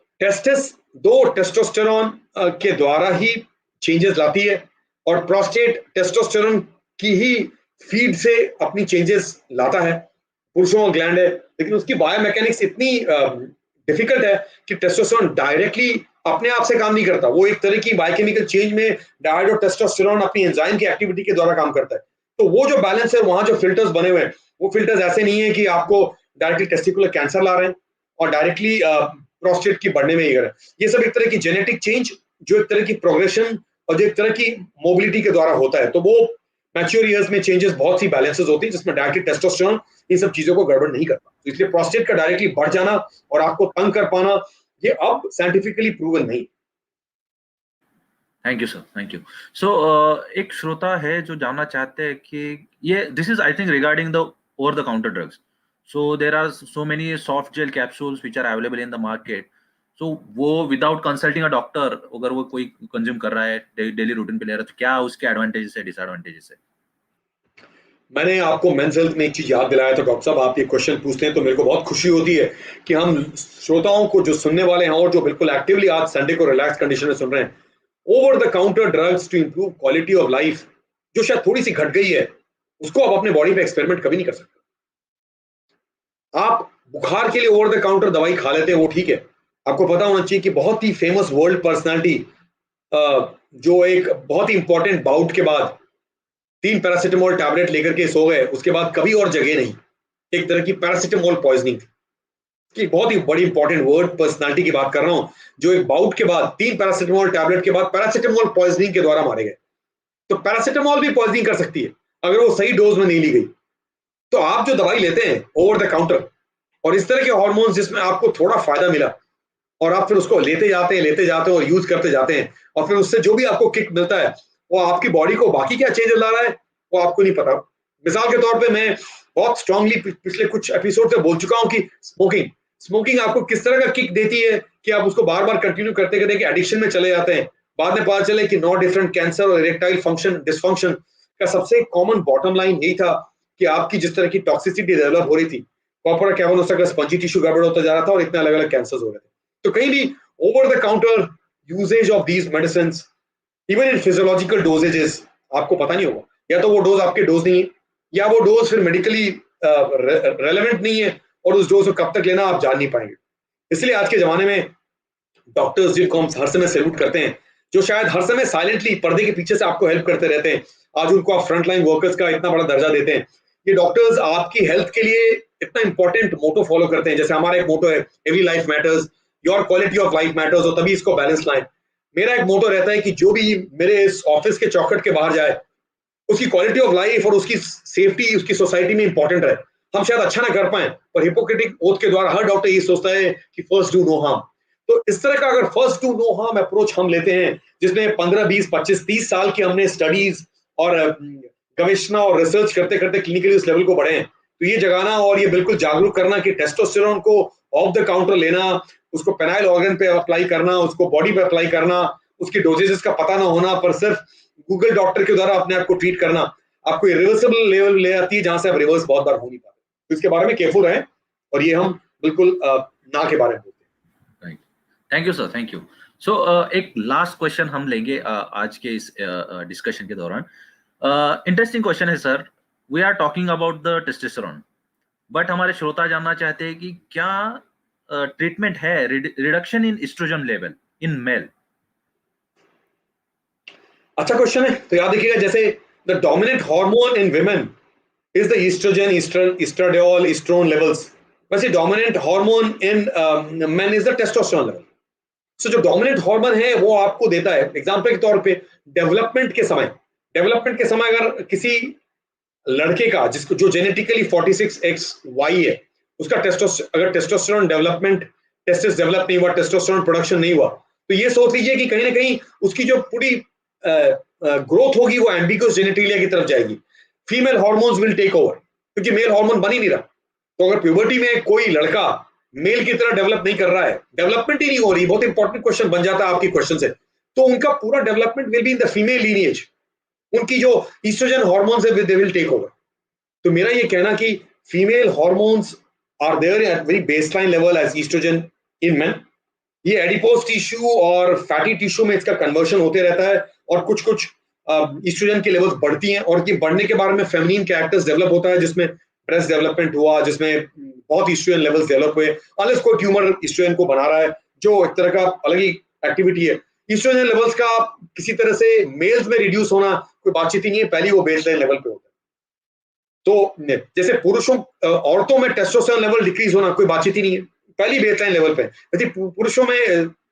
दो टेस्टोस्टेरोन के द्वारा ही चेंजेस लाती है, और प्रोस्टेट टेस्टोस्टेरोन की ही फीड से अपनी चेंजेस लाता है। पुरुषों का ग्लैंड है, लेकिन उसकी बायोमैकेनिक्स इतनी डिफिकल्ट है कि टेस्टोस्टेरोन डायरेक्टली अपने आप से काम नहीं करता। वो एक तरह की बायोकेमिकल चेंज में डायहाइड्रोटेस्टोस्टेरोन अपनी एंजाइम की एक्टिविटी के द्वारा काम करता है। तो वो जो बैलेंस है, वहां जो फिल्टर्स बने हुए हैं, वो फिल्टर्स ऐसे नहीं है कि आपको डायरेक्टली टेस्टिकुलर कैंसर ला रहे हैं और डायरेक्टली प्रोस्टेट की बढ़ने में ही कर रहे हैं। ये सब एक तरह की जेनेटिक चेंज, जो एक तरह की प्रोग्रेशन और जो एक तरह की मोबिलिटी के द्वारा होता है। तो वो मैच्योर ईयर्स में चेंजेस, बहुत सी बैलेंसेस होती है जिसमें डायरेक्टली टेस्टोस्टेरोन इन सब चीजों को गड़बड़ नहीं करता। तो इसलिए प्रोस्टेट का डायरेक्टली बढ़ जाना और आपको तंग कर पाना, ये अब साइंटिफिकली प्रूवन नहीं। Thank you sir, thank you. So एक श्रोता है जो जानना चाहते हैं कि ये this is I think regarding the over the counter drugs. So there are so many soft gel capsules which are available in the market. So वो विदाउट कंसल्टिंग अ डॉक्टर अगर वो कोई कंज्यूम कर रहा है, डेली रूटीन पे ले रहा है, तो क्या उसके एडवांटेजेस है, डिसएडवांटेजेस है? मैंने आपको मेंस हेल्थ में एक चीज याद दिलाया, तो डॉक्टर साहब आप ये क्वेश्चन पूछते हैं तो मेरे को बहुत खुशी होती है कि हम श्रोताओं को जो सुनने वाले हैं और जो बिल्कुल एक्टिवली आज संडे को रिलैक्स कंडीशन में सुन रहे हैं, over the counter drugs to improve quality of life जो शायद थोड़ी सी घट गई है, उसको आप अपने बॉडी पे एक्सपेरिमेंट कभी नहीं कर सकते। आप बुखार के लिए ओवर द काउंटर दवाई खा लेते हैं, वो ठीक है। आपको पता होना चाहिए कि बहुत ही फेमस वर्ल्ड पर्सनालिटी जो एक बहुत ही इंपॉर्टेंट बाउट के बाद 3 पैरासिटामोल टैबलेट लेकर के सो गए, उसके बाद कभी और जगे नहीं। एक तरह की पैरासिटामोल पॉइजनिंग की बहुत ही बड़ी इंपॉर्टेंट वर्ल्ड पर्सनालिटी की बात कर रहा हूं, जो एक बाउट के बाद 3 पैरासिटामोल टैबलेट के बाद पैरासिटामोल पॉइजनिंग के द्वारा मारे गए। तो पैरासिटामोल भी पॉइजनिंग कर सकती है अगर वो सही डोज में नहीं ली गई। तो आप जो दवाई लेते हैं ओवर द काउंटर और इस तरह के हार्मोन्स जिसमें आपको थोड़ा फायदा मिला और आप फिर उसको लेते जाते हैं और यूज करते जाते हैं, और फिर उससे जो भी आपको किक मिलता है वो आपकी बॉडी को बाकी क्या चेंजेस ला रहा है वो आपको नहीं पता। मिसाल के तौर पे मैं बहुत स्ट्रांगली पिछले कुछ एपिसोड से बोल चुका हूं कि स्मोकिंग आपको किस तरह का किक देती है कि आप उसको बार बार कंटिन्यू करते करते कि एडिक्शन में चले जाते हैं। बाद में पता चले कि 9 डिफरेंट कैंसर और इरेक्टाइल फंक्शन डिसफंक्शन का सबसे कॉमन बॉटम लाइन यही था कि आपकी जिस तरह की टॉक्सिसिटी डेवलप हो रही थी, कॉपर कैवर्नोसा का स्पंजी टिश्यू गड़बड़ होता जा रहा था और इतने अलग अलग कैंसर हो रहे थे। तो कहीं भी over the counter usages of these medicine even in physiological dosages आपको पता नहीं होगा, या तो वो डोज आपके डोज नहीं है या वो डोज फिर मेडिकली रेलेवेंट नहीं है और उस डोज को कब तक लेना आप जान नहीं पाएंगे। इसलिए आज के जमाने में डॉक्टर्स जिनको हम हर समय सैल्यूट करते हैं, जो शायद हर समय साइलेंटली पर्दे के पीछे से आपको हेल्प करते रहते हैं, आज उनको आप फ्रंटलाइन वर्कर्स का इतना बड़ा दर्जा देते हैं। ये डॉक्टर्स आपकी हेल्थ के लिए इतना इंपॉर्टेंट मोटो फॉलो करते हैं, जैसे हमारा एक मोटो है every life matters, your quality of life matters, और तभी इसको बैलेंस लाएं। मेरा एक मोटो रहता है कि जो भी मेरे इस ऑफिस के चौखट के बाहर जाए उसकी क्वालिटी ऑफ लाइफ और उसकी सेफ्टी उसकी सोसाइटी में इंपॉर्टेंट रहे। हम शायद अच्छा ना कर पाए और हिपोक्रेटिक ओथ के द्वारा हर डॉक्टर ये सोचता है कि फर्स्ट डू नो हार्म। तो इस तरह का अगर first do no harm approach हम लेते हैं, जिसमें 15 20 25 30 साल की हमने स्टडीज और गवेषणा और रिसर्च करते करते क्लिनिकली इस लेवल को बढ़े हैं, तो ये जगाना और ये बिल्कुल जागरूक करना कि टेस्टोस्टेरोन को ऑफ द काउंटर लेना, उसको पेनाइल ऑर्गन पे अप्लाई करना, उसको बॉडी पे अप्लाई करना, उसकी डोजेजेस का पता ना होना, पर सिर्फ गूगल डॉक्टर के द्वारा अपने आप को ट्रीट करना आपको इरिवर्सिबल लेवल ले आती है जहां से आप रिवर्स बहुत बार हो नहीं पाते। तो इसके बारे में केयरफुल रहें, और ये हम बिल्कुल ना के बारे में बोलते हैं। Thank you sir, thank you. So एक लास्ट क्वेश्चन हम लेंगे आज के इस डिस्कशन के दौरान। इंटरेस्टिंग क्वेश्चन है sir, we are talking about the testosterone, but हमारे श्रोता जानना चाहते हैं कि क्या ट्रीटमेंट है reduction in oestrogen level in male? अच्छा क्वेश्चन है। तो याद रखिएगा, जैसे the dominant hormone in women is the oestrogen, oestradiol, oestrone levels, वैसे dominant hormone in men is the testosterone level. So जो डोमिनेंट हार्मोन है वो आपको देता है, एग्जांपल के तौर पे डेवलपमेंट के समय अगर किसी लड़के का जिसको जो जेनेटिकली 46XY है, उसका अगर टेस्टोस्टेरोन डेवलपमेंट टेस्टिस डेवलप नहीं हुआ, टेस्टोस्टेरोन प्रोडक्शन नहीं हुआ, तो ये सोच लीजिए कि कहीं ना कहीं उसकी जो पूरी ग्रोथ होगी वो एम्बिगुअस जेनेटिलिया की तरफ जाएगी। Female hormones will take over, क्योंकि मेल हार्मोन बन ही नहीं रहा। तो अगर प्यूबर्टी में कोई लड़का मेल की तरह डेवलप नहीं कर रहा है, डेवलपमेंट ही नहीं हो रही, बहुत इंपॉर्टेंट क्वेश्चन बन जाता है आपकी क्वेश्चन से, तो उनका पूरा development will be in the female lineage, उनकी जो ईस्ट्रोजन हार्मोन्स है दे विल टेक ओवर। तो मेरा ये कहना कि female hormones are there at very baseline level as oestrogen in men. ये एडिपोज टिश्यू और फैटी टिश्यू में इसका कन्वर्शन होते रहता है, और कुछ कुछ ईस्ट्रोजन की लेवल्स बढ़ती हैं, और ये बढ़ने के बाद में फेमिनिन कैरेक्टर्स डेवलप होता है, जिसमें ब्रेस्ट डेवलपमेंट हुआ, जिसमें बहुत ईस्ट्रोजन लेवल्स डेवलप हुए, अनलेस कोई ट्यूमर ईस्ट्रोजन को बना रहा है, जो एक तरह का अलग ही एक्टिविटी है। ईस्ट्रोजन लेवल्स का किसी तरह से मेल्स में रिड्यूस होना कोई बातचीत ही नहीं है, पहले वो बेसलाइन लेवल पे होता है। तो जैसे पुरुषों औरतों में टेस्टोस्टेरोन लेवल डिक्रीज होना कोई बातचीत ही नहीं है, पहली बेसलाइन लेवल पे। यदि पुरुषों में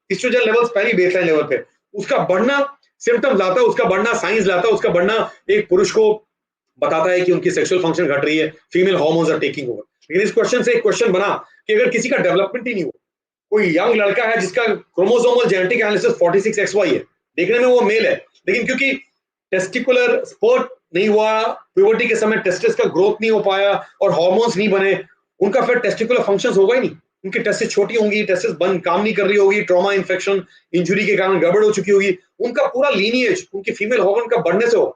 ईस्ट्रोजन लेवल्स पहली बेसलाइन लेवल पे, उसका बढ़ना सिम्टम्स लाता है, उसका बढ़ना साइंस लाता है, उसका बढ़ना एक पुरुष को बताता है कि उनकी सेक्सुअल फंक्शन घट रही है, female hormones are taking over. लेकिन इस क्वेश्चन से एक क्वेश्चन बना कि अगर किसी का डेवलपमेंट ही नहीं हुआ, कोई यंग लड़का है जिसका क्रोमोसोमल जेनेटिक एनालिसिस 46XY है, देखने में वो मेल है, लेकिन क्योंकि टेस्टिकुलर स्पर्ट नहीं हुआ, प्यूबर्टी के समय टेस्टिस का ग्रोथ नहीं हो पाया और हार्मोन्स नहीं बने, उनका फिर टेस्टिकुलर फंक्शंस होगा ही नहीं। उनकी टेस्टिस छोटी होंगी, टेस्टिस बंद काम नहीं कर रही होगी, ट्रॉमा इन्फेक्शन इंजुरी के कारण गड़बड़ हो चुकी होगी, उनका पूरा लीनिएज उनकी फीमेल हार्मोन का बढ़ने से होगा।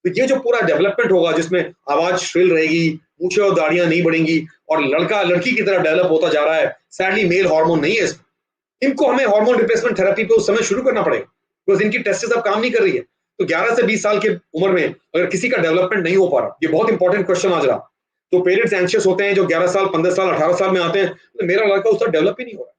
तो ये जो पूरा डेवलपमेंट होगा जिसमें आवाज श्रिल रहेगी, मूछें और दाढ़ियां नहीं बढ़ेंगी और लड़का लड़की की तरह डेवलप होता जा रहा है, सैडली मेल हार्मोन नहीं है इसमें। इनको हमें हार्मोन रिप्लेसमेंट थेरेपी पे उस समय शुरू करना पड़ेगा, बिकॉज इनकी टेस्टिस अब काम नहीं कर रही है। तो 11 से 20 साल की उम्र में अगर किसी का डेवलपमेंट नहीं हो पा रहा, ये बहुत इंपॉर्टेंट क्वेश्चन आज रहा, तो पेरेंट्स एंशियस होते हैं जो 11 साल 15 साल 18 साल में आते हैं, तो मेरा लड़का उसका डेवलप ही नहीं हो रहा,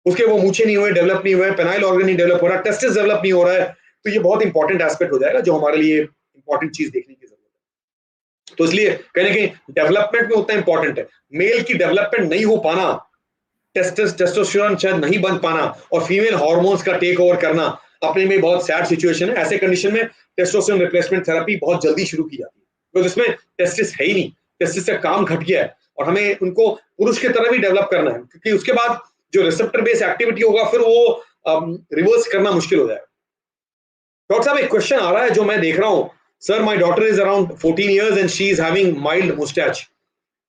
उसके वो मूछे नहीं हुए, डेवलप नहीं हुए, पेनाइल ऑर्गन नहीं डेवलप हो रहा, टेस्टिस डेवलप नहीं हो रहा है। तो ये बहुत इंपॉर्टेंट एस्पेक्ट हो जाएगा जो हमारे लिए इंपॉर्टेंट चीज देखने की जरूरत है। तो इसलिए कहीं ना कहीं डेवलपमेंट में उतना इंपॉर्टेंट है। मेल की डेवलपमेंट नहीं हो पाना, टेस्टोस्टेरोन शायद नहीं बन पाना और फीमेल हार्मोन्स का टेक ओवर करना अपने में बहुत सैड सिचुएशन है। ऐसे कंडीशन में टेस्टोस्टेरोन रिप्लेसमेंट थेरेपी बहुत जल्दी शुरू की जाती है, क्योंकि इसमें टेस्टिस है ही नहीं, टेस्टिस का काम घट गया है और हमें उनको पुरुष की तरह भी डेवलप करना है, क्योंकि उसके बाद जो रिसेप्टर बेस्ड एक्टिविटी होगा फिर वो रिवर्स करना मुश्किल हो जाएगा। डॉक्टर साहब एक क्वेश्चन आ रहा है जो मैं देख रहा हूँ, sir my daughter is around 14 years and she is having mild mustache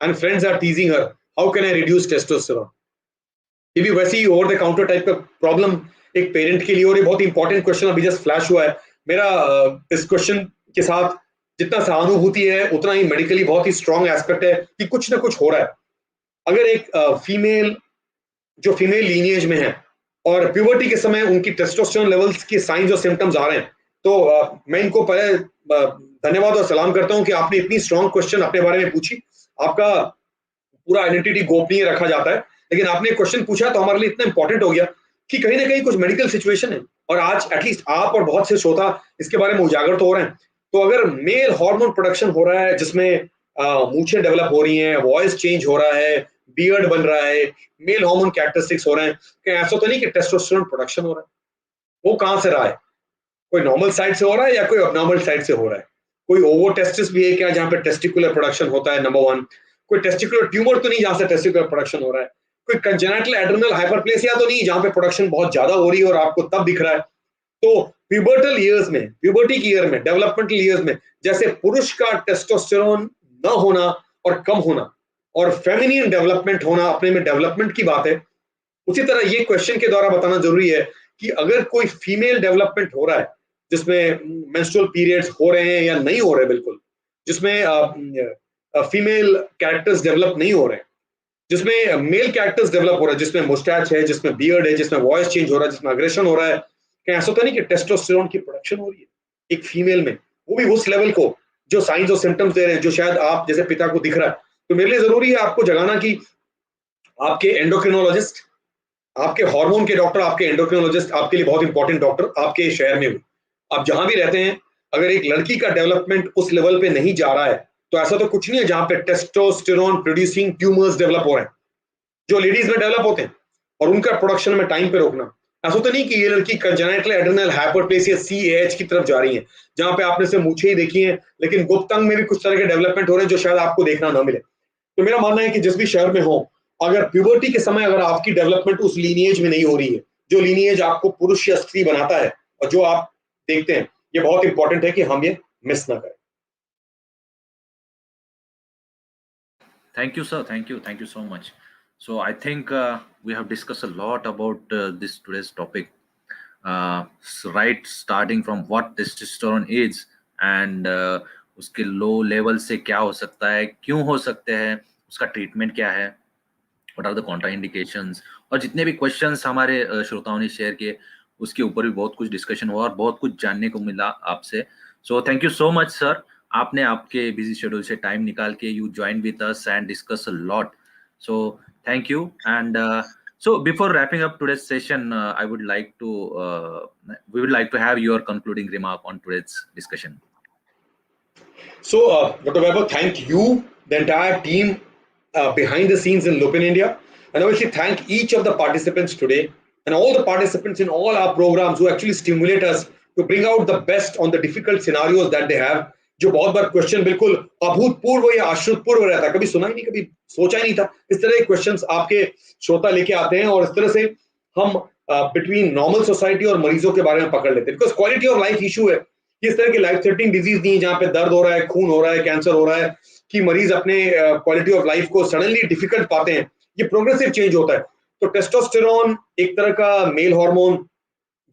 and friends are teasing her, how can I reduce testosterone? ये भी वैसी ओवर द काउंटर टाइप का प्रॉब्लम एक पेरेंट के लिए, और ये बहुत इंपॉर्टेंट क्वेश्चन अभी जस्ट फ्लैश हुआ है मेरा। इस क्वेश्चन के साथ जितना सहानुभूति है उतना ही मेडिकली बहुत ही स्ट्रॉन्ग एस्पेक्ट है कि कुछ ना कुछ हो रहा है। अगर एक फीमेल जो फीमेल लीनिएज में है और प्यूबर्टी के समय उनकी टेस्टोस्टेरोन लेवल्स के साइंस और सिम्टम्स आ रहे हैं, तो मैं इनको पहले धन्यवाद और सलाम करता हूं कि आपने इतनी स्ट्रॉन्ग क्वेश्चन अपने बारे में पूछी। आपका पूरा आइडेंटिटी गोपनीय रखा जाता है, लेकिन आपने क्वेश्चन पूछा तो हमारे लिए इतना इंपॉर्टेंट हो गया कि कहीं ना कहीं कुछ मेडिकल सिचुएशन है और आज एटलीस्ट आप और बहुत से श्रोता इसके बारे में उजागर तो हो रहे हैं। तो अगर मेल हार्मोन प्रोडक्शन हो रहा है जिसमें मूछें डेवलप हो रही हैं, वॉइस चेंज हो रहा है, बियर्ड बन रहा है, मेल हार्मोन कैरेक्टरिस्टिक्स हो रहे हैं, कहीं ऐसा तो नहीं कि टेस्टोस्टेरोन प्रोडक्शन हो रहा है? वो कहां से रहा है? कोई नॉर्मल साइड से हो रहा है या कोई अबनॉर्मल साइड से हो रहा है? कोई ओवो टेस्टिस भी है क्या जहां पे टेस्टिकुलर प्रोडक्शन होता है? नंबर 1, कोई टेस्टिकुलर ट्यूमर तो नहीं जहां से टेस्टिकुलर प्रोडक्शन हो रहा है? कोई कंजेनिटल एड्रेनल हाइपरप्लेसिया तो नहीं जहां पे प्रोडक्शन बहुत ज्यादा हो रही है और आपको तब दिख रहा है? तो प्यूबर्टल ईयर्स में, प्यूबर्टी की ईयर में, डेवलपमेंटल ईयर्स में जैसे पुरुष का टेस्टोस्टेरोन न होना और कम होना और फेमिनिन डेवलपमेंट होना अपने में डेवलपमेंट की बात है, उसी तरह ये क्वेश्चन के द्वारा बताना जरूरी है कि अगर कोई फीमेल डेवलपमेंट हो रहा है जिसमें मेंस्ट्रुअल पीरियड्स हो रहे हैं या नहीं हो रहे, बिल्कुल जिसमें फीमेल कैरेक्टर्स डेवलप नहीं हो रहे हैं, जिसमें मेल कैरेक्टर्स डेवलप हो रहा है, जिसमें मुस्टैच है, जिसमें बियर्ड है, जिसमें वॉइस चेंज हो रहा है, जिसमें अग्रेशन हो रहा है, कहीं ऐसा तो नहीं कि टेस्टोस्टेरोन की प्रोडक्शन हो रही है एक फीमेल में, वो भी उस लेवल को जो साइंस और सिम्टम्स दे रहे हैं जो शायद आप जैसे पिता को दिख रहा है? तो मेरे लिए जरूरी है आपको जगाना कि आपके एंडोक्रिनोलॉजिस्ट, आपके हार्मोन के डॉक्टर, आपके एंडोक्रिनोलॉजिस्ट आपके लिए बहुत इंपॉर्टेंट डॉक्टर आपके शहर में भी, आप जहां भी रहते हैं, अगर एक लड़की का डेवलपमेंट उस लेवल पे नहीं जा रहा है तो ऐसा तो कुछ नहीं है जहां पे टेस्टोस्टेरोन प्रोड्यूसिंग ट्यूमर्स डेवलप हो रहे हैं जो लेडीज में डेवलप होते हैं और उनका प्रोडक्शन में टाइम पे रोकना। ऐसा तो नहीं कि ये लड़की कंजेनिटल एड्रेनल हाइपरप्लेसिया CAH की तरफ जा रही है जहां पे आपने से मूछें ही देखी हैं लेकिन गुप्तांग में भी कुछ तरह के डेवलपमेंट हो रहे हैं जो शायद आपको देखना ना मिले। तो मेरा मानना है कि जिस भी शहर में हो, अगर प्यूबर्टी के समय अगर आपकी डेवलपमेंट उस लीनिएज में नहीं हो रही है जो लीनिएज आपको पुरुष या स्त्री बनाता है और जो आप देखते हैं, ये बहुत इंपॉर्टेंट है कि हम ये मिस ना करें। Thank you, sir. Thank you so much. So I think we have discussed a lot about this today's topic, right? Starting from what testosterone is and उसके लो लेवल से क्या हो सकता है, क्यों हो सकते हैं, उसका ट्रीटमेंट क्या है, व्हाट आर द कॉन्ट्राइंडिकेशंस, और जितने भी क्वेश्चंस हमारे श्रोताओं ने शेयर किए उसके ऊपर भी बहुत कुछ डिस्कशन हुआ और बहुत कुछ जानने को मिला आपसे। So thank you so much sir, आपने आपके बिजी शेड्यूल से टाइम निकाल के you join with us and discuss a lot, so thank you. And so before wrapping up today's session, we would like to have your concluding remark on today's discussion. So Dr. Vaibhav, thank you, the entire team behind the scenes in Lupin India, and obviously thank each of the participants today and all the participants in all our programs who actually stimulate us to bring out the best on the difficult scenarios that they have जो बहुत बार question बिल्कुल अभूतपूर्व या अश्रुतपूर्व रहता है, कभी सुना ही नहीं, कभी सोचा ही नहीं था, इस तरह के क्वेश्चंस आपके श्रोता लेके आते हैं और इस तरह से हम बिटवीन नॉर्मल सोसाइटी और मरीजों के बारे में पकड़ लेते हैं। Because quality of life issue है, इस तरह की लाइफ थ्रेटनिंग डिजीज नहीं है जहाँ पे दर्द हो रहा है, खून हो रहा है, कैंसर हो रहा है, कि मरीज अपने क्वालिटी ऑफ लाइफ को सडनली डिफिकल्ट पाते हैं। ये प्रोग्रेसिव चेंज होता है। तो टेस्टोस्टेरोन एक तरह का मेल हार्मोन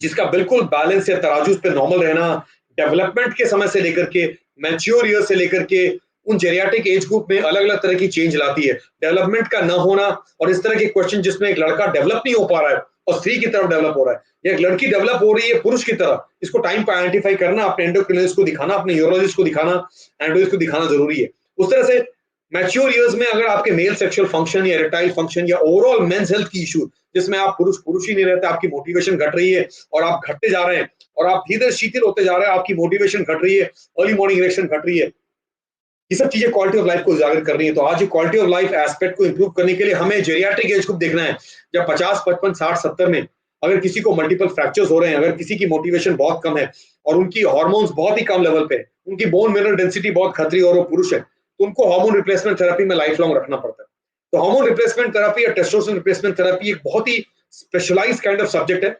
जिसका बिल्कुल बैलेंस या तराजू पे नॉर्मल रहना, डेवलपमेंट के समय से लेकर के मैच्योर ईयर से लेकर के उन जेरियाटिक एज ग्रुप में अलग अलग तरह की चेंज लाती है। डेवलपमेंट का ना होना और इस तरह के क्वेश्चन जिसमें एक लड़का डेवलप नहीं हो पा रहा है और स्त्री की तरफ डेवलप हो रहा है, या एक लड़की डेवलप हो रही है पुरुष की तरह, इसको टाइम पर आइडेंटिफाई करना, अपने एंडोक्रिनोलॉजिस्ट को दिखाना, अपने यूरोलॉजिस्ट को दिखाना, एंडोलॉजिस्ट को दिखाना जरूरी है। उस तरह से मैच्योर ईयर्स में अगर आपके मेल सेक्सुअल फंक्शन या इरेक्टाइल फंक्शन या ओवरऑल मेंस हेल्थ की इशू जिसमें आप पुरुष ही नहीं रहते, आपकी मोटिवेशन घट रही है और आप घटते जा रहे हैं और आप धीरे शिथिल होते जा रहे हैं, आपकी मोटिवेशन घट रही है, अर्ली मॉर्निंग इरेक्शन घट रही है, ये सब चीजें क्वालिटी ऑफ लाइफ को उजागर कर रही है। तो आज ये क्वालिटी ऑफ लाइफ एस्पेक्ट को इंप्रूव करने के लिए हमें जेरियाट्रिक एज ग्रुप देखना है। जब 50, 55, 60, 70 में अगर किसी को मल्टीपल फ्रैक्चर्स हो रहे हैं, अगर किसी की मोटिवेशन बहुत कम है और उनकी हार्मोन्स बहुत ही कम लेवल पे है, उनकी बोन मिनरल डेंसिटी बहुत खतरी और वो पुरुष है, तो उनको हार्मोन रिप्लेसमेंट थेरेपी में लाइफ लॉन्ग रखना पड़ता है। तो हार्मोन रिप्लेसमेंट थेरेपी या टेस्टोस्टेरोन रिप्लेसमेंट थेरेपी एक बहुत ही स्पेशलाइज्ड काइंड ऑफ सब्जेक्ट है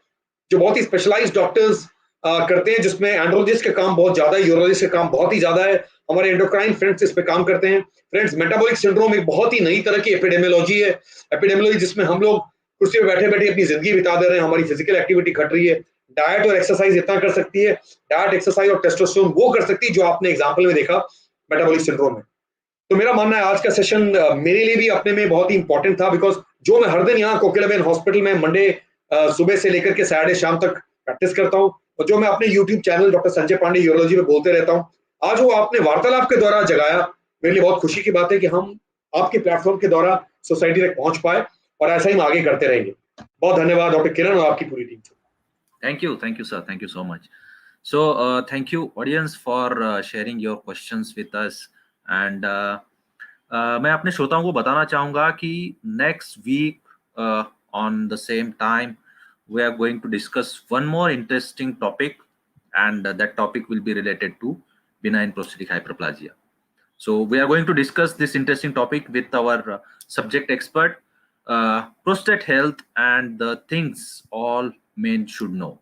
जो बहुत ही स्पेशलाइज्ड डॉक्टर्स करते हैं, जिसमें एंड्रोलॉजिस्ट का काम बहुत ज्यादा है, यूरोलॉजिस्ट का काम बहुत ही ज्यादा है। हमारे एंडोक्राइन फ्रेंड्स इस पे काम करते हैं। फ्रेंड्स, मेटाबॉलिक सिंड्रोम एक बहुत ही नई तरह की एपिडेमियोलॉजी है, एपिडेमियोलॉजी जिसमें हम लोग कुर्सी पे बैठे बैठे अपनी जिंदगी बिता दे रहे हैं, हमारी फिजिकल एक्टिविटी घट रही है। डाइट और एक्सरसाइज इतना कर सकती है, डाइट एक्सरसाइज और टेस्टोस्टेरोन वो कर सकती है जो आपने एग्जाम्पल में देखा मेटाबॉलिक सिंड्रोम में। तो मेरा मानना है आज का सेशन मेरे लिए भी अपने में बहुत ही इंपॉर्टेंट था, बिकॉज जो मैं हर दिन यहाँ कोकिलाबेन हॉस्पिटल में मंडे सुबह से लेकर के सैटरडे शाम तक प्रैक्टिस करता हूँ और जो मैं अपने YouTube channel doctor Sanjay Pandey urology में बोलते रहता हूँ, आज वो आपने वार्तालाप के द्वारा जगाया। मेरे लिए बहुत खुशी की बात है कि हम आपके प्लेटफॉर्म के द्वारा सोसाइटी तक पहुंच पाए और ऐसा ही हम आगे करते रहेंगे। बहुत धन्यवाद डॉक्टर किरण और आपकी पूरी टीम को। Thank you sir, thank you so much. So thank you audience for sharing your questions with us, and मैं अपने श्रोताओं को बताना चाहूंगा कि next week on the same time we are going to discuss one more interesting topic, and that topic will be related to benign prostatic hyperplasia. So we are going to discuss this interesting topic with our subject expert, prostate health and the things all men should know.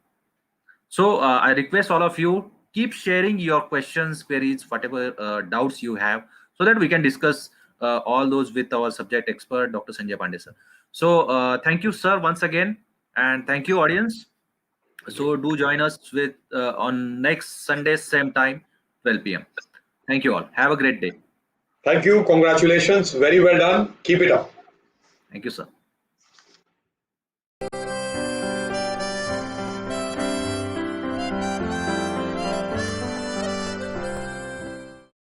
So I request all of you, keep sharing your questions, queries, whatever doubts you have, so that we can discuss all those with our subject expert, Dr. Sanjay Pandey sir. So thank you sir once again, and thank you audience. So do join us with on next Sunday same time 12 p.m. Thank you all. Have a great day. Thank you. Congratulations. Very well done. Keep it up. Thank you sir.